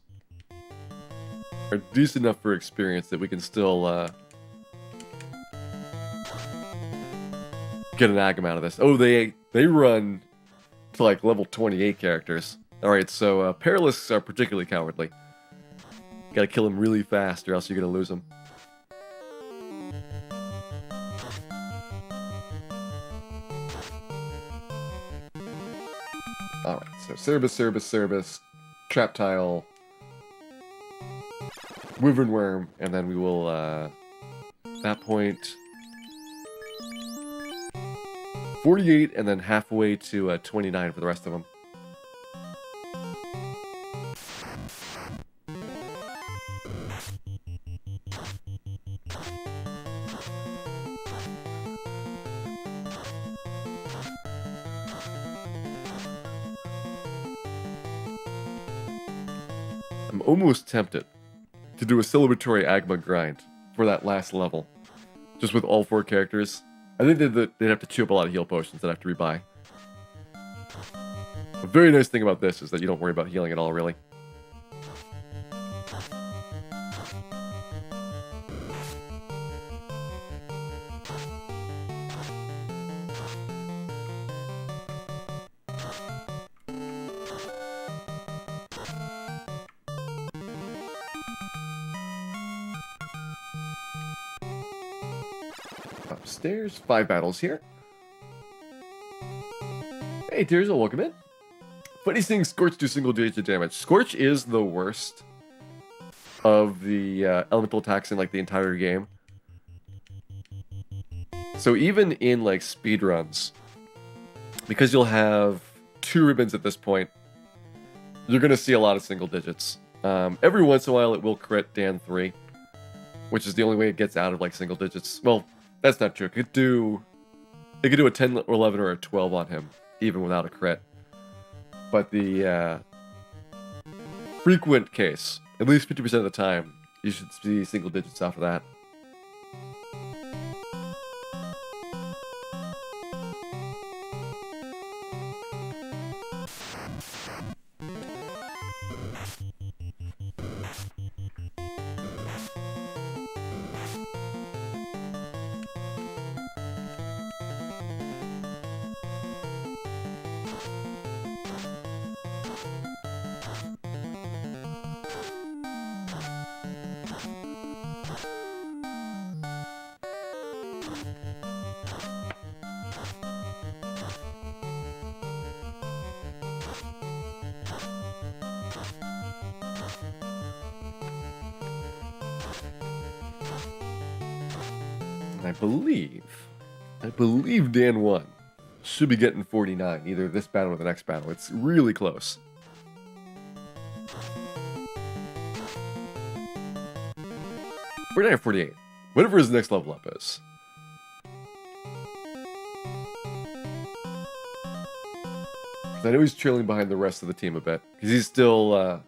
are decent enough for experience that we can still get an Agam out of this. Oh, they run to like level 28 characters. Alright, so Perilous are particularly cowardly. Gotta kill them really fast or else you're gonna lose them. Alright, so Cerberus, Trap Tile, Wyvern Worm, and then we will, at that point, 48 and then halfway to 29 for the rest of them. I'm almost tempted to do a celebratory Agma grind for that last level, just with all 4 characters. I think they'd have to chew up a lot of heal potions that I have to rebuy. A very nice thing about this is that you don't worry about healing at all, really. Upstairs, 5 battles here. Hey, Tirza, welcome in. Funny thing, Scorch do single digit damage. Scorch is the worst of the elemental attacks in like the entire game. So even in like speedruns, because you'll have 2 ribbons at this point, you're gonna see a lot of single digits. Every once in a while it will crit Dan 3, which is the only way it gets out of like single digits. Well, that's not true. It could do a 10 or 11 or a 12 on him, even without a crit. But the frequent case, at least 50% of the time, you should see single digits off of that. And I believe Dan won. Should be getting 49, either this battle or the next battle. It's really close. We're at 48. Whatever his next level up is. I know he's trailing behind the rest of the team a bit, because he's still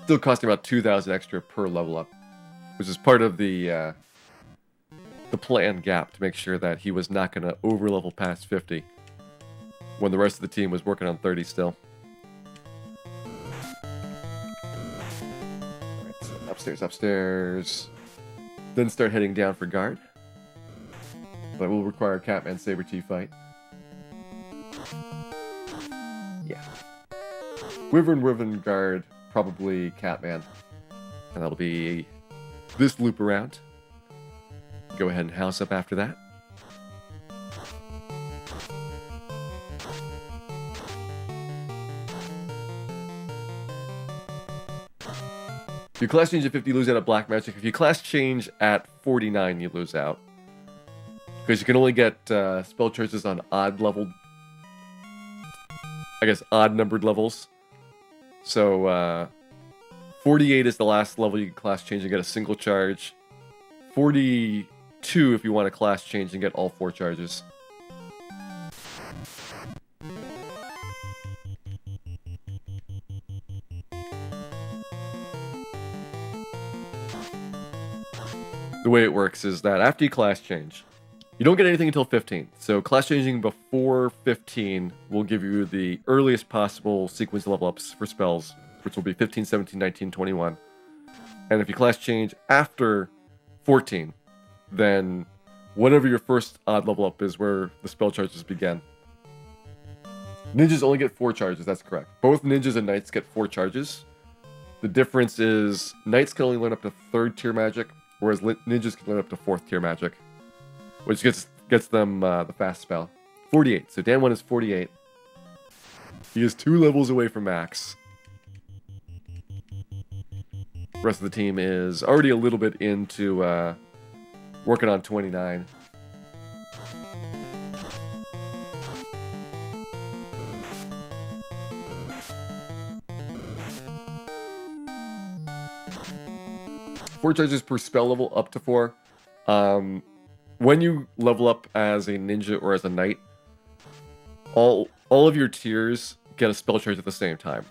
costing about 2,000 extra per level up, which is part of the planned gap to make sure that he was not going to over-level past 50 when the rest of the team was working on 30 still. Alright, so upstairs. Then start heading down for guard. But will require a Catman Saber-T fight. Yeah. Wyvern guard, probably Catman. And that'll be this loop around. Go ahead and house up after that. If you class change at 50, you lose out at Black Magic. If you class change at 49, you lose out. Because you can only get spell charges on odd numbered levels. So, 48 is the last level you can class change and get a single charge. 42 if you want to class change and get all 4 charges. The way it works is that after you class change, you don't get anything until 15. So class changing before 15 will give you the earliest possible sequence level ups for spells, which will be 15, 17, 19, 21. And if you class change after 14, then whatever your first odd level up is where the spell charges begin. Ninjas only get 4 charges, that's correct. Both ninjas and knights get 4 charges. The difference is knights can only learn up to 3rd tier magic, whereas ninjas can learn up to 4th tier magic, which gets them the fast spell. 48, so Dan 1 is 48. He is 2 levels away from max. The rest of the team is already a little bit into working on 29. Four charges per spell level, up to 4. When you level up as a ninja or as a knight, all of your tiers get a spell charge at the same time.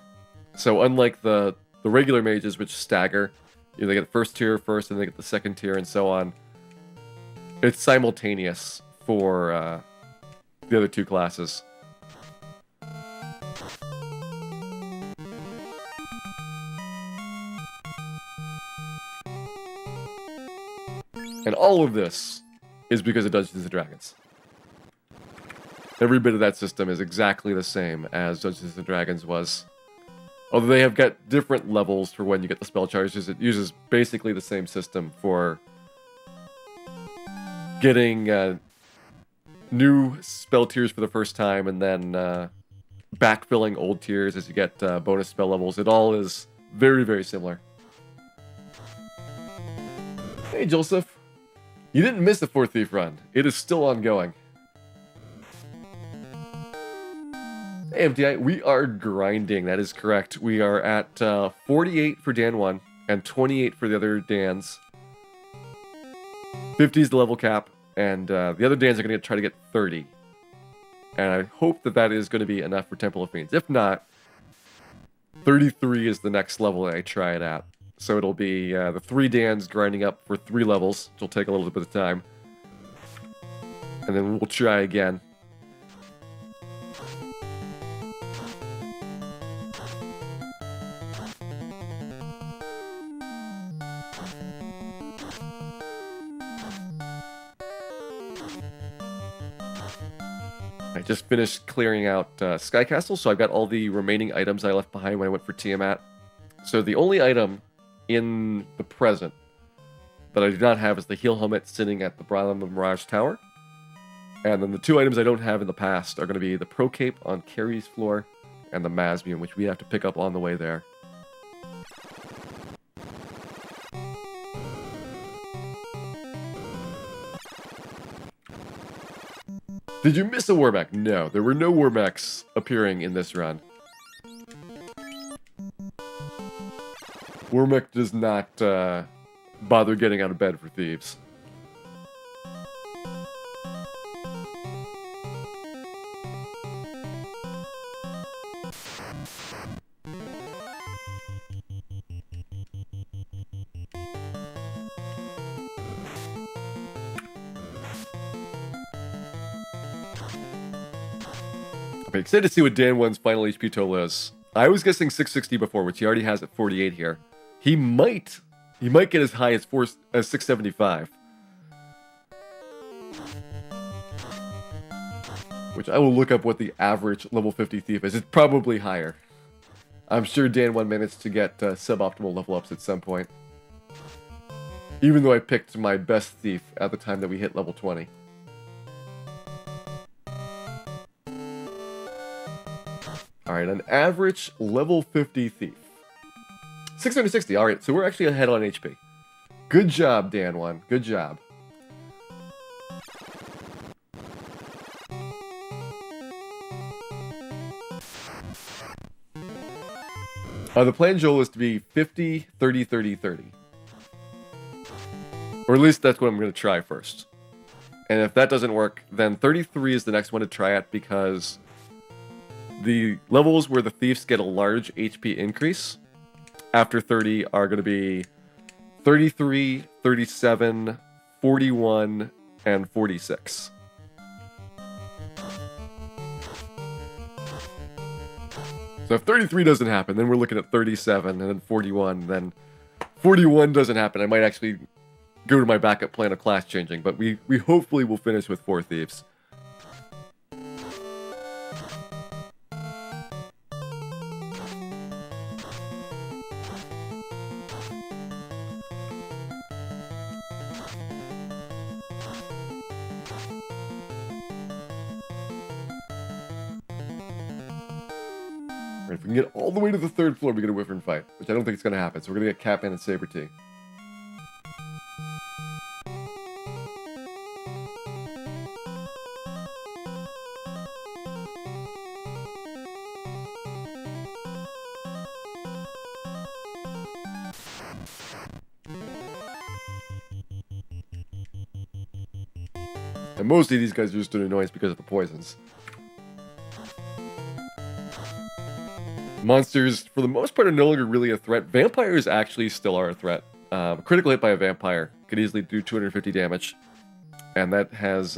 So unlike the regular mages, which stagger, they get the first tier first, and they get the second tier, and so on. It's simultaneous for the other 2 classes. And all of this is because of Dungeons & Dragons. Every bit of that system is exactly the same as Dungeons & Dragons was. Although they have got different levels for when you get the spell charges, it uses basically the same system for getting new spell tiers for the first time, and then backfilling old tiers as you get bonus spell levels. It all is very, very similar. Hey, Joseph. You didn't miss the 4th Thief run. It is still ongoing. Hey, MTI, we are grinding. That is correct. We are at 48 for Dan 1 and 28 for the other Dans. 50 is the level cap, and the other Dans are going to try to get 30. And I hope that is going to be enough for Temple of Fiends. If not, 33 is the next level that I try it at. So it'll be the 3 Dans grinding up for 3 levels, which will take a little bit of time. And then we'll try again. I just finished clearing out Sky Castle, so I've got all the remaining items I left behind when I went for Tiamat. So the only item in the present that I do not have is the heel helmet sitting at the bottom of the Mirage Tower. And then the 2 items I don't have in the past are going to be the Pro Cape on Carrie's floor and the Masbium, which we have to pick up on the way there. Did you miss a Warmech? No, there were no Warmechs appearing in this run. Warmech does not bother getting out of bed for Thieves. I'm excited to see what Dan 1's final HP total is. I was guessing 660 before, which he already has at 48 here. He might get as high as 675. Which I will look up what the average level 50 thief is. It's probably higher. I'm sure Dan 1 managed to get suboptimal level ups at some point. Even though I picked my best thief at the time that we hit level 20. Alright, an average level 50 thief. 660, alright, so we're actually ahead on HP. Good job, Dan 1. Good job. The plan, Joel, is to be 50, 30, 30, 30. Or at least that's what I'm going to try first. And if that doesn't work, then 33 is the next one to try at, because the levels where the thieves get a large HP increase after 30 are going to be 33, 37, 41, and 46. So if 33 doesn't happen, then we're looking at 37, and then 41, then 41 doesn't happen. I might actually go to my backup plan of class changing, but we hopefully will finish with 4 thieves. If we can get all the way to the 3rd floor, we get a Wyvern fight, which I don't think is going to happen. So we're going to get Catman and Saber T. And mostly these guys are just an annoyance because of the poisons. Monsters, for the most part, are no longer really a threat. Vampires actually still are a threat. A critical hit by a vampire could easily do 250 damage. And that has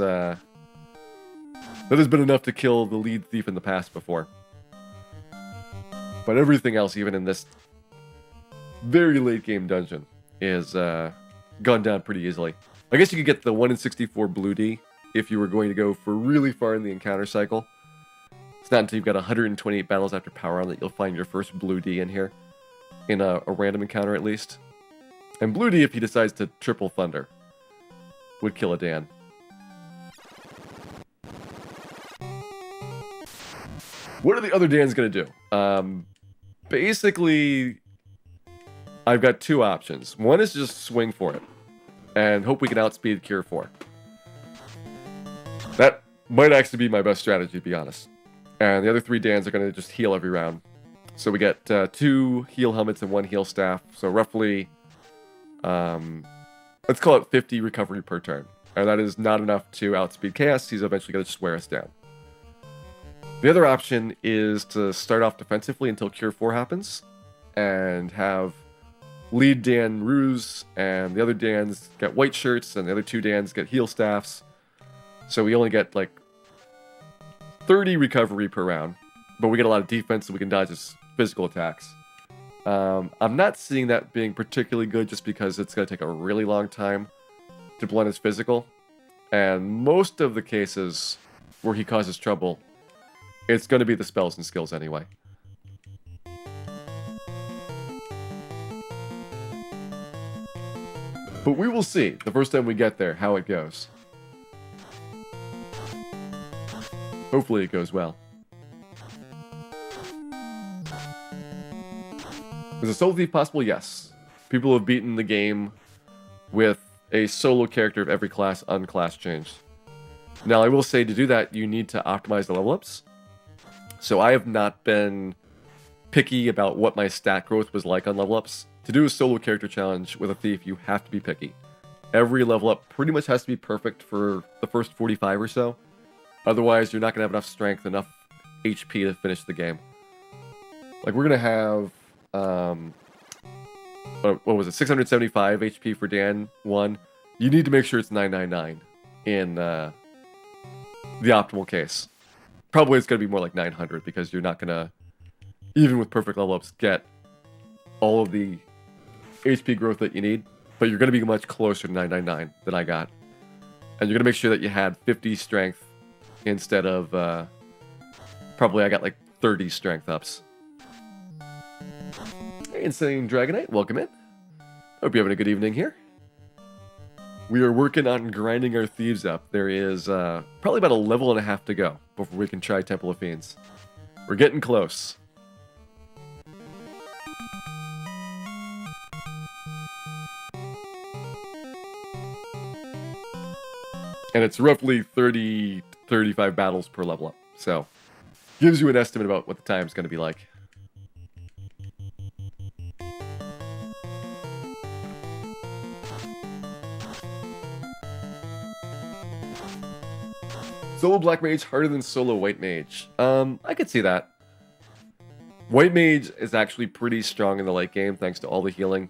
been enough to kill the lead thief in the past before. But everything else, even in this very late game dungeon, is gone down pretty easily. I guess you could get the 1 in 64 blue D if you were going to go for really far in the encounter cycle. It's not until you've got 128 battles after power on that you'll find your first blue D in here. In a random encounter, at least. And blue D, if he decides to triple thunder, would kill a Dan. What are the other Dans going to do? Basically, I've got 2 options. One is to just swing for it and hope we can outspeed Cure 4. That might actually be my best strategy, to be honest. And the other 3 Dans are going to just heal every round. So we get 2 heal helmets and 1 heal staff. So roughly, let's call it 50 recovery per turn. And that is not enough to outspeed Chaos. He's eventually going to just wear us down. The other option is to start off defensively until Cure 4 happens. And have lead Dan Ruse, and the other Dans get white shirts, and the other 2 Dans get heal staffs. So we only get like 30 recovery per round, but we get a lot of defense so we can dodge his physical attacks. I'm not seeing that being particularly good just because it's going to take a really long time to blunt his physical. And most of the cases where he causes trouble, it's going to be the spells and skills anyway. But we will see the first time we get there how it goes. Hopefully it goes well. Is a solo thief possible? Yes. People have beaten the game with a solo character of every class unclass changed. Now, I will say to do that, you need to optimize the level ups. So I have not been picky about what my stat growth was like on level ups. To do a solo character challenge with a thief, you have to be picky. Every level up pretty much has to be perfect for the first 45 or so. Otherwise, you're not going to have enough strength, enough HP to finish the game. Like, we're going to have, what was it, 675 HP for Dan 1. You need to make sure it's 999 in the optimal case. Probably it's going to be more like 900 because you're not going to, even with perfect level ups, get all of the HP growth that you need. But you're going to be much closer to 999 than I got. And you're going to make sure that you had 50 strength instead of, probably I got like 30 strength ups. Hey, Insane Dragonite, welcome in. Hope you're having a good evening here. We are working on grinding our thieves up. There is probably about a level and a half to go before we can try Temple of Fiends. We're getting close. And it's roughly 30 to 35 battles per level up. So, gives you an estimate about what the time's going to be like. Solo Black Mage harder than solo White Mage. I could see that. White Mage is actually pretty strong in the late game thanks to all the healing.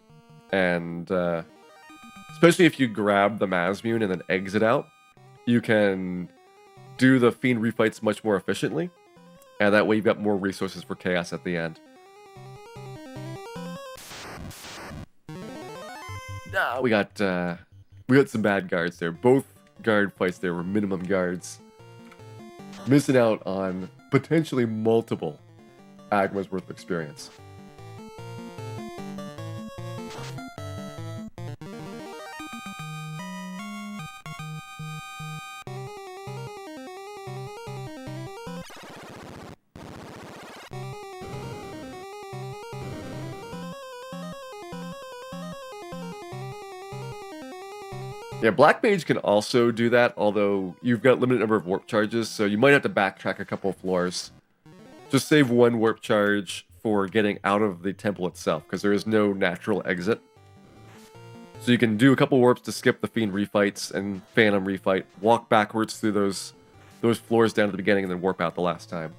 And especially if you grab the Mazmune and then exit out, you can do the Fiend refights much more efficiently. And that way you've got more resources for Chaos at the end. Nah, we got some bad guards there. Both guard fights there were minimum guards. Missing out on potentially multiple Agma's worth of experience. Yeah, Black Mage can also do that, although you've got a limited number of warp charges, so you might have to backtrack a couple of floors. Just save one warp charge for getting out of the temple itself, because there is no natural exit. So you can do a couple warps to skip the Fiend refights and Phantom refight, walk backwards through those floors down to the beginning, and then warp out the last time.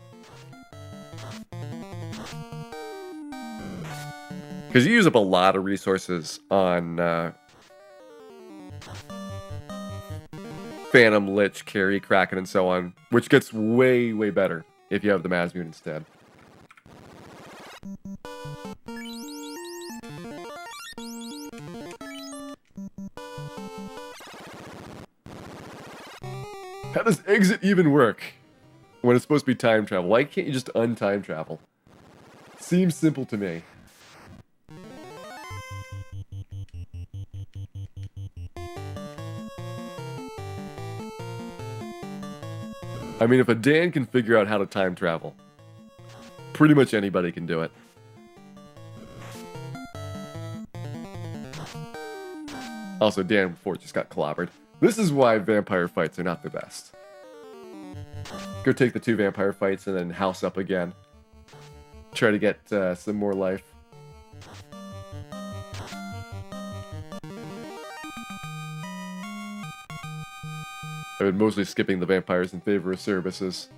Because you use up a lot of resources on Phantom, Lich, Carry, Kraken, and so on, which gets way, way better if you have the Mazmune instead. How does exit even work when it's supposed to be time travel? Why can't you just untime travel? Seems simple to me. I mean, if a Dan can figure out how to time travel, pretty much anybody can do it. Also, Dan before just got clobbered. This is why vampire fights are not the best. Go take the 2 vampire fights and then house up again. Try to get some more life. I've been mostly skipping the vampires in favor of services.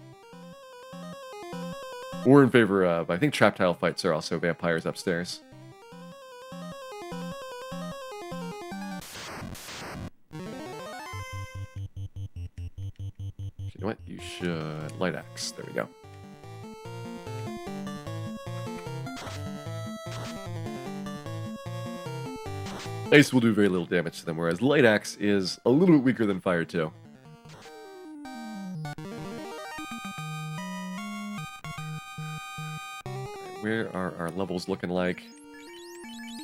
Or in favor of, I think trap tile fights are also vampires upstairs. You know what? You should light axe. There we go. Ice will do very little damage to them, whereas light axe is a little bit weaker than fire too. Where are our levels looking like?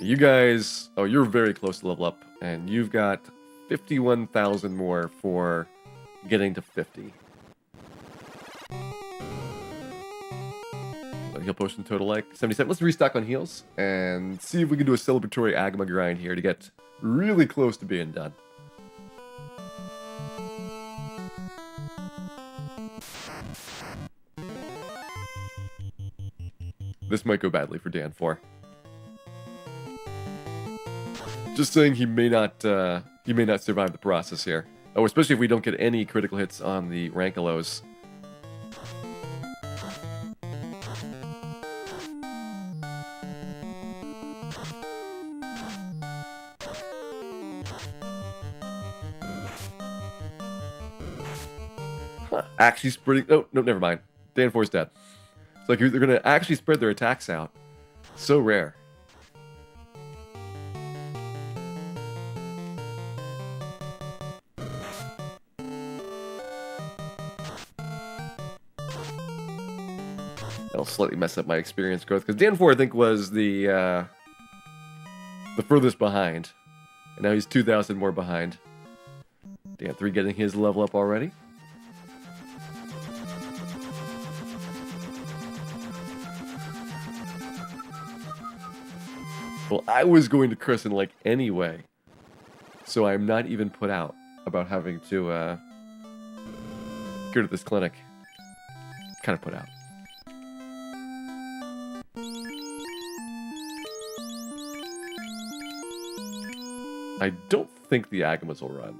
You guys... Oh, you're very close to level up. And you've got 51,000 more for getting to 50. Heal potion total like 77. Let's restock on heals and see if we can do a celebratory Agma grind here to get really close to being done. this might go badly for Dan 4. Just saying he may not survive the process here. Oh, especially if we don't get any critical hits on the Rankalos. Huh, actually spreading... Oh, no, never mind. Dan 4's dead. It's like they're going to actually spread their attacks out. So rare. That'll slightly mess up my experience growth, because Dan 4, I think, was the furthest behind. And now he's 2,000 more behind. Dan 3 getting his level up already. Well, I was going to christen like anyway, so I'm not even put out about having to go to this clinic. Kind of put out. I don't think the Agamas will run.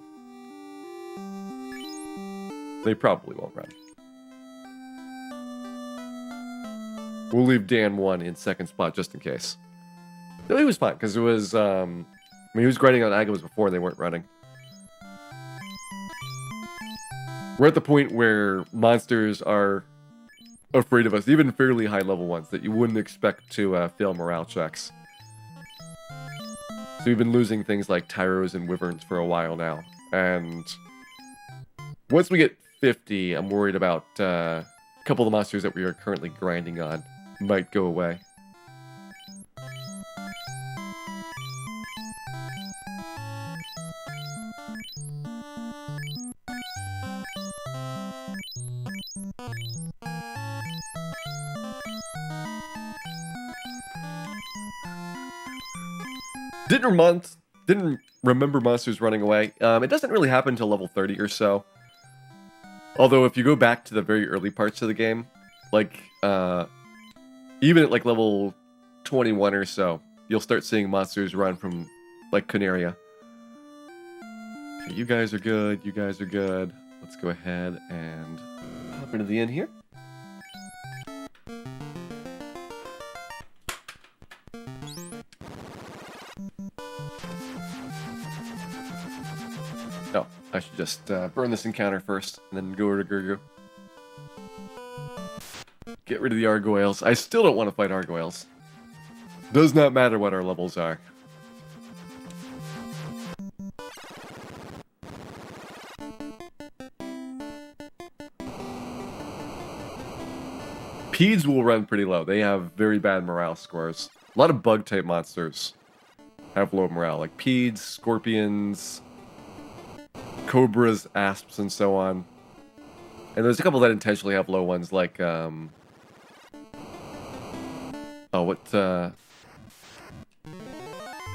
They probably won't run. We'll leave Dan 1 in second spot just in case. No, he was fine, because it was, I mean, he was grinding on Agamas before and they weren't running. We're at the point where monsters are afraid of us, even fairly high-level ones that you wouldn't expect to fail morale checks. So we've been losing things like Tyros and Wyverns for a while now, and once we get 50, I'm worried about a couple of the monsters that we are currently grinding on might go away. Didn't remember monsters running away. It doesn't really happen until level 30 or so. Although if you go back to the very early parts of the game, like even at like level 21 or so, you'll start seeing monsters run from like Cunaria. Okay, you guys are good. You guys are good. Let's go ahead and hop into the inn here. Oh, I should just burn this encounter first, and then go over to Gurgu. Get rid of the Argoyles. I still don't want to fight Argoyles. Does not matter what our levels are. Peds will run pretty low. They have very bad morale scores. A lot of bug-type monsters have low morale, like Peds, Scorpions, Cobras, Asps, and so on. And there's a couple that intentionally have low ones, like, I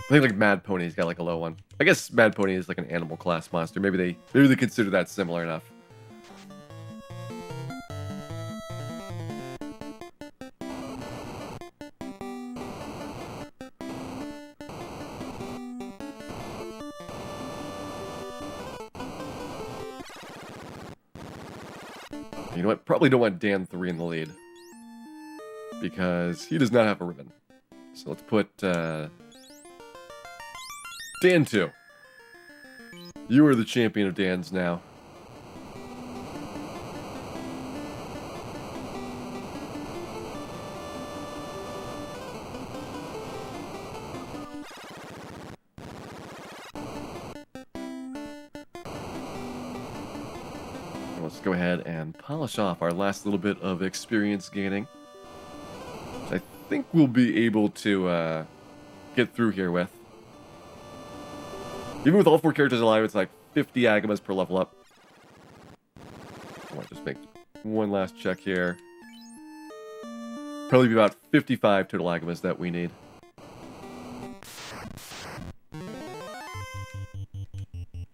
think like Mad Pony's got like a low one. I guess Mad Pony is like an animal class monster. Maybe they consider that similar enough. You know what? Probably don't want Dan 3 in the lead, because he does not have a ribbon. So let's put Dan 2. You are the champion of Dans now. Let's go ahead and polish off our last little bit of experience gaining, which I think we'll be able to get through here with. Even with all 4 characters alive, it's like 50 Agamas per level up. I want to just make one last check here. Probably be about 55 total Agamas that we need.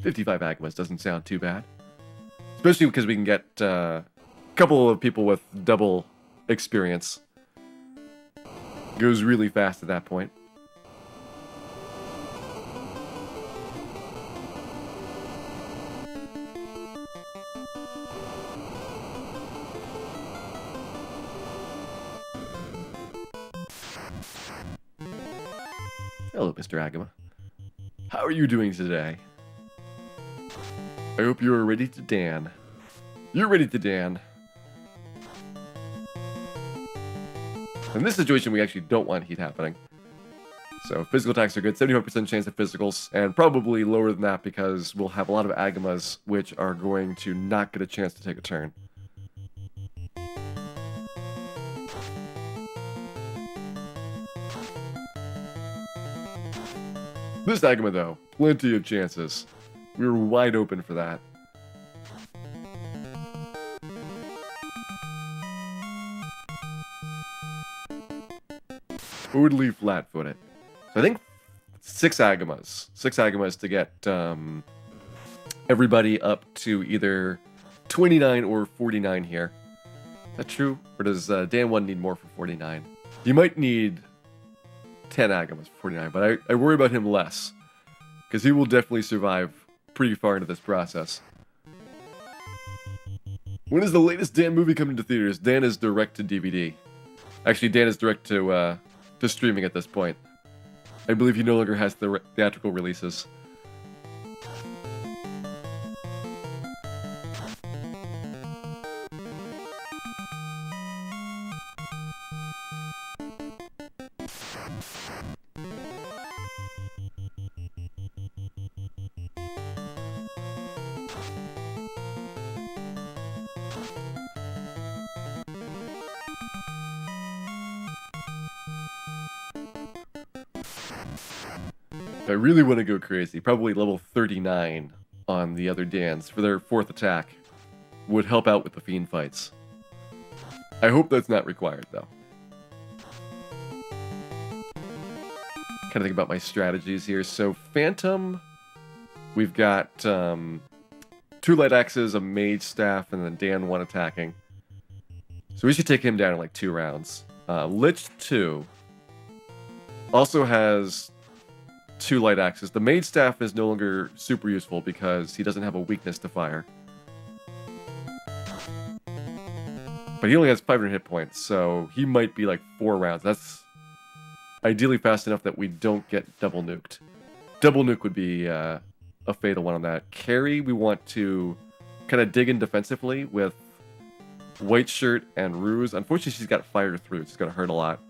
$55 Agamas doesn't sound too bad. Especially because we can get a couple of people with double experience. Goes really fast at that point. Hello, Mr. Agama. How are you doing today? I hope you are ready to Dan. You're ready to Dan. In this situation, we actually don't want heat happening. So physical attacks are good, 75% chance of physicals, and probably lower than that because we'll have a lot of Agamas which are going to not get a chance to take a turn. This Agama, though, plenty of chances. We were wide open for that. Totally flat-footed. So I think 6 Agamas. 6 Agamas to get everybody up to either 29 or 49 here. Is that true? Or does Dan 1 need more for 49? You might need 10 Agamas for 49, but I worry about him less. Because he will definitely survive pretty far into this process. When is the latest Dan movie coming to theaters? Dan is direct to DVD. Actually, Dan is direct to streaming at this point. I believe he no longer has the theatrical releases. If I really want to go crazy, probably level 39 on the other Dans for their 4th attack would help out with the Fiend fights. I hope that's not required, though. Kind of think about my strategies here. So Phantom, we've got 2 light axes, a mage staff, and then Dan 1 attacking. So we should take him down in like 2 rounds. Lich 2 also has 2 light axes. The mage staff is no longer super useful because he doesn't have a weakness to fire. But he only has 500 hit points, so he might be like 4 rounds. That's ideally fast enough that we don't get double nuked. Double nuke would be a fatal one on that. Carrie, we want to kind of dig in defensively with White Shirt and Ruse. Unfortunately, she's got fire through. It's going to hurt a lot.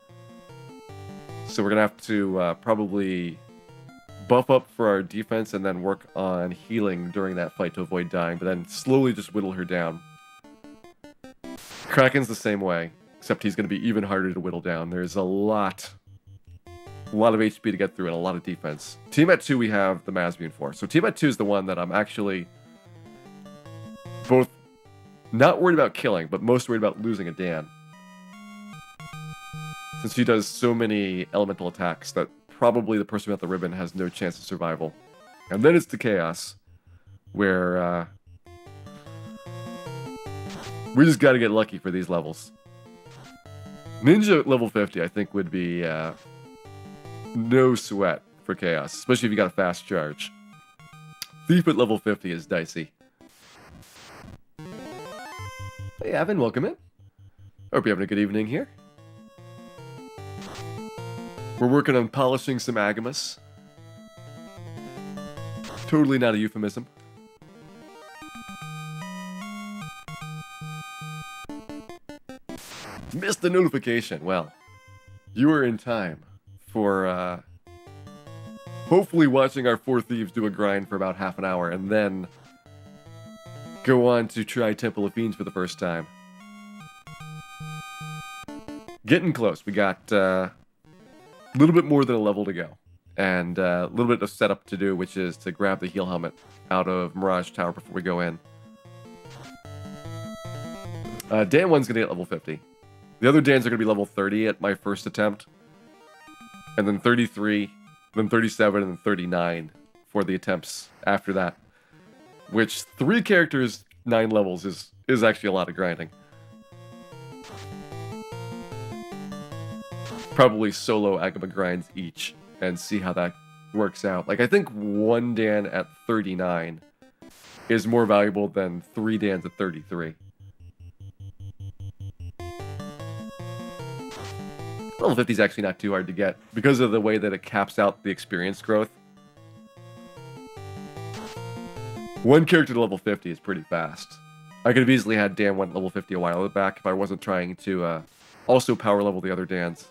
So we're going to have to probably buff up for our defense and then work on healing during that fight to avoid dying, but then slowly just whittle her down. Kraken's the same way, except he's going to be even harder to whittle down. There's a lot of HP to get through and a lot of defense. Team at 2 we have the Masbian for. So Team at 2 is the one that I'm actually both not worried about killing, but most worried about losing a Dan. Since she does so many elemental attacks that probably the person without the ribbon has no chance of survival. And then it's the Chaos, where we just got to get lucky for these levels. Ninja at level 50, I think, would be no sweat for Chaos, especially if you got a fast charge. Thief at level 50 is dicey. Hey, Evan, welcome in. Hope you're having a good evening here. We're working on polishing some Agamas. Totally not a euphemism. Missed the notification. Well, you are in time for hopefully watching our 4 Thieves do a grind for about half an hour and then go on to try Temple of Fiends for the first time. Getting close. We got a little bit more than a level to go. And a little bit of setup to do, which is to grab the heal helmet out of Mirage Tower before we go in. Dan 1's going to get level 50. The other Dans are going to be level 30 at my first attempt. And then 33, then 37, and then 39 for the attempts after that. Which, 3 characters, 9 levels is actually a lot of grinding. probably solo Agama grinds each and see how that works out. Like, I think 1 Dan at 39 is more valuable than 3 Dans at 33. Level 50 is actually not too hard to get because of the way that it caps out the experience growth. 1 character to level 50 is pretty fast. I could have easily had Dan 1 level 50 a while back if I wasn't trying to also power level the other Dans.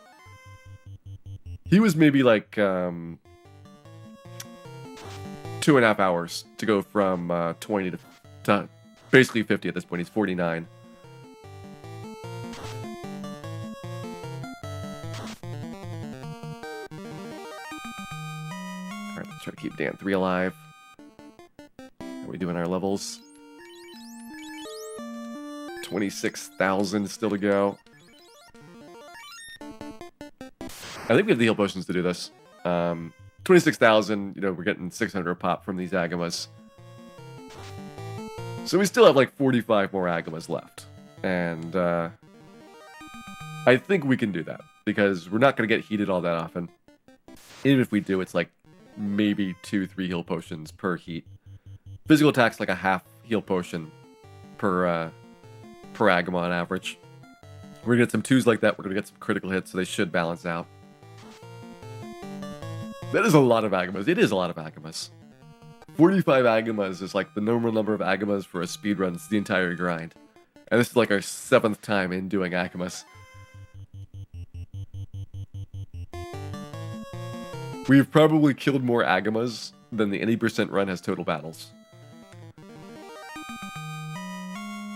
He was maybe like 2.5 hours to go from 20 to basically 50 at this point. He's 49. Alright, let's try to keep Dan 3 alive. How are we doing our levels? 26,000 still to go. I think we have the heal potions to do this. 26,000, you know, we're getting 600 a pop from these Agamas. So we still have like 45 more Agamas left. And I think we can do that, because we're not going to get heated all that often. Even if we do, it's like maybe 2-3 heal potions per heat. Physical attack's like a half heal potion per Agama on average. We're going to get some 2s like that, we're going to get some critical hits, so they should balance out. That is a lot of Agamas. It is a lot of Agamas. 45 Agamas is like the normal number of Agamas for a speedrun. It's the entire grind. And this is like our 7th time in doing Agamas. We've probably killed more Agamas than the 80% run has total battles.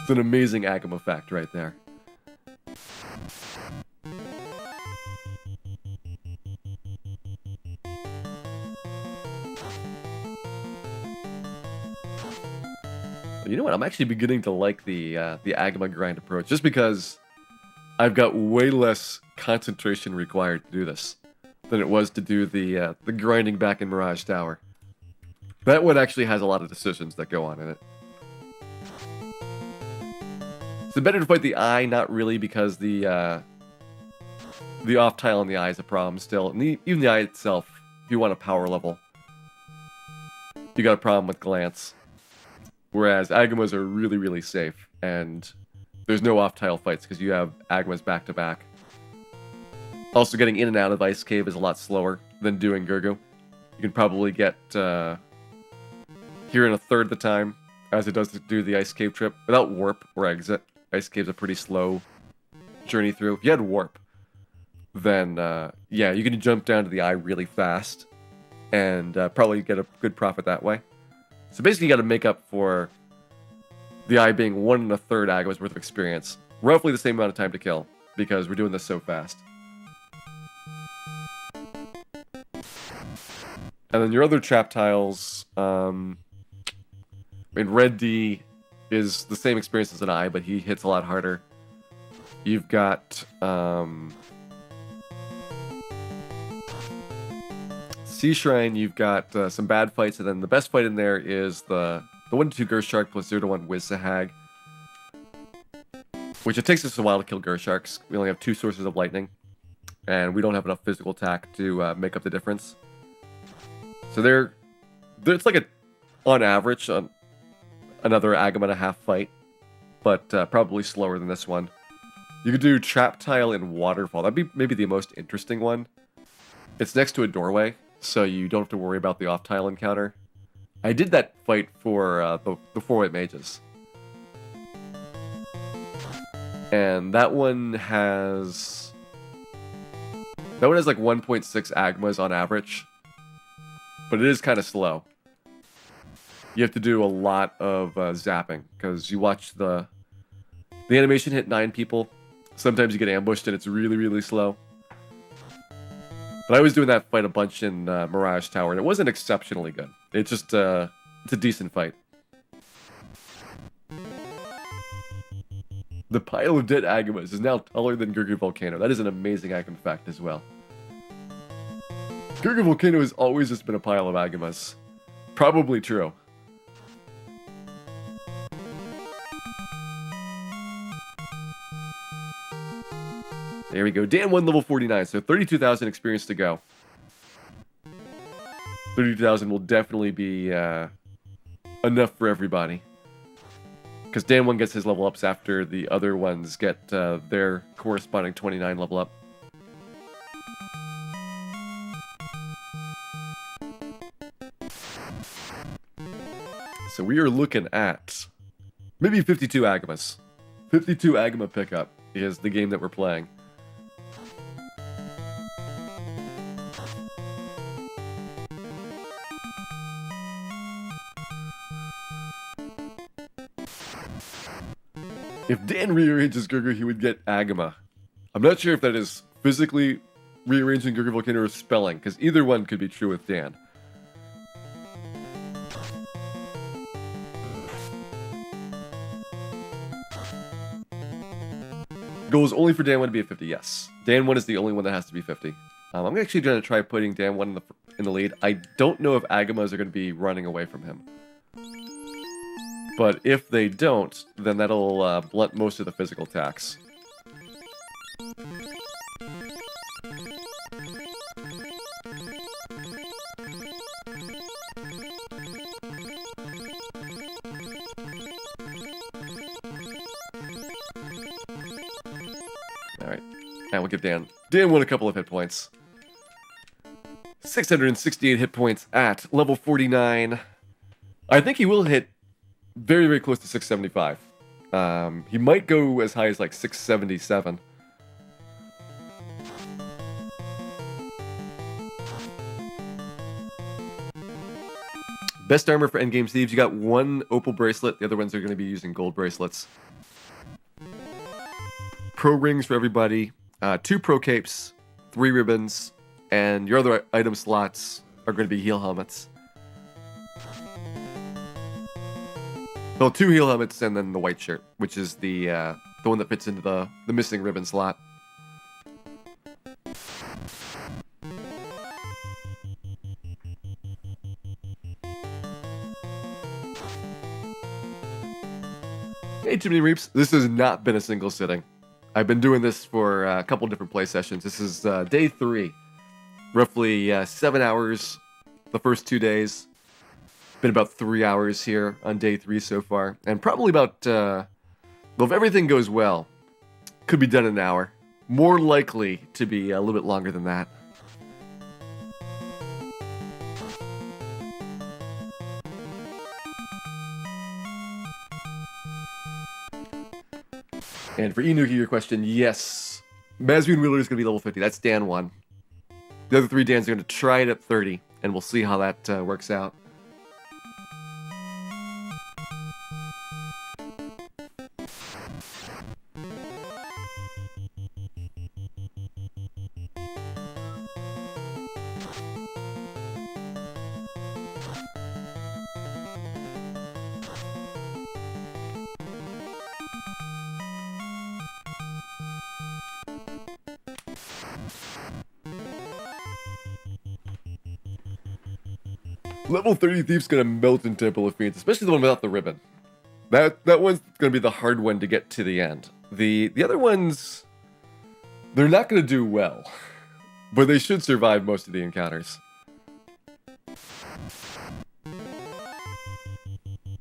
It's an amazing Agama fact right there. You know what? I'm actually beginning to like the Agama grind approach, just because I've got way less concentration required to do this than it was to do the grinding back in Mirage Tower. That one actually has a lot of decisions that go on in it. It's better to fight the eye, not really, because the off tile on the eye is a problem still, and even the eye itself, if you want a power level, you got a problem with glance. Whereas Agamas are really, really safe, and there's no off-tile fights because you have Agamas back-to-back. Also, getting in and out of Ice Cave is a lot slower than doing Gurgu. You can probably get here in a third the time as it does to do the Ice Cave trip without warp or exit. Ice Cave's a pretty slow journey through. If you had warp, then yeah, you can jump down to the eye really fast and probably get a good profit that way. So basically you got to make up for the eye being 1 1/3 Agamas worth of experience. Roughly the same amount of time to kill, because we're doing this so fast. And then your other trap tiles, I mean, Red D is the same experience as an eye, but he hits a lot harder. You've got Sea Shrine, you've got some bad fights, and then the best fight in there is the 1-2 Gershark plus 0-1 Wizzahag. Which it takes us a while to kill Gersharks. We only have 2 sources of lightning, and we don't have enough physical attack to make up the difference. So it's like on average, another Agama and a half fight, but probably slower than this one. You could do Trap Tile and Waterfall. That'd be maybe the most interesting one. It's next to a doorway, so you don't have to worry about the off-tile encounter. I did that fight for the 4 White Mages. And that one has like 1.6 Agamas on average. But it is kind of slow. You have to do a lot of zapping, because you watch the animation hit 9 people. Sometimes you get ambushed and it's really, really slow. But I was doing that fight a bunch in Mirage Tower, and it wasn't exceptionally good. It's just, it's a decent fight. The pile of dead Agamas is now taller than Gurgu Volcano. That is an amazing Agama fact as well. Gurgu Volcano has always just been a pile of Agamas. Probably true. There we go. Dan 1, level 49, so 32,000 experience to go. 32,000 will definitely be enough for everybody. Because Dan 1 gets his level ups after the other ones get their corresponding 29 level up. So we are looking at maybe 52 Agamas. 52 Agama pickup is the game that we're playing. If Dan rearranges Gurgur, he would get Agama. I'm not sure if that is physically rearranging Gurgur Volcano or spelling, because either one could be true with Dan. Goal is only for Dan 1 to be at 50, yes. Dan 1 is the only one that has to be 50. I'm actually going to try putting Dan 1 in the lead. I don't know if Agamas are going to be running away from him. But if they don't, then that'll blunt most of the physical attacks. Alright, and we'll give Dan 1 a couple of hit points. 668 hit points at level 49. I think he will hit very, very close to 675. He might go as high as like 677. Best armor for endgame Thieves. You got 1 opal bracelet. The other ones are going to be using gold bracelets. Pro rings for everybody. 2 pro capes. 3 ribbons. And your other item slots are going to be heal helmets. Well, 2 heal helmets and then the white shirt, which is the one that fits into the missing ribbon slot. Hey, too many reaps. This has not been a single sitting. I've been doing this for a couple different play sessions. This is day 3. Roughly 7 hours the first 2 days. Been about 3 hours here on day 3 so far. And probably about, well, if everything goes well, could be done in an hour. More likely to be a little bit longer than that. And for Inuki, your question, yes. Mazmoon Wheeler is going to be level 50. That's Dan 1. The other 3 Dans are going to try it at 30, and we'll see how that works out. Level 30 Thief's gonna melt in Temple of Fiends, especially the one without the ribbon. That one's gonna be the hard one to get to the end. The other ones, they're not gonna do well, but they should survive most of the encounters.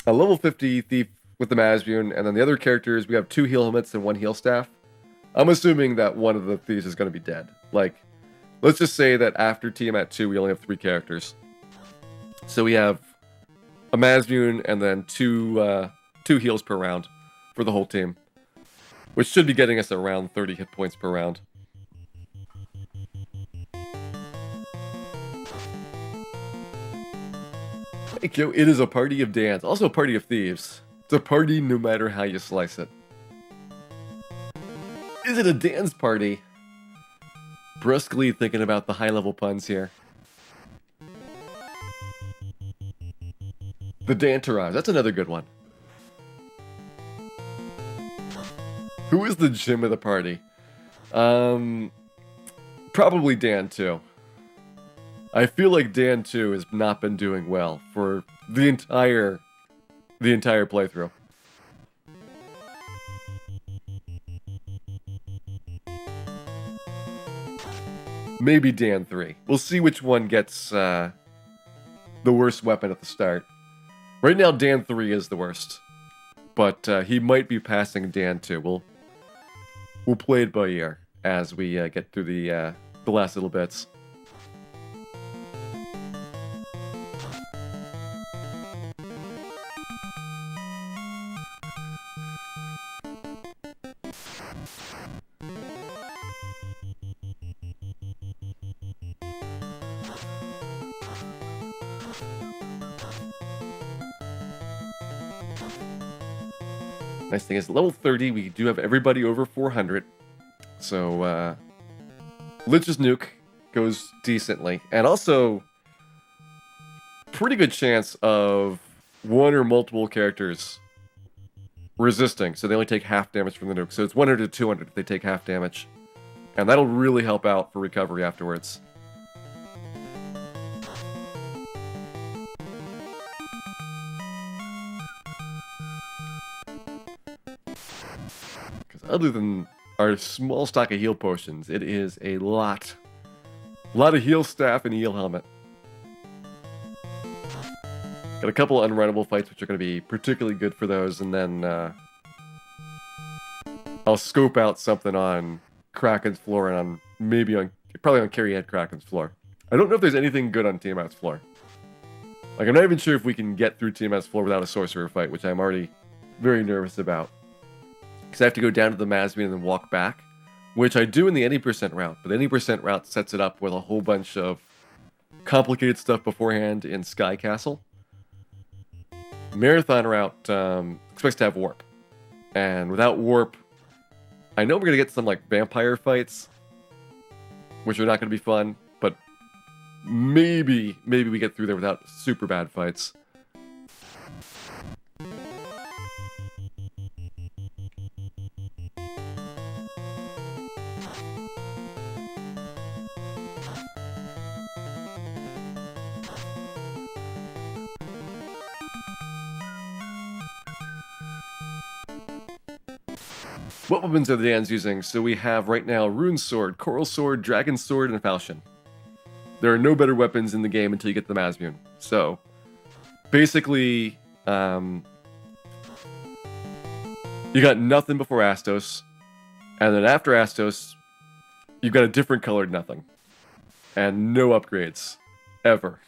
A level 50 Thief with the Mazmoon, and then the other characters, we have 2 heal helmets and 1 heal staff. I'm assuming that one of the Thieves is gonna be dead. Like, let's just say that after Tiamat 2, we only have 3 characters. So we have a Mazmoon and then 2 heals per round for the whole team, which should be getting us around 30 hit points per round. Thank you. It is a party of Dans, also a party of Thieves. It's a party no matter how you slice it. Is it a Dans party? Brusquely thinking about the high-level puns here. The Dantourage, that's another good one. Who is the Jim of the party? Probably Dan 2. I feel like Dan 2 has not been doing well for the entire playthrough. maybe Dan 3. We'll see which one gets the worst weapon at the start. Right now, Dan 3 is the worst. But he might be passing Dan 2. We'll play it by ear as we get through the last little bits. Nice thing is, level 30, we do have everybody over 400. So, Lich's Nuke goes decently. And also, pretty good chance of one or multiple characters resisting. So they only take half damage from the nuke. So it's 100 to 200 if they take half damage. And that'll really help out for recovery afterwards. Other than our small stock of heal potions, it is a lot of heal staff and heal helmet. Got a couple of unrunnable fights, which are going to be particularly good for those, and then I'll scope out something on Kraken's floor and probably on Carry Head Kraken's floor. I don't know if there's anything good on Tiamat's floor. Like, I'm not even sure if we can get through Tiamat's floor without a sorcerer fight, which I'm already very nervous about. Because I have to go down to the Masmian and then walk back, which I do in the any percent route. But the any percent route sets it up with a whole bunch of complicated stuff beforehand in Sky Castle. Marathon route expects to have warp. And without warp, I know we're going to get some like vampire fights, which are not going to be fun, but maybe we get through there without super bad fights. What weapons are the Dan's using? So we have right now Rune Sword, Coral Sword, Dragon Sword, and Falchion. There are no better weapons in the game until you get the Masmian. So, basically, you got nothing before Astos, and then after Astos, you've got a different colored nothing. And no upgrades. Ever.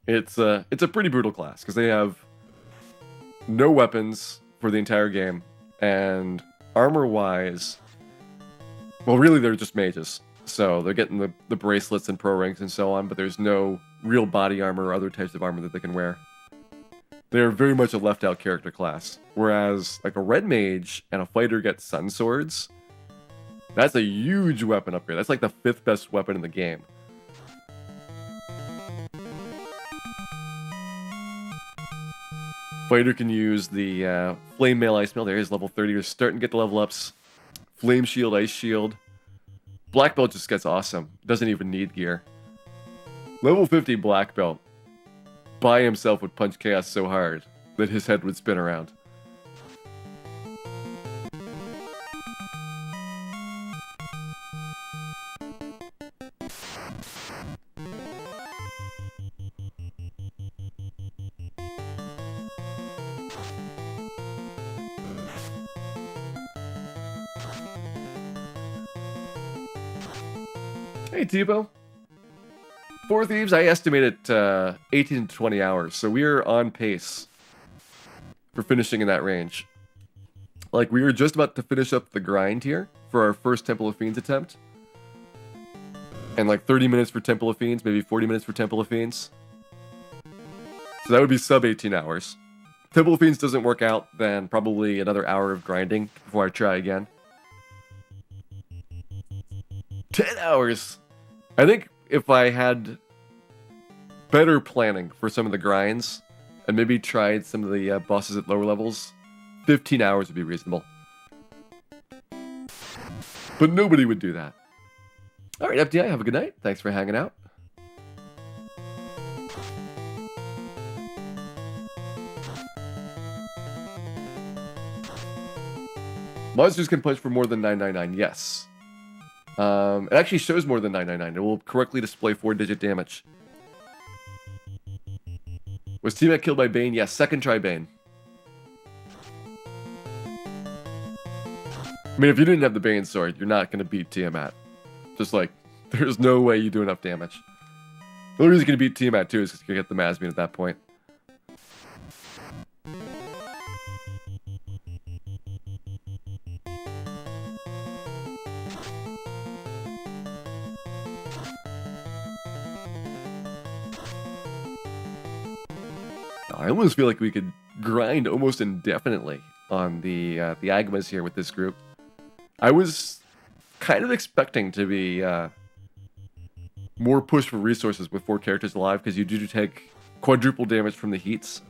It's a pretty brutal class, because they have no weapons for the entire game, and armor-wise, well, really, they're just mages. So they're getting the bracelets and pro ranks and so on, but there's no real body armor or other types of armor that they can wear. They're very much a left-out character class. Whereas, like, a red mage and a fighter get sun swords, that's a huge weapon upgrade. That's like the 5th best weapon in the game. Fighter can use the Flame Mail, Ice Mail. There is level 30. You're starting to get the level ups. Flame Shield, Ice Shield. Black Belt just gets awesome. Doesn't even need gear. Level 50 Black Belt by himself would punch Chaos so hard that his head would spin around. Hey, Tebow. For Thieves, I estimate it 18 to 20 hours, so we are on pace for finishing in that range. Like, we were just about to finish up the grind here for our first Temple of Fiends attempt. And like 30 minutes for Temple of Fiends, maybe 40 minutes for Temple of Fiends. So that would be sub 18 hours. Temple of Fiends doesn't work out, then probably another hour of grinding before I try again. 10 hours! I think if I had better planning for some of the grinds, and maybe tried some of the bosses at lower levels, 15 hours would be reasonable. But nobody would do that. Alright, FDI, have a good night. Thanks for hanging out. Monsters can punch for more than 999, yes. It actually shows more than 999. It will correctly display 4-digit damage. Was Tiamat killed by Bane? Yes, second try Bane. I mean, if you didn't have the Bane sword, you're not going to beat Tiamat. Just like, there's no way you do enough damage. The only reason you can beat Tiamat too is because you get the Masbean at that point. I almost feel like we could grind almost indefinitely on the Agamas here with this group. I was kind of expecting to be more push for resources with 4 characters alive, because you do take quadruple damage from the heats,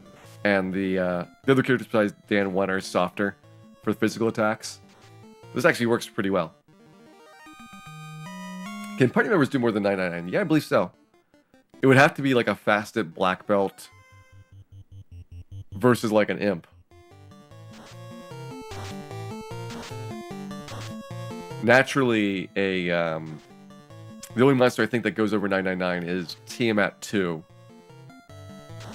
and the other characters besides Dan 1 are softer for physical attacks. This actually works pretty well. Can party members do more than 999? Yeah, I believe so. It would have to be like a fasted black belt versus like an imp. Naturally, the only monster I think that goes over 999 is Tiamat 2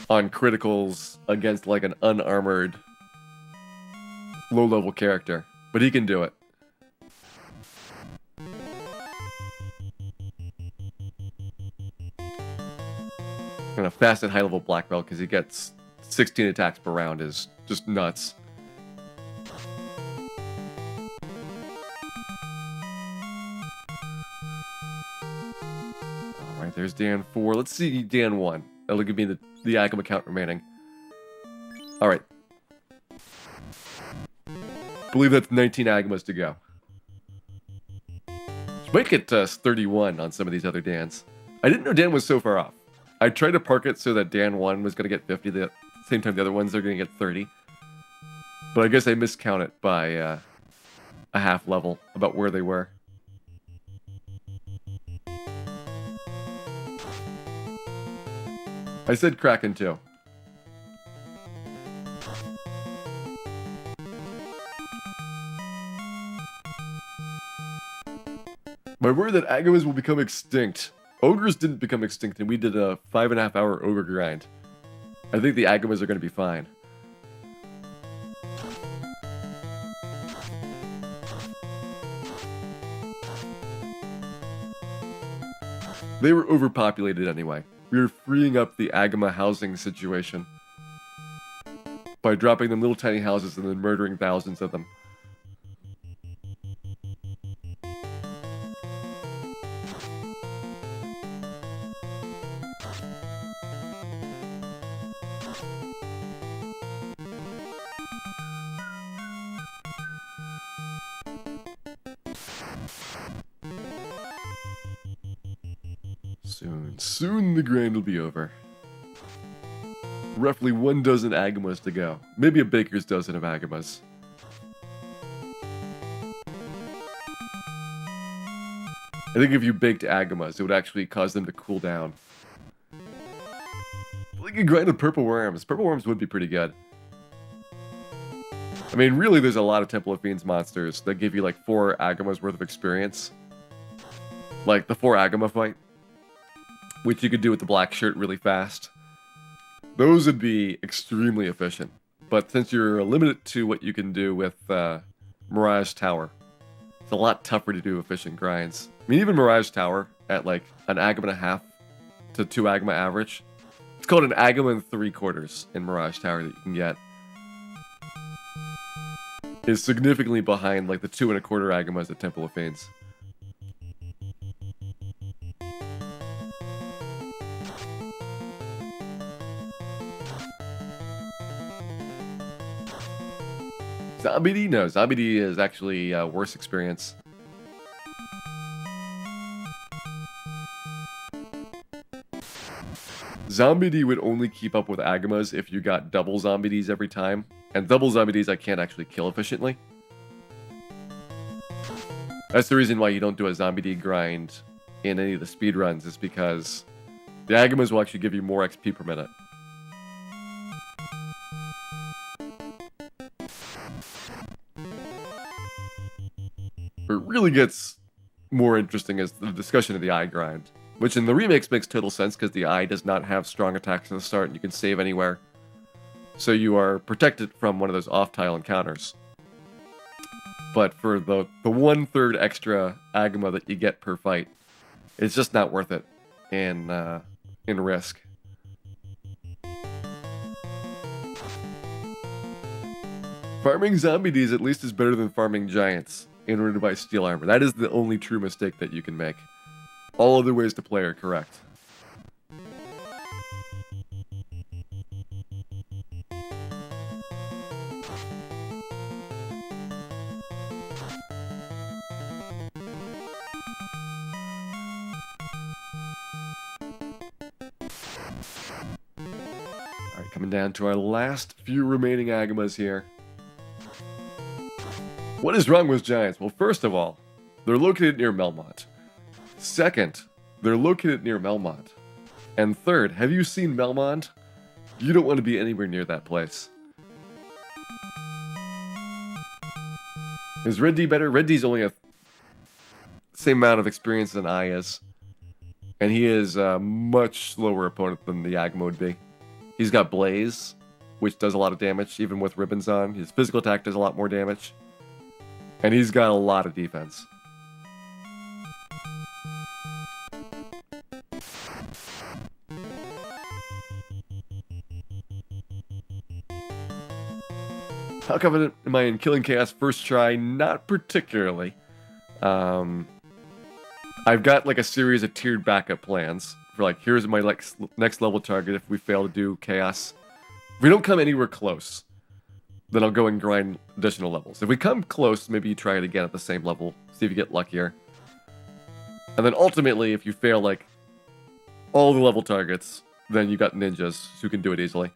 on criticals against like an unarmored low-level character, but he can do it. And a fast and high-level black belt, because he gets 16 attacks per round, is just nuts. Alright, there's Dan 4. Let's see Dan 1. That'll give me the Agama count remaining. Alright. Believe that's 19 Agamas to go. Which might get us 31 on some of these other Dans. I didn't know Dan was so far off. I tried to park it so that Dan 1 was going to get 50, the same time the other ones are going to get 30. But I guess I miscount it by a half level about where they were. I said Kraken too. My word that Agamas will become extinct. Ogres didn't become extinct, and we did a 5.5-hour ogre grind. I think the Agamas are going to be fine. They were overpopulated anyway. We were freeing up the Agama housing situation by dropping them little tiny houses and then murdering thousands of them. Soon the grind will be over. Roughly 1 dozen Agamas to go. Maybe a baker's dozen of Agamas. I think if you baked Agamas, it would actually cause them to cool down. We could grind with purple worms. Purple worms would be pretty good. I mean, really, there's a lot of Temple of Fiends monsters that give you like 4 Agamas worth of experience. Like the 4 Agama fight, which you could do with the black shirt really fast. Those would be extremely efficient. But since you're limited to what you can do with Mirage Tower, it's a lot tougher to do efficient grinds. I mean, even Mirage Tower at like an Agama and a half to 2 Agama average. It's called an Agama and 3/4 in Mirage Tower that you can get. Is significantly behind like the 2 1/4 Agamas at Temple of Fiends. Zombie D? No, Zombie D is actually a worse experience. Zombie D would only keep up with Agamas if you got double Zombie Ds every time. And double Zombie Ds I can't actually kill efficiently. That's the reason why you don't do a Zombie D grind in any of the speedruns, is because the Agamas will actually give you more XP per minute. It really gets more interesting is the discussion of the eye grind, which in the remakes makes total sense because the eye does not have strong attacks at the start and you can save anywhere. So you are protected from one of those off-tile encounters. But for the 1/3 extra Agama that you get per fight, it's just not worth it in Risk. Farming zombie Ds at least is better than farming giants in order to buy steel armor. That is the only true mistake that you can make. All other ways to play are correct. Alright, coming down to our last few remaining Agamas here. What is wrong with giants? Well, first of all, they're located near Melmont. Second, they're located near Melmont. And third, have you seen Melmont? You don't want to be anywhere near that place. Is Red D better? Red D's only a same amount of experience than I is. And he is a much slower opponent than the Agama would be. He's got Blaze, which does a lot of damage, even with ribbons on. His physical attack does a lot more damage. And he's got a lot of defense. How confident am I in killing Chaos first try? Not particularly. I've got like a series of tiered backup plans for like, here's my next level target if we fail to do Chaos. If we don't come anywhere close, then I'll go and grind additional levels. If we come close, maybe you try it again at the same level, see if you get luckier. And then ultimately, if you fail like all the level targets, then you got ninjas who can do it easily.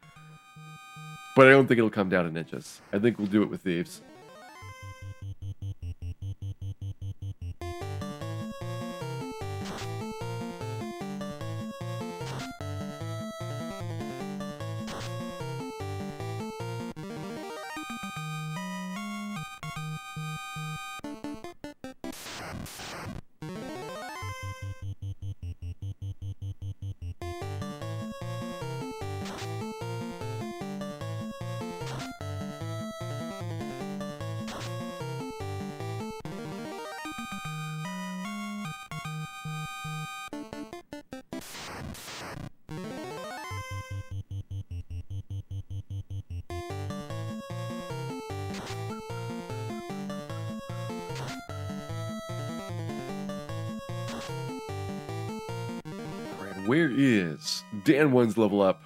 But I don't think it'll come down to ninjas. I think we'll do it with Thieves. Where is Dan 1's level up?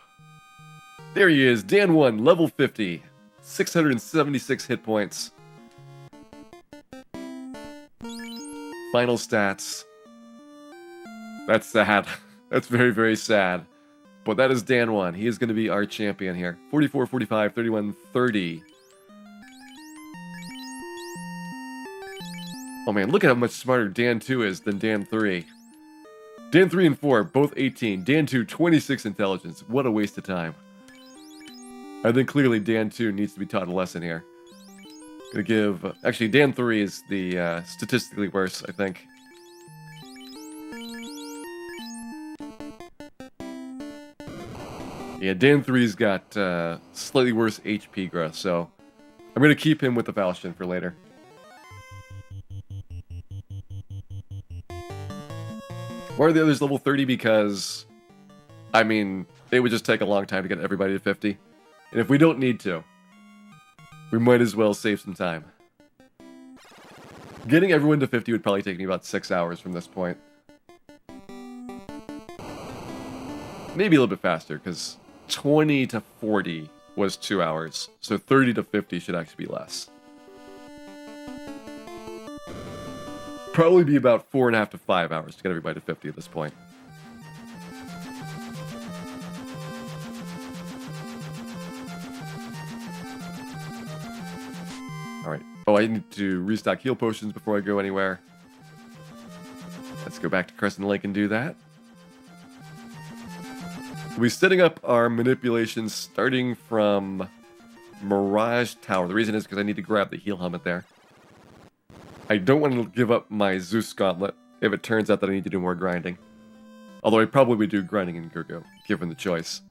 There he is, Dan 1, level 50, 676 hit points. Final stats. That's sad. That's very, very sad. But that is Dan 1. He is going to be our champion here. 44, 45, 31, 30. Oh man, look at how much smarter Dan 2 is than Dan 3. Dan 3 and 4, both 18. Dan 2, 26 intelligence. What a waste of time. I think clearly Dan 2 needs to be taught a lesson here. Gonna give... Actually, Dan 3 is the statistically worse, I think. Yeah, Dan 3's got slightly worse HP growth, so I'm gonna keep him with the Falchion for later. Why are the others level 30? Because, I mean, it would just take a long time to get everybody to 50. And if we don't need to, we might as well save some time. Getting everyone to 50 would probably take me about 6 hours from this point. Maybe a little bit faster, because 20 to 40 was 2 hours. So 30 to 50 should actually be less. Probably be about 4.5 to 5 hours to get everybody to 50 at this point. Alright. Oh, I need to restock heal potions before I go anywhere. Let's go back to Crescent Lake and do that. We'll be setting up our manipulations starting from Mirage Tower. The reason is because I need to grab the heal helmet there. I don't want to give up my Zeus gauntlet if it turns out that I need to do more grinding. Although I probably would do grinding in Gurgo, given the choice.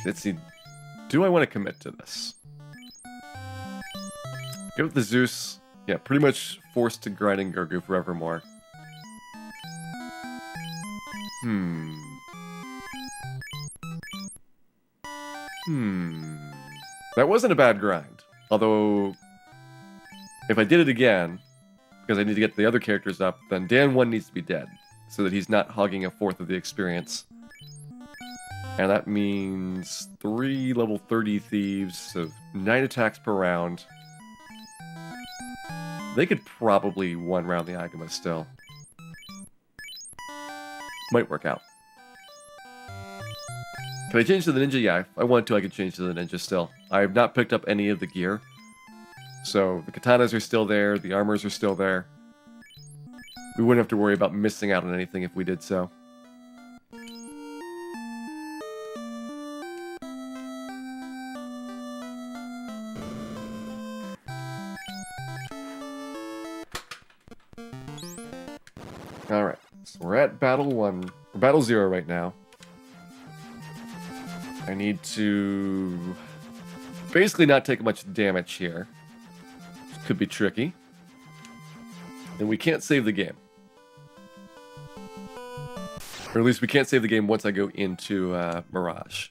Let's see. Do I want to commit to this? Give it the Zeus. Yeah, pretty much forced to grinding Gurgu forevermore. That wasn't a bad grind. Although, if I did it again, because I need to get the other characters up, then Dan 1 needs to be dead, so that he's not hogging a fourth of the experience. And that means 3 level 30 thieves, so 9 attacks per round. They could probably one-round the Agama still. Might work out. Can I change to the ninja? Yeah, if I want to, I could change to the ninja still. I have not picked up any of the gear. So the katanas are still there, the armors are still there. We wouldn't have to worry about missing out on anything if we did so. Alright, so we're at Battle 0 right now. I need to basically not take much damage here. This could be tricky. And we can't save the game. Or at least we can't save the game once I go into Mirage.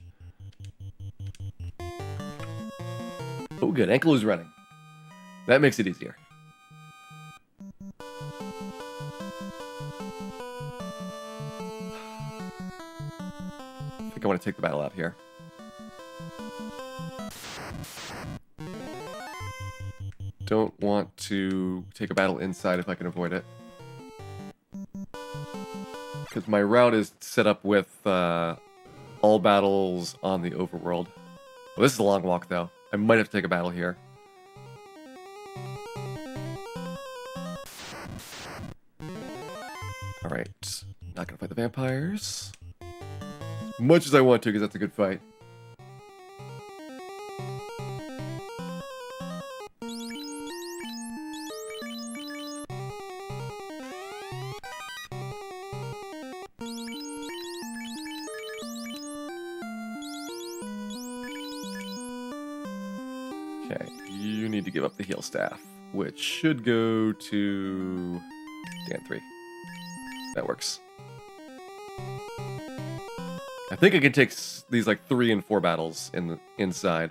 Oh good, ankle is running. That makes it easier. I think I want to take the battle out here. Don't want to take a battle inside if I can avoid it. Because my route is set up with all battles on the overworld. Well, this is a long walk, though. I might have to take a battle here. Alright. Not gonna fight the vampires. As much as I want to, because that's a good fight. Okay, you need to give up the heal staff, which should go to Dan 3. That works. I think I can take these like 3 and 4 battles in the inside.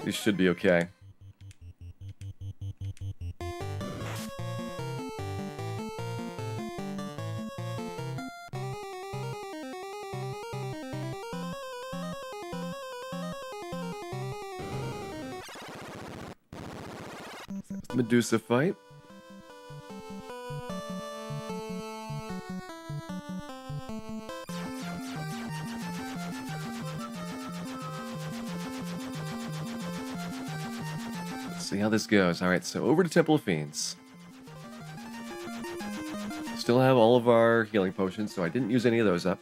These should be okay. Medusa fight. Let's see how this goes. Alright, so over to Temple of Fiends. Still have all of our healing potions, so I didn't use any of those up.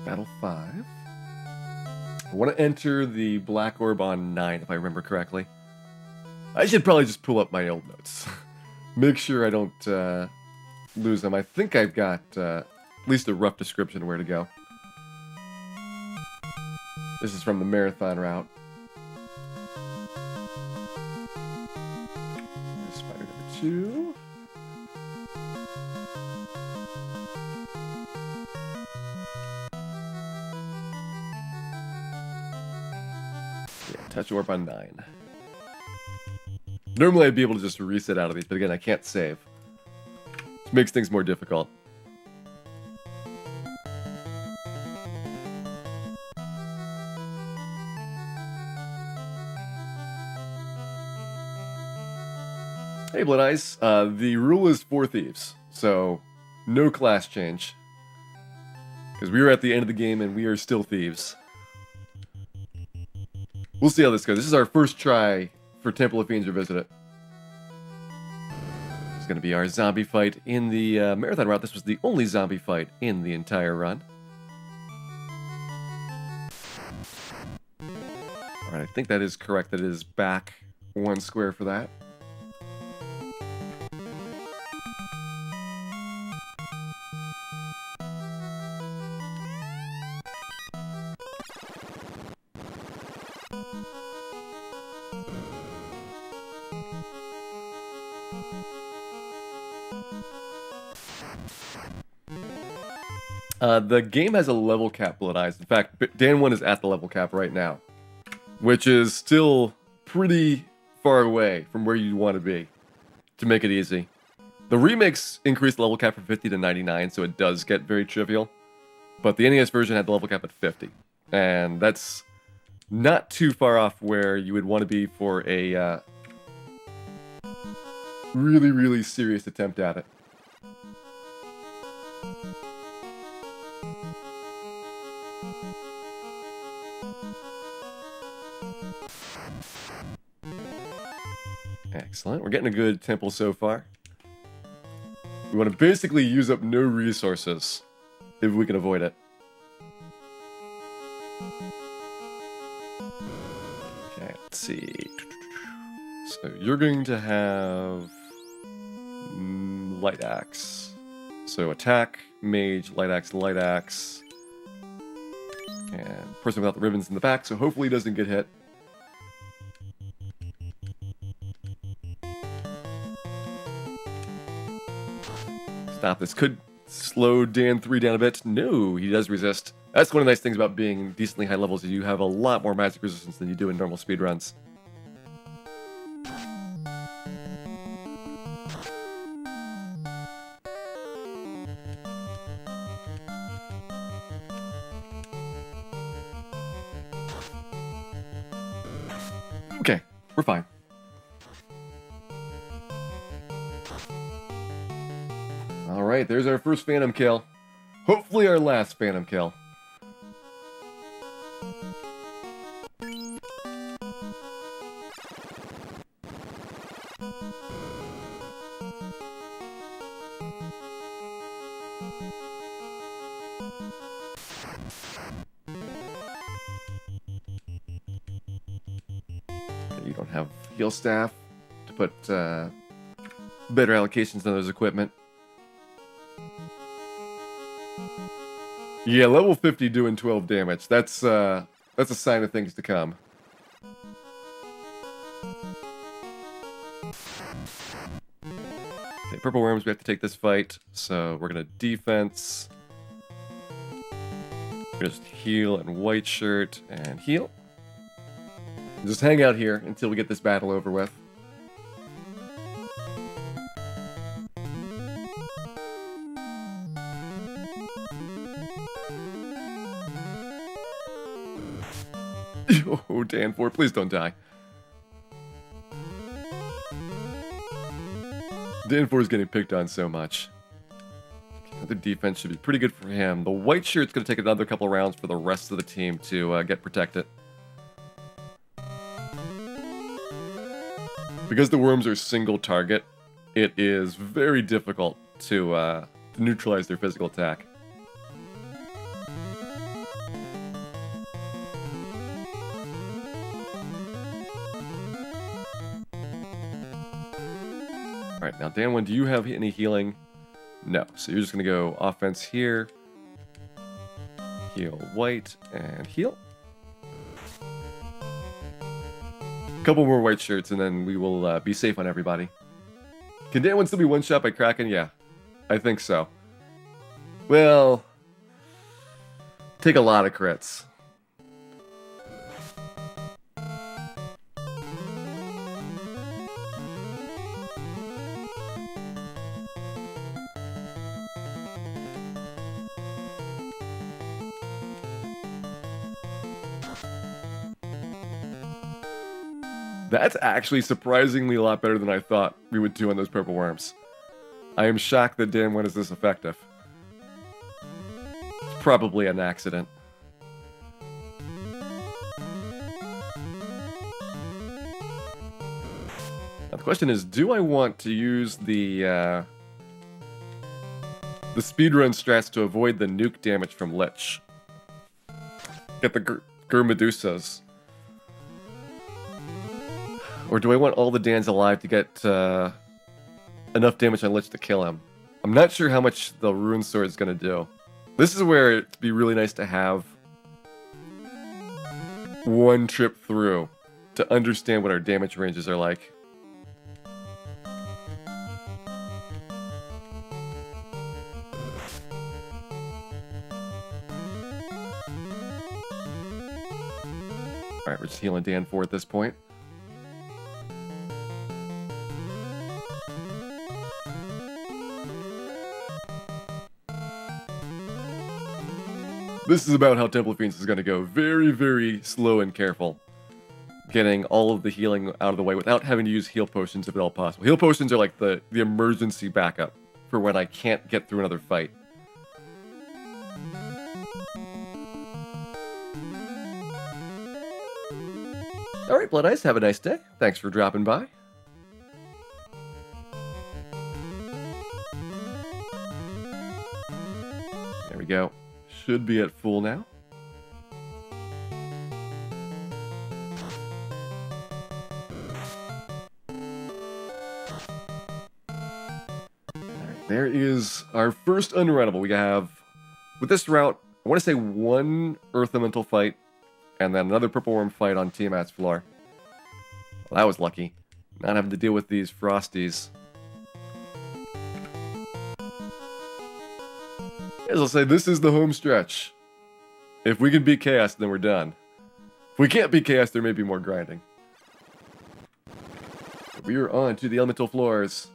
Battle 5. I want to enter the Black Orb on 9, if I remember correctly. I should probably just pull up my old notes. Make sure I don't lose them. I think I've got at least a rough description of where to go. This is from the marathon route. Spider number 2. Touch orb on 9. Normally I'd be able to just reset out of these, but again, I can't save. Which makes things more difficult. Hey, Blood Eyes. The rule is 4 thieves, so no class change. Because we were at the end of the game and we are still thieves. We'll see how this goes. This is our first try for Temple of Fiends Revisited. It's going to be our zombie fight in the marathon route. This was the only zombie fight in the entire run. Alright, I think that is correct. That is back 1 square for that. The game has a level cap, Blood Eyes. In fact, Dan 1 is at the level cap right now, which is still pretty far away from where you want to be to make it easy. The remakes increased the level cap from 50 to 99, so it does get very trivial. But the NES version had the level cap at 50, and that's not too far off where you would want to be for a really, really serious attempt at it. Excellent. We're getting a good tempo so far. We want to basically use up no resources if we can avoid it. Okay, let's see. So you're going to have light axe. So attack, mage, light axe, light axe. And person without the ribbons in the back, so hopefully he doesn't get hit. Stop this. Could slow Dan 3 down a bit. No, he does resist. That's one of the nice things about being decently high levels, is you have a lot more magic resistance than you do in normal speedruns. Okay, we're fine. Alright, there's our first Phantom kill. Hopefully our last Phantom kill. You don't have heal staff to put better allocations on those equipment. Yeah, level 50 doing 12 damage. That's a sign of things to come. Okay, purple worms, we have to take this fight, so we're gonna defense. Just heal and white shirt and heal. Just hang out here until we get this battle over with. Oh, Dan 4, please don't die. Dan 4 is getting picked on so much. Okay, the defense should be pretty good for him. The white shirt's going to take another couple rounds for the rest of the team to get protected. Because the worms are single target, it is very difficult to neutralize their physical attack. Alright, now Dan 1, do you have any healing? No, so you're just going to go offense here. Heal white, and heal. A couple more white shirts, and then we will be safe on everybody. Can Dan 1 still be one-shot by Kraken? Yeah, I think so. Well, take a lot of crits. That's actually surprisingly a lot better than I thought we would do on those purple worms. I am shocked that Dan 1 is this effective. It's probably an accident. Now the question is, do I want to use the speedrun strats to avoid the nuke damage from Lich? Get the Medusas. Or do I want all the Dans alive to get enough damage on Lich to kill him? I'm not sure how much the Rune Sword is going to do. This is where it'd be really nice to have one trip through to understand what our damage ranges are like. Alright, we're just healing Dan 4 at this point. This is about how Temple of Fiends is going to go. Very, very slow and careful. Getting all of the healing out of the way without having to use heal potions if at all possible. Heal potions are like the emergency backup for when I can't get through another fight. Alright, Blood Ice, have a nice day. Thanks for dropping by. There we go. Should be at full now. Alright, there is our first unrunnable. We have, with this route, I want to say one Earth Elemental fight, and then another Purple Worm fight on Tiamat's floor. Well, that was lucky. Not having to deal with these Frosties. As I'll say, this is the home stretch. If we can beat Chaos, then we're done. If we can't beat Chaos, there may be more grinding. We are on to the elemental floors.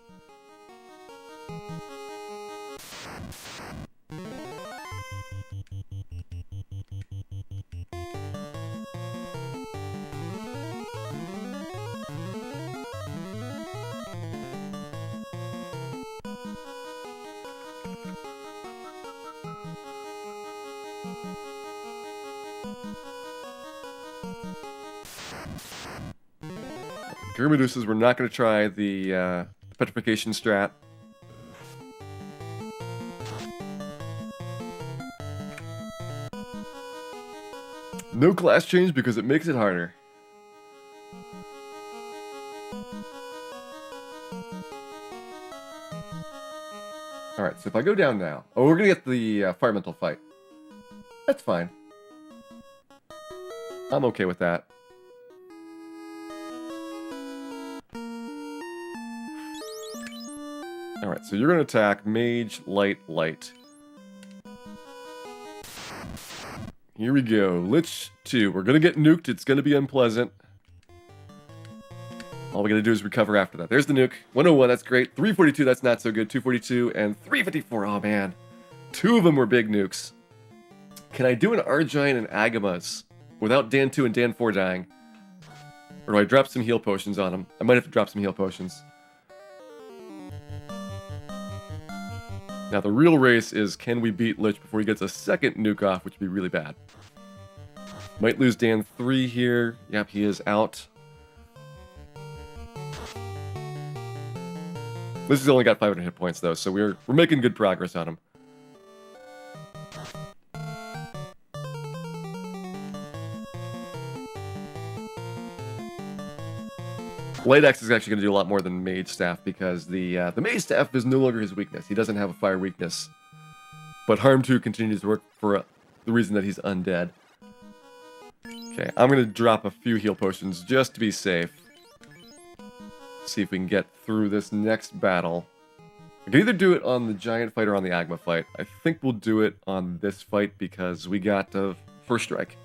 Medusa's, we're not going to try the petrification strat. No class change because it makes it harder. Alright, so if I go down now... Oh, we're going to get the fire mental fight. That's fine. I'm okay with that. Alright, so you're going to attack Mage, Light, Light. Here we go. Lich 2. We're going to get nuked. It's going to be unpleasant. All we got to do is recover after that. There's the nuke. 101, that's great. 342, that's not so good. 242 and 354. Oh, man. Two of them were big nukes. Can I do an Argine and Agamas without Dan 2 and Dan 4 dying? Or do I drop some heal potions on them? I might have to drop some heal potions. Now, the real race is, can we beat Lich before he gets a second nuke off, which would be really bad. Might lose Dan 3 here. Yep, he is out. Lich has only got 500 hit points, though, so we're making good progress on him. Light Axe is actually going to do a lot more than Mage Staff because the Mage Staff is no longer his weakness. He doesn't have a fire weakness. But Harm 2 continues to work for the reason that he's undead. Okay, I'm going to drop a few heal potions just to be safe. See if we can get through this next battle. I can either do it on the Giant fight or on the Agma fight. I think we'll do it on this fight because we got First Strike.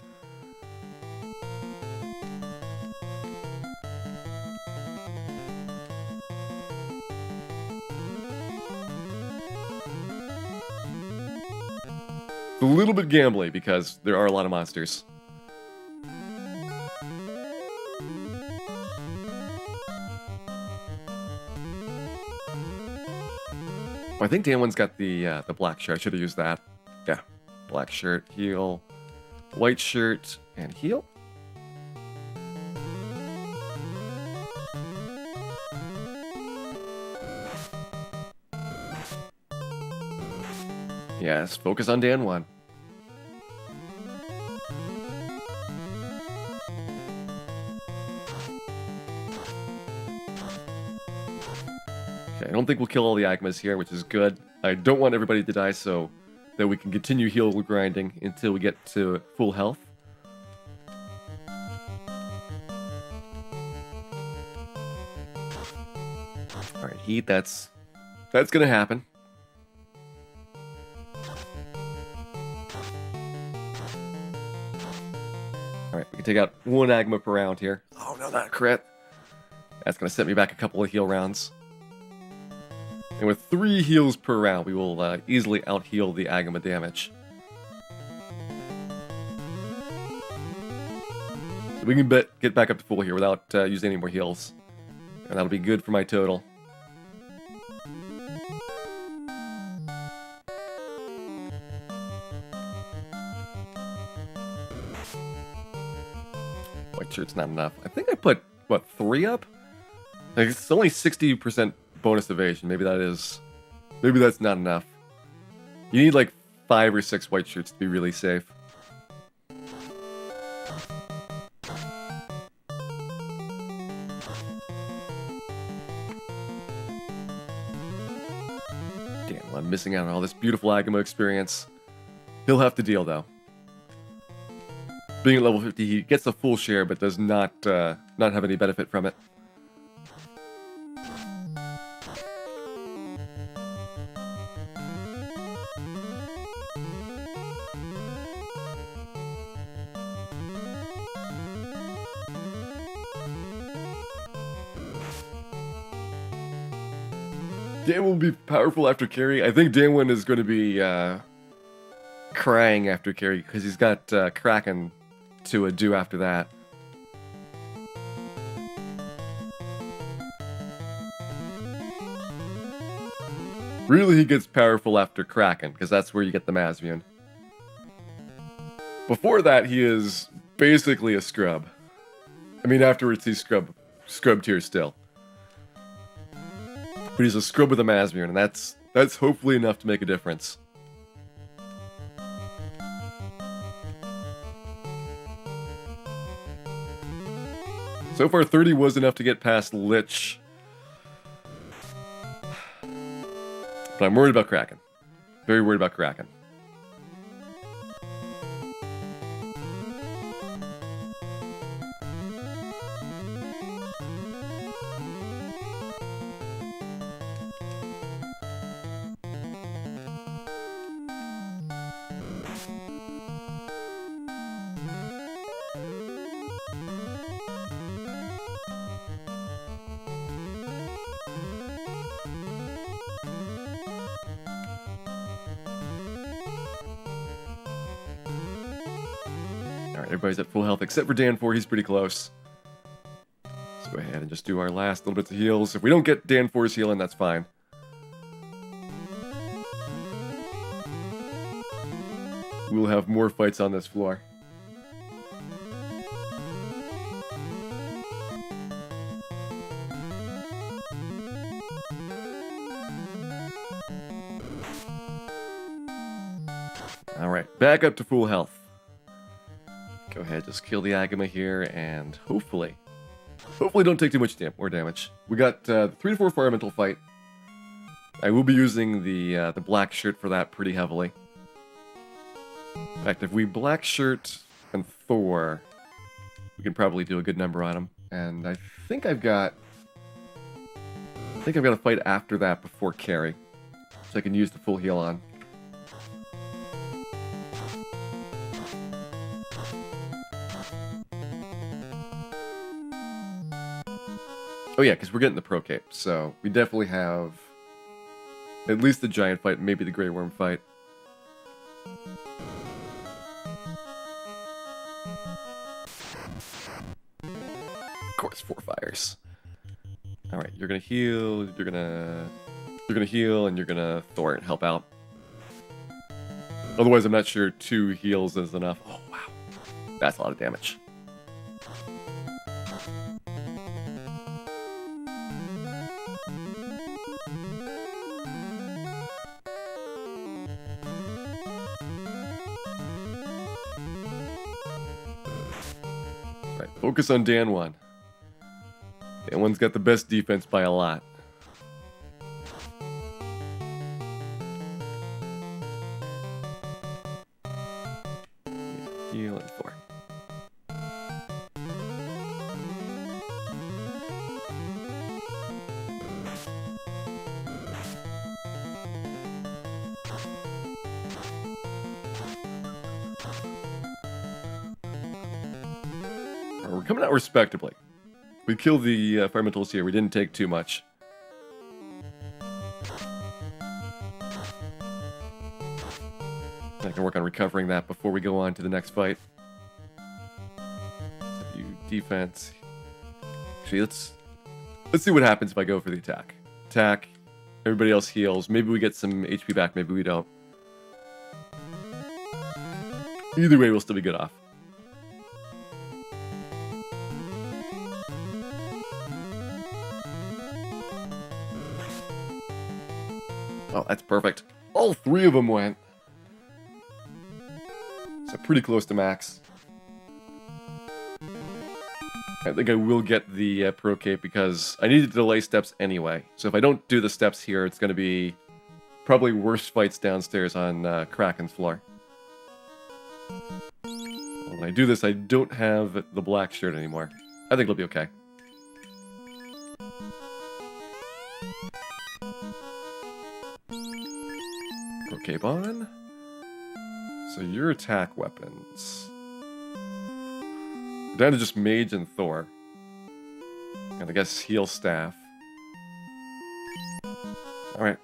A little bit gambly because there are a lot of monsters. I think Dan one's got the black shirt. I should have used that. Yeah, black shirt, heal, white shirt, and heal. Yes, focus on Dan 1. Okay, I don't think we'll kill all the Agmas here, which is good. I don't want everybody to die so that we can continue heal grinding until we get to full health. Alright, heat, that's gonna happen. Alright, we can take out one Agma per round here. Oh no, not a crit. That's gonna set me back a couple of heal rounds. And with 3 heals per round, we will easily out-heal the Agma damage. So we can get back up to full here without using any more heals. And that'll be good for my total. White shirt's not enough. I think I put, what, 3 up? Like, it's only 60% bonus evasion. Maybe that's not enough. You need like 5 or 6 white shirts to be really safe. Damn, I'm missing out on all this beautiful Agama experience. He'll have to deal though. Being at level 50, he gets a full share, but does not have any benefit from it. Dan will be powerful after carry. I think Dan 1 is going to be crying after carry because he's got Kraken to do after that. Really, he gets powerful after Kraken because that's where you get the Masvian. Before that, he is basically a scrub. I mean, afterwards he's scrub tier still. But he's a scrub with a Masvian, and that's hopefully enough to make a difference. So far, 30 was enough to get past Lich. But I'm worried about Kraken. Very worried about Kraken. Everybody's at full health except for Dan 4, he's pretty close. Let's go ahead and just do our last little bits of heals. If we don't get Dan 4's healing, that's fine. We'll have more fights on this floor. Alright, back up to full health. Go ahead, just kill the Agama here, and hopefully don't take too much damage. We got 3 to 4 fire elemental fight. I will be using the black shirt for that pretty heavily. In fact, if we black shirt and Thor, we can probably do a good number on him. And I think I've got a fight after that before carry, so I can use the full heal on. Oh yeah, because we're getting the Pro Cape, so we definitely have at least the giant fight, maybe the Grey Worm fight. Of course, 4 fires. Alright, you're gonna heal, you're gonna You're gonna heal and you're gonna Thor and help out. Otherwise, I'm not sure 2 heals is enough. Oh, wow. That's a lot of damage. Right, focus on Dan 1. Dan 1's got the best defense by a lot. Heal and Thor. We're coming out respectably. We killed the Firementals here. We didn't take too much. I can work on recovering that before we go on to the next fight. So you defense. Actually, let's see what happens if I go for the attack. Attack. Everybody else heals. Maybe we get some HP back. Maybe we don't. Either way, we'll still be good off. Oh, that's perfect. All 3 of them went. So pretty close to max. I think I will get the Pro Cape because I need to delay steps anyway. So if I don't do the steps here, it's going to be probably worse fights downstairs on Kraken's floor. When I do this, I don't have the black shirt anymore. I think it'll be okay. Pro Cape on. So your attack weapons. We're down to just Mage and Thor. And I guess Heal Staff. Alright.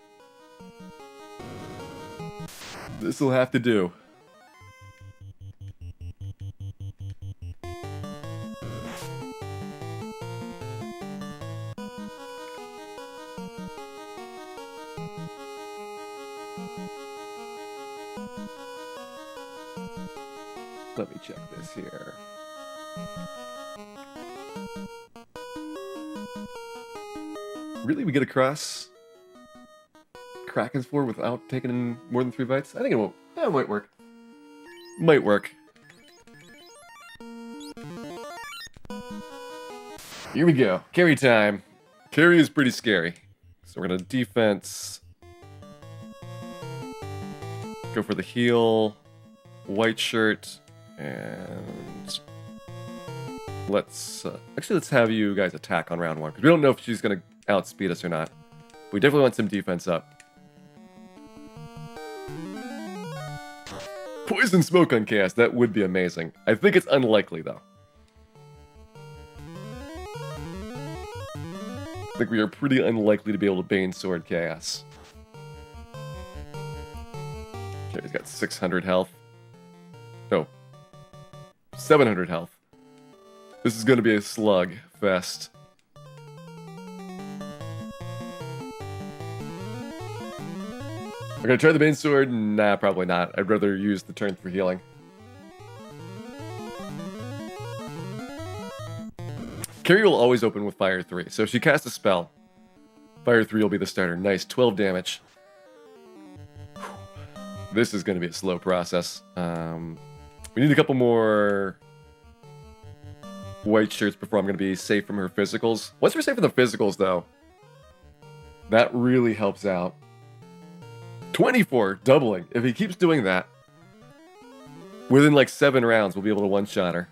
This'll have to do. Let me check this here. Really? We get across Kraken's floor without taking in more than 3 bites? I think it won't. That might work. Might work. Here we go. Carry time. Carry is pretty scary. So we're gonna defense. Go for the heal. White shirt. And let's have you guys attack on round 1 because we don't know if she's gonna outspeed us or not. We definitely want some defense up. Poison smoke on Chaos, that would be amazing. I think it's unlikely though. I think we are pretty unlikely to be able to Bane Sword Chaos. Okay, he's got 600 health. No. 700 health. This is going to be a slug fest. I'm going to try the Bane Sword? Nah, probably not. I'd rather use the turn for healing. Carrie will always open with Fire 3, so if she casts a spell, Fire 3 will be the starter. Nice, 12 damage. This is going to be a slow process. We need a couple more white shirts before I'm going to be safe from her physicals. Once we're safe from the physicals, though, that really helps out. 24, doubling. If he keeps doing that, within like 7 rounds, we'll be able to one-shot her.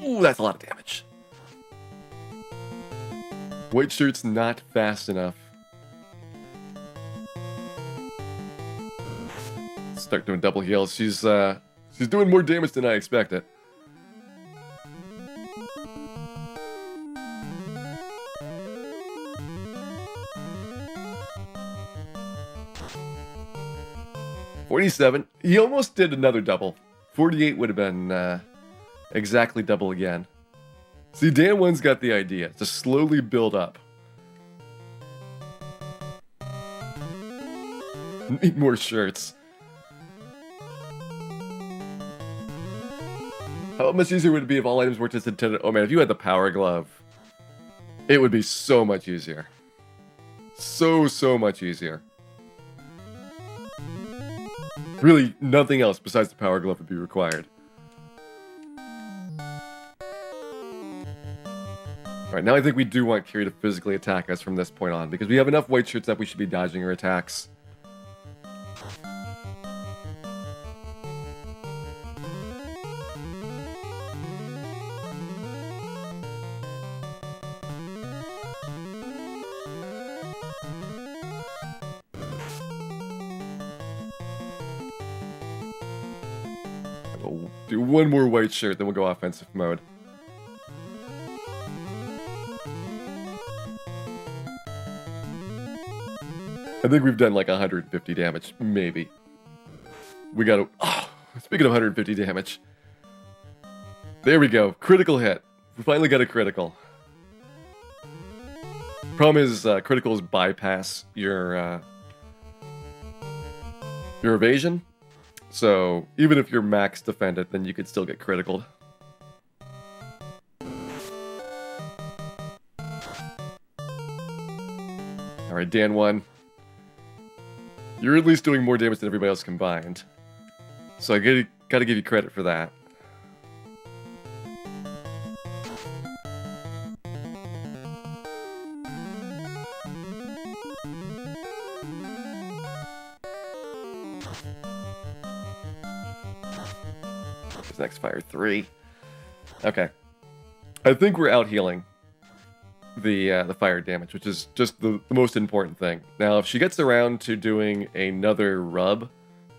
Ooh, that's a lot of damage. White shirt's not fast enough. Start doing double heals. She's doing more damage than I expected. $47. He almost did another double. 48 would have been exactly double again. See, Dan 1's got the idea to slowly build up. Need more shirts. How much easier would it be if all items worked as intended? Oh man, if you had the power glove, it would be so much easier. So much easier. Really, nothing else besides the power glove would be required. Alright, now I think we do want Carrie to physically attack us from this point on, because we have enough white shirts that we should be dodging her attacks. We'll do one more white shirt, then we'll go offensive mode. I think we've done like 150 damage, maybe. We gotta... Oh, speaking of 150 damage. There we go. Critical hit. We finally got a critical. Problem is, criticals bypass your evasion. So, even if you're max defended, then you could still get criticaled. Alright, Dan 1. You're at least doing more damage than everybody else combined. So I gotta give you credit for that. Next fire 3. Okay. I think we're out healing the fire damage, which is just the most important thing. Now, if she gets around to doing another rub,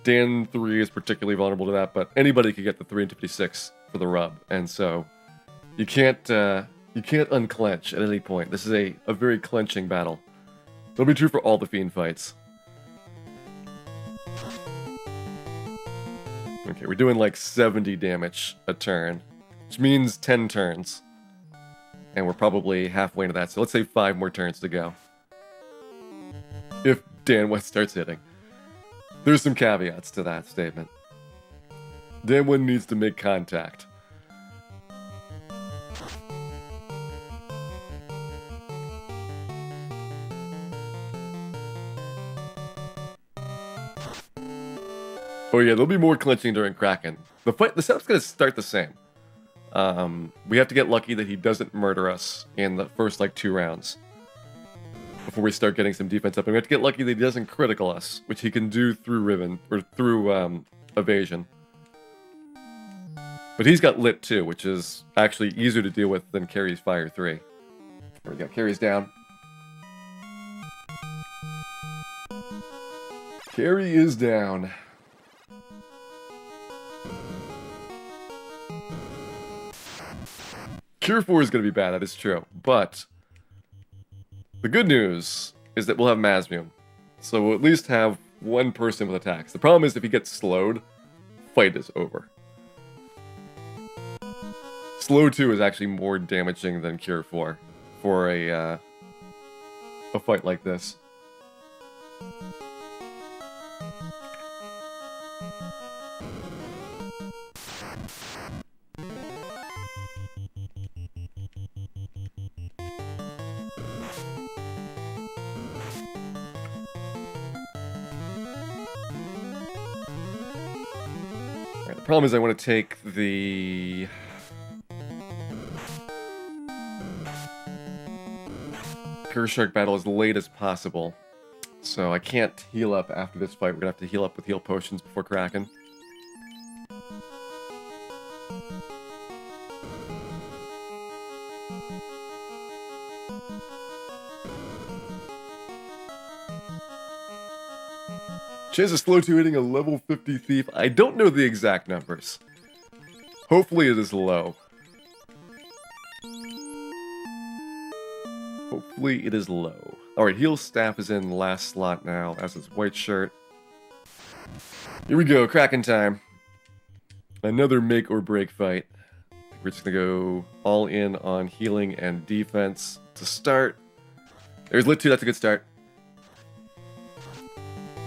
Dan 3 is particularly vulnerable to that, but anybody could get the 3 into 56 for the rub, and so you can't unclench at any point. This is a very clenching battle. It'll be true for all the Fiend fights. Okay, we're doing like 70 damage a turn, which means 10 turns. And we're probably halfway into that, so let's say 5 more turns to go. If Dan West starts hitting. There's some caveats to that statement. Dan West needs to make contact. Oh yeah, there'll be more clinching during Kraken. The setup's gonna start the same. We have to get lucky that he doesn't murder us in the first, like, 2 rounds. Before we start getting some defense up. And we have to get lucky that he doesn't critical us, which he can do through Riven, or through, evasion. But he's got lit too, which is actually easier to deal with than Carrie's Fire 3. There we go, Carrie's down. Carrie is down. Cure 4 is going to be bad, that is true. But the good news is that we'll have Masmume. So we'll at least have one person with attacks. The problem is if he gets slowed, fight is over. Slow 2 is actually more damaging than Cure 4 for a fight like this. The problem is I want to take the... Shark battle as late as possible. So I can't heal up after this fight. We're going to have to heal up with heal potions before Kraken. Chance of slow 2 hitting a level 50 thief. I don't know the exact numbers. Hopefully it is low. Hopefully it is low. Alright, heal staff is in last slot now, as is white shirt. Here we go, Kraken time. Another make or break fight. We're just gonna go all in on healing and defense to start. There's lit 2, that's a good start.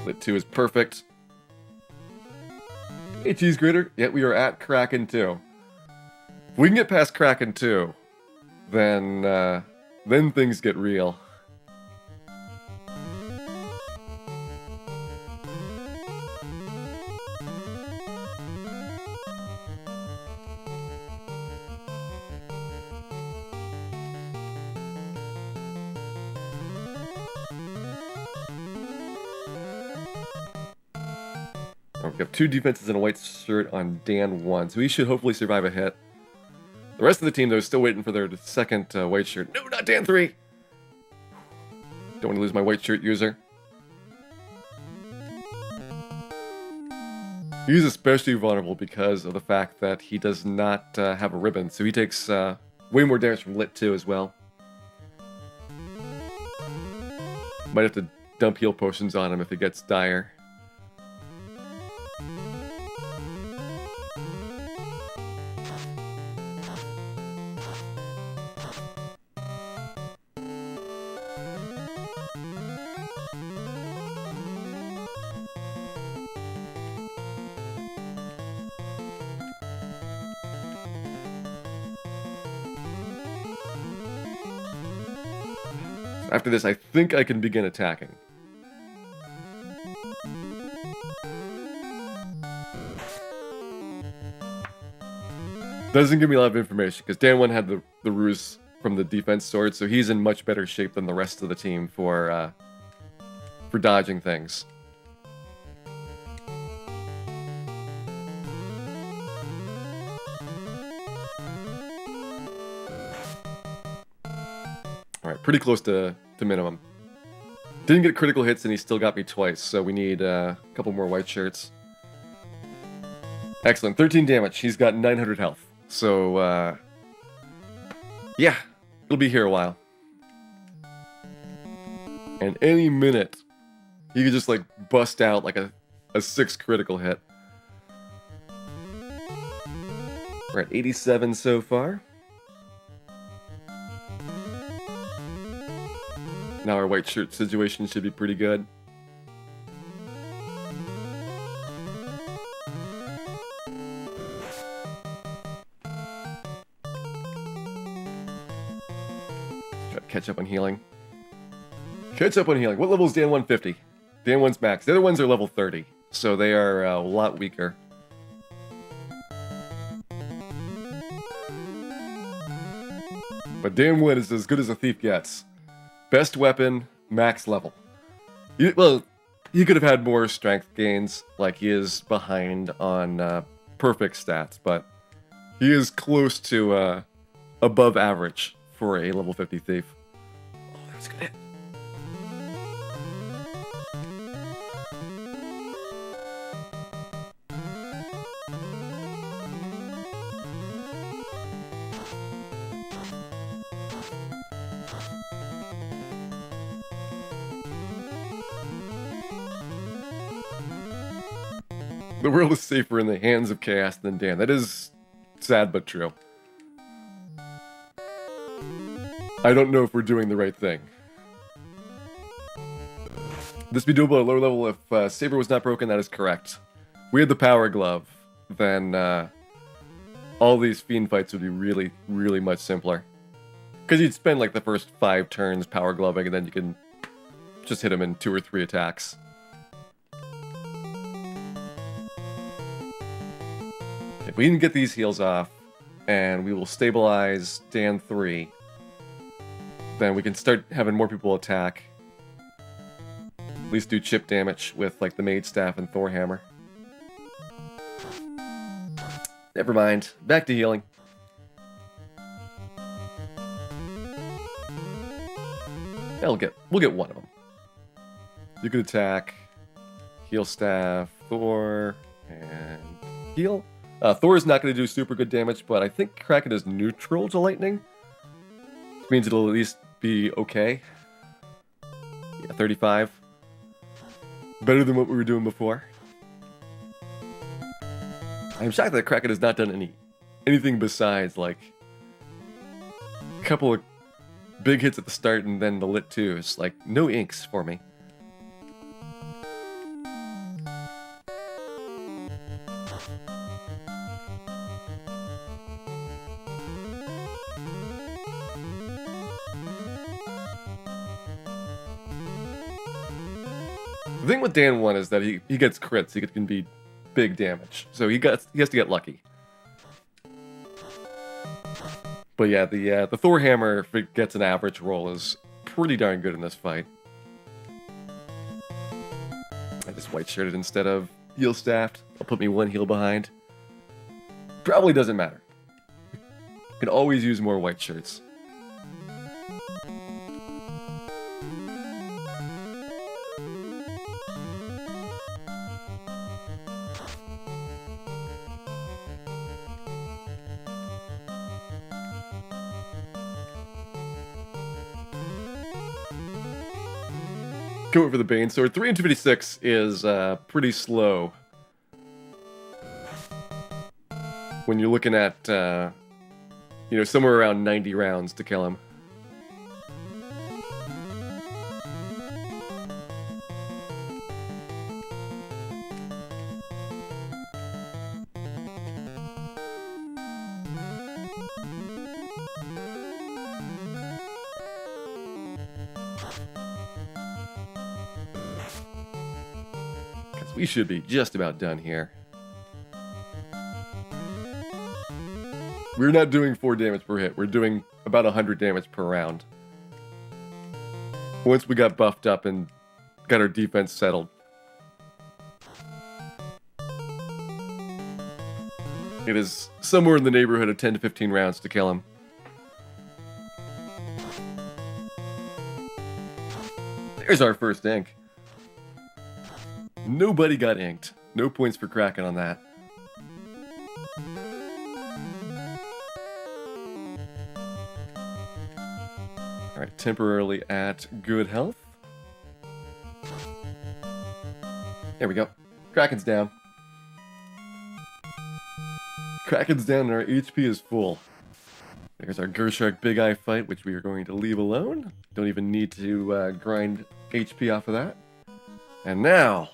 Lit 2 is perfect. Hey, Cheese Grater. Yeah, we are at Kraken 2. If we can get past Kraken 2, then things get real. We have 2 defenses and a white shirt on Dan 1, so he should hopefully survive a hit. The rest of the team, though, is still waiting for their second white shirt. No, not Dan 3! Don't want to lose my white shirt user. He's especially vulnerable because of the fact that he does not have a ribbon, so he takes way more damage from Lit 2 as well. Might have to dump heal potions on him if it gets dire. After this, I think I can begin attacking. Doesn't give me a lot of information, because Dan 1 had the ruse from the defense sword, so he's in much better shape than the rest of the team for dodging things. Alright, pretty close to minimum. Didn't get critical hits and he still got me twice, so we need a couple more white shirts. Excellent, 13 damage. He's got 900 health. So, yeah, he'll be here a while. And any minute, he could just, like, bust out like a 6 critical hit. We're at 87 so far. Now our white shirt situation should be pretty good. Try to catch up on healing. Catch up on healing. What level is Dan 150? Dan 1's max. The other ones are level 30, so they are a lot weaker. But Dan 1 is as good as a thief gets. Best weapon, max level. Well, he could have had more strength gains, like he is behind on perfect stats, but he is close to above average for a level 50 thief. Oh, that was a good hit. The world is safer in the hands of chaos than Dan. That is sad but true. I don't know if we're doing the right thing. This be doable at lower level if Saber was not broken, that is correct. If we had the power glove, then all these fiend fights would be really, really much simpler. Because you'd spend like the first 5 turns power gloving and then you can just hit him in 2 or 3 attacks. If we can get these heals off, and we will stabilize Dan 3, then we can start having more people attack. At least do chip damage with, like, the Mage Staff and Thor Hammer. Never mind. Back to healing. Yeah, we'll get one of them. You could attack, heal staff, Thor, and heal. Thor is not going to do super good damage, but I think Kraken is neutral to lightning. Which means it'll at least be okay. Yeah, 35. Better than what we were doing before. I'm shocked that Kraken has not done anything besides, like, a couple of big hits at the start and then the lit 2. It's like, no inks for me. The thing with Dan 1 is that he gets crits. He can be big damage. So he has to get lucky. But yeah, the Thor hammer, if it gets an average roll, is pretty darn good in this fight. I just white-shirted instead of heal-staffed. I'll put me 1 heal behind. Probably doesn't matter. Can always use more white shirts. Go for the Bane Sword. 3 and 256 is pretty slow. When you're looking at, you know, somewhere around 90 rounds to kill him. We should be just about done here. We're not doing 4 damage per hit. We're doing about 100 damage per round. Once we got buffed up and got our defense settled. It is somewhere in the neighborhood of 10 to 15 rounds to kill him. There's our first ink. Nobody got inked. No points for Kraken on that. Alright, temporarily at good health. There we go. Kraken's down. Kraken's down and our HP is full. There's our Gershark Big Eye fight, which we are going to leave alone. Don't even need to grind HP off of that. And now...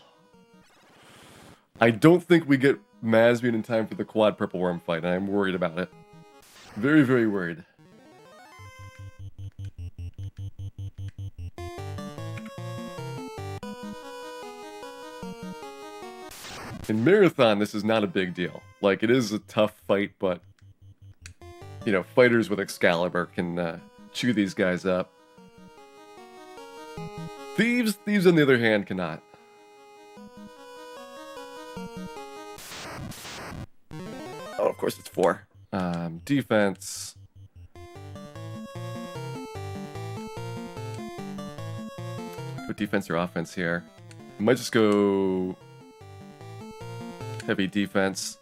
I don't think we get Masbian in time for the quad purple worm fight, and I'm worried about it. Very, very worried. In Marathon, this is not a big deal. Like, it is a tough fight, but, you know, fighters with Excalibur can chew these guys up. Thieves on the other hand, cannot. Oh, of course it's 4. Defense. Go defense or offense here. Might just go heavy defense.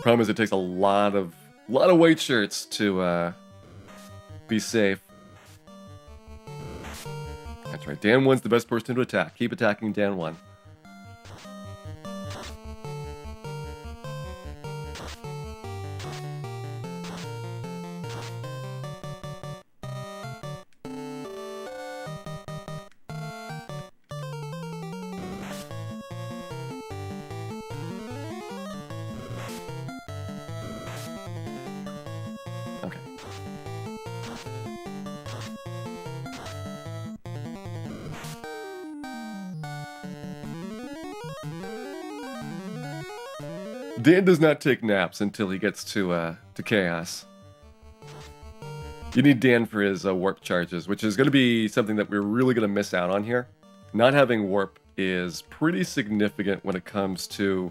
Problem is it takes a lot of white shirts to be safe. That's right, Dan 1's the best person to attack. Keep attacking Dan 1. Okay. Dan does not take naps until he gets to Chaos. You need Dan for his warp charges, which is going to be something that we're really going to miss out on here. Not having warp is pretty significant when it comes to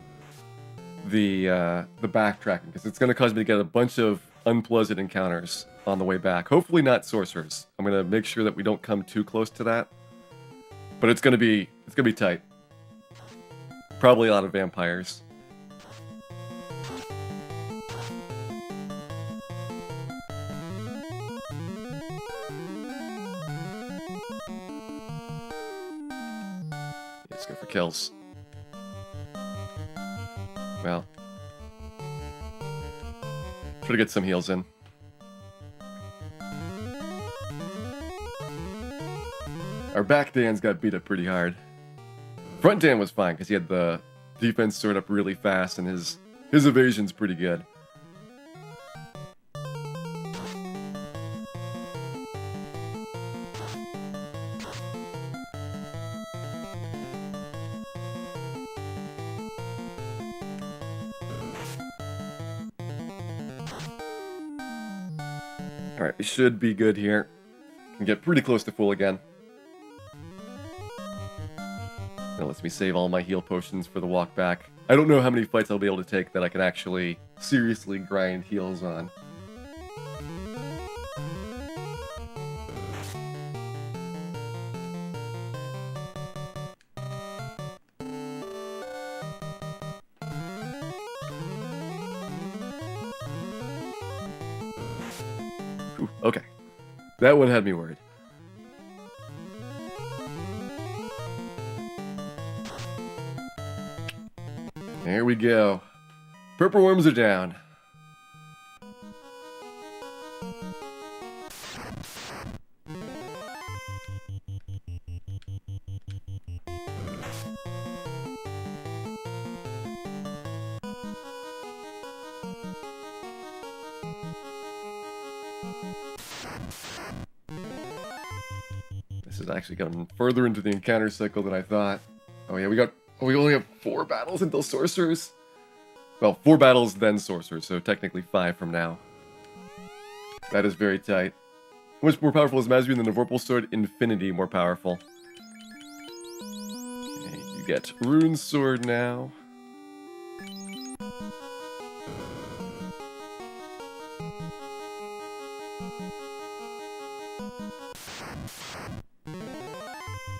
the backtracking, because it's going to cause me to get a bunch of unpleasant encounters on the way back. Hopefully not sorcerers. I'm going to make sure that we don't come too close to that. But it's going to be tight. Probably a lot of vampires. Let's go for kills. Well, try to get some heals in. Our back Dan's got beat up pretty hard. Front Dan was fine because he had the defense stored up really fast and his evasion's pretty good. Alright, we should be good here. Can get pretty close to full again. That lets me save all my heal potions for the walk back. I don't know how many fights I'll be able to take that I can actually seriously grind heals on. Ooh, okay. That one had me worried. There we go. Purple worms are down. This is actually going further into the encounter cycle than I thought. Oh yeah, we only have 4 battles until sorcerers. Well, 4 battles then sorcerers, so technically 5 from now. That is very tight. How much more powerful is Mazrian than the Vorpal Sword? Infinity more powerful. Okay, you get Rune Sword now.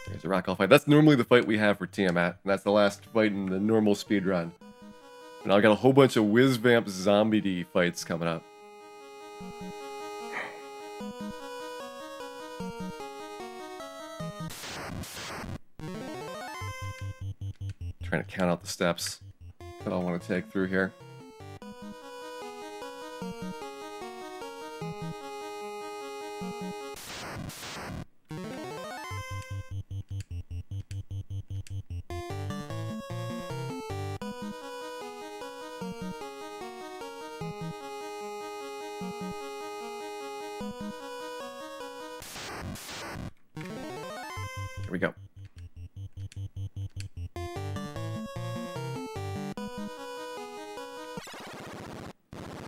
There's a Rockall fight. That's normally the fight we have for Tiamat, and that's the last fight in the normal speed run. And I got a whole bunch of Whiz-Vamp Zombie-D fights coming up. Trying to count out the steps that I want to take through here. Here we go.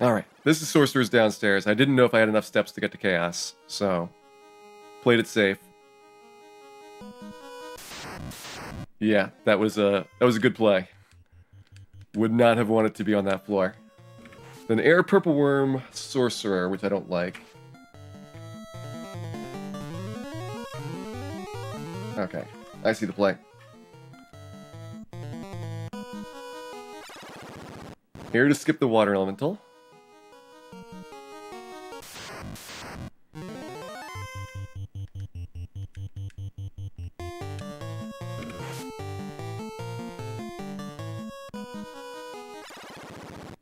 Alright, this is Sorcerer's downstairs. I didn't know if I had enough steps to get to Chaos, so played it safe. Yeah, that was a good play. Would not have wanted to be on that floor. Then Air Purple Worm Sorcerer, which I don't like. Okay, I see the play. Here to skip the Water Elemental.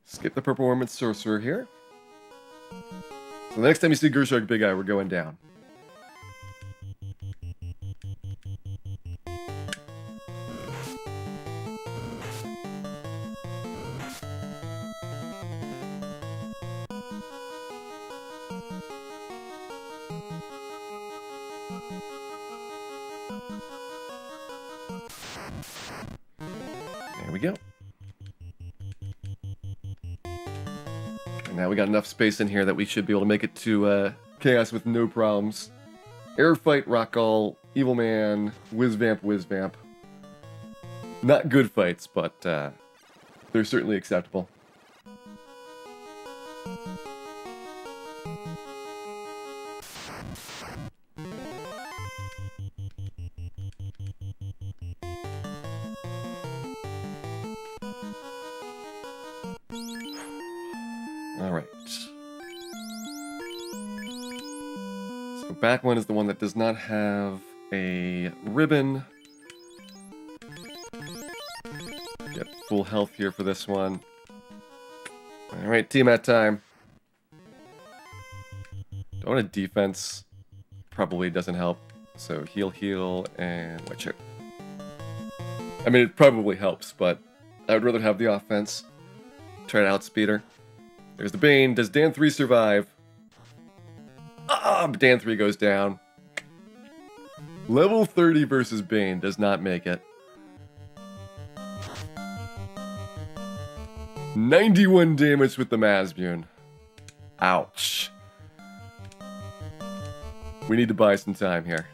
Skip the Purple Worm and Sorcerer here. So the next time you see Gershok Big Eye, we're going down. There we go. And now we got enough space in here that we should be able to make it to Chaos with no problems. Air Fight, Rockall, Evil Man, Whiz-Vamp, Whiz-Vamp. Not good fights, but they're certainly acceptable. Alright. So back one is the one that does not have a ribbon. Get full health here for this one. Alright, Tiamat time. Don't want a defense. Probably doesn't help. So heal, and watch it. I mean, it probably helps, but I would rather have the offense. Try to outspeed her. There's the Bane. Does Dan 3 survive? Dan 3 goes down. Level 30 versus Bane does not make it. 91 damage with the Mazbune. Ouch. We need to buy some time here.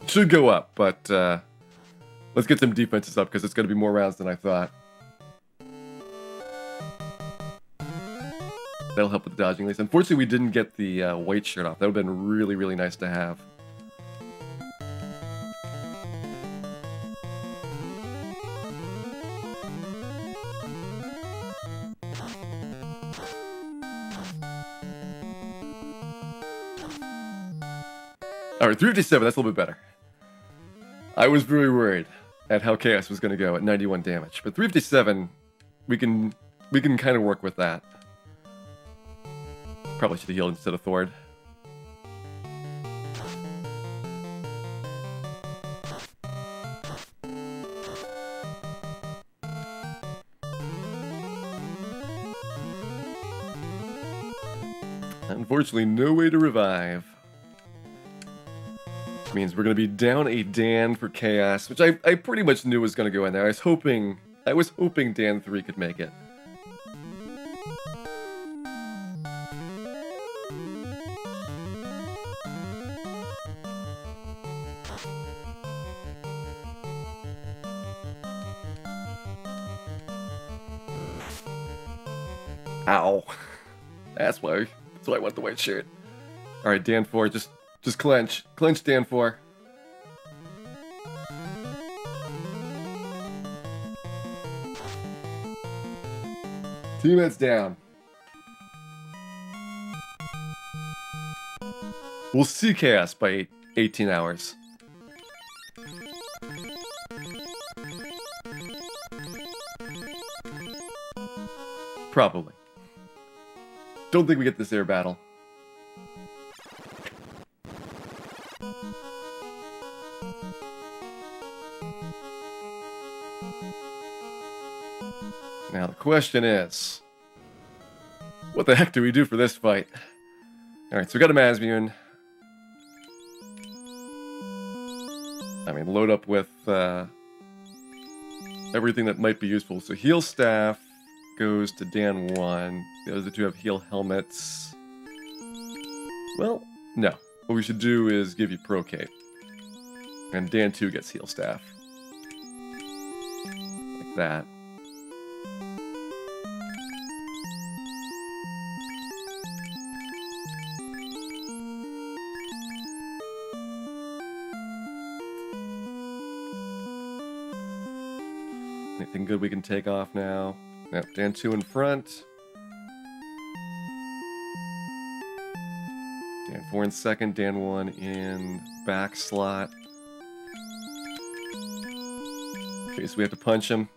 It should go up, but let's get some defenses up because it's going to be more rounds than I thought. That'll help with the dodging at least. Unfortunately, we didn't get the white shirt off. That would have been really, really nice to have. Alright, 357, that's a little bit better. I was very worried at how Chaos was going to go at 91 damage. But 357, we can kind of work with that. Probably should have healed instead of Thord. Unfortunately, no way to revive. Which means we're going to be down a Dan for Chaos, which I pretty much knew was going to go in there. I was hoping Dan 3 could make it. Ow. That's why I want the white shirt. Alright, Dan 4, just clench. Clench, Dan 4. Teammates down. We'll see Chaos by 18 hours. Probably. Don't think we get this air battle. Now the question is, what the heck do we do for this fight? Alright, so we got a Masmune. I mean, load up with everything that might be useful. So heal staff goes to Dan 1. The other two have heal helmets. Well, no. What we should do is give you Pro Cape. And Dan 2 gets heal staff. Like that. Anything good we can take off now? Yep, Dan 2 in front. Dan 4 in second, Dan 1 in back slot. Okay, so we have to punch him.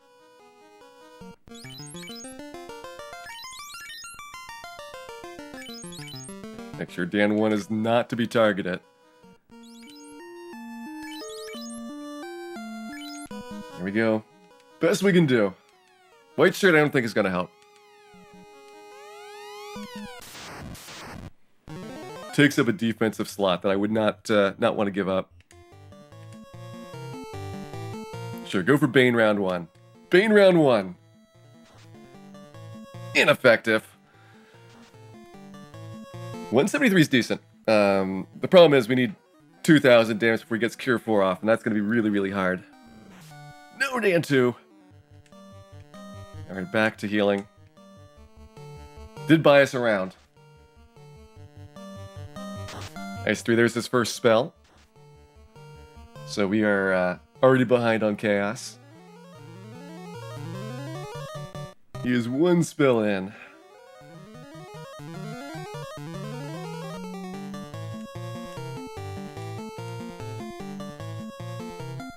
Make sure Dan 1 is not to be targeted. There we go. Best we can do. White shirt I don't think is going to help. Takes up a defensive slot that I would not want to give up. Sure, go for Bane round 1. Bane round 1. Ineffective. 173 is decent. The problem is we need 2,000 damage before he gets Cure 4 off, and that's going to be really, really hard. No, Dan 2. Alright, back to healing. Did buy us around. Ice 3, there's his first spell. So we are already behind on Chaos. He is one spell in.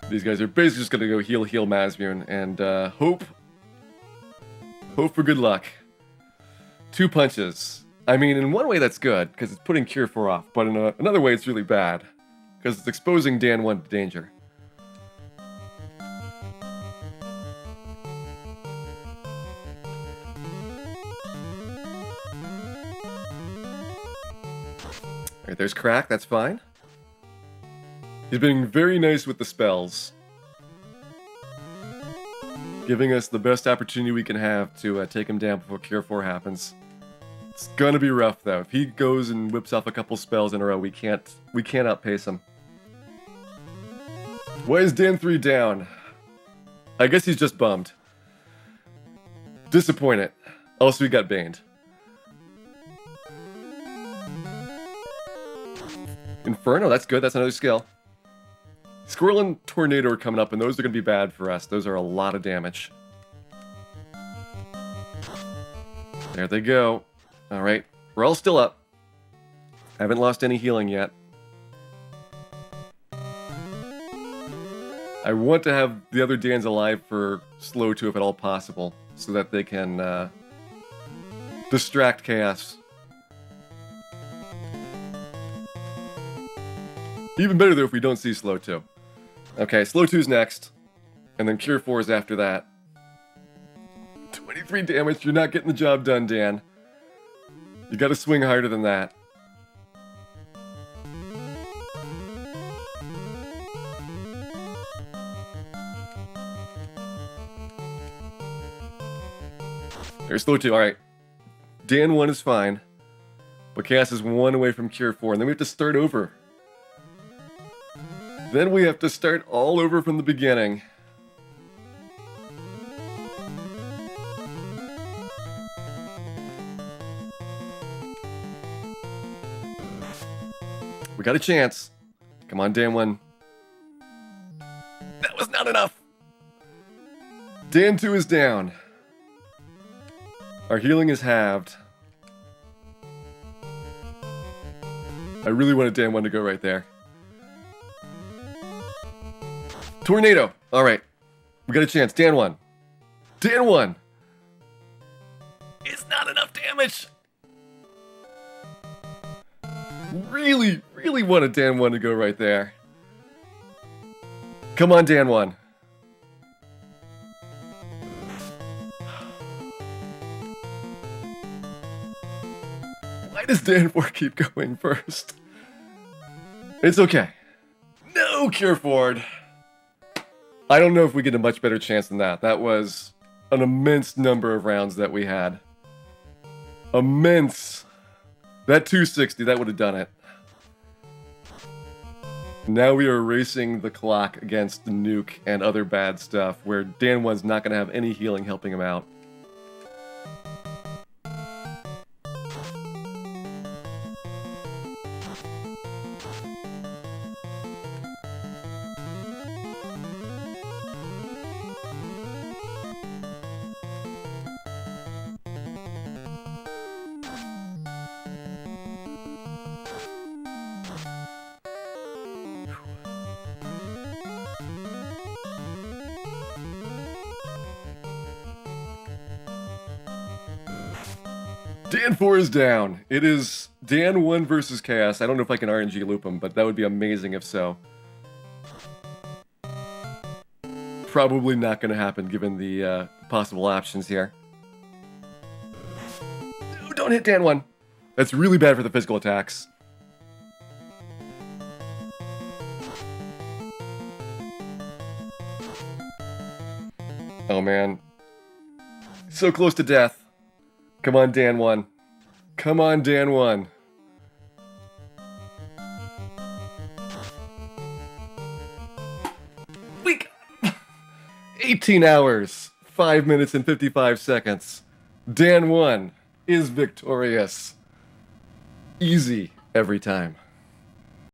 These guys are basically just gonna go heal Masmune and hope for good luck. 2 punches. I mean, in one way that's good, because it's putting Cure 4 off, but in another way it's really bad, because it's exposing Dan 1 to danger. Alright, there's Crack, that's fine. He's being very nice with the spells. Giving us the best opportunity we can have to take him down before Cure 4 happens. It's gonna be rough though. If he goes and whips off a couple spells in a row, we can't outpace him. Why is Dan 3 down? I guess he's just bummed. Disappointed. Also, he got baned. Inferno, that's good. That's another skill. Squirrel and Tornado are coming up, and those are going to be bad for us. Those are a lot of damage. There they go. Alright, we're all still up. Haven't lost any healing yet. I want to have the other Dans alive for slow 2 if at all possible, so that they can distract Chaos. Even better though if we don't see slow 2. Okay, slow 2's next, and then cure 4 is after that. 23 damage, you're not getting the job done, Dan. You gotta swing harder than that. There's slow 2, alright. Dan 1 is fine, but Chaos is 1 away from cure 4, and then we have to start over. Then we have to start all over from the beginning. We got a chance. Come on, Dan 1. That was not enough. Dan 2 is down. Our healing is halved. I really wanted Dan 1 to go right there. Tornado. All right. We got a chance. Dan 1. Dan 1. It's not enough damage. Really wanted Dan 1 to go right there. Come on, Dan 1. Why does Dan 4 keep going first? It's okay. No cure Ford. I don't know if we get a much better chance than that. That was an immense number of rounds that we had. Immense. That 260, that would have done it. Now we are racing the clock against the nuke and other bad stuff, where Dan 1's not going to have any healing helping him out. Dan 4 is down. It is Dan 1 versus Chaos. I don't know if I can RNG loop him, but that would be amazing if so. Probably not going to happen given the possible options here. No, don't hit Dan 1. That's really bad for the physical attacks. Oh man. So close to death. Come on, Dan 1. Come on, Dan 1. We 18 hours, 5 minutes and 55 seconds. Dan 1 is victorious. Easy every time.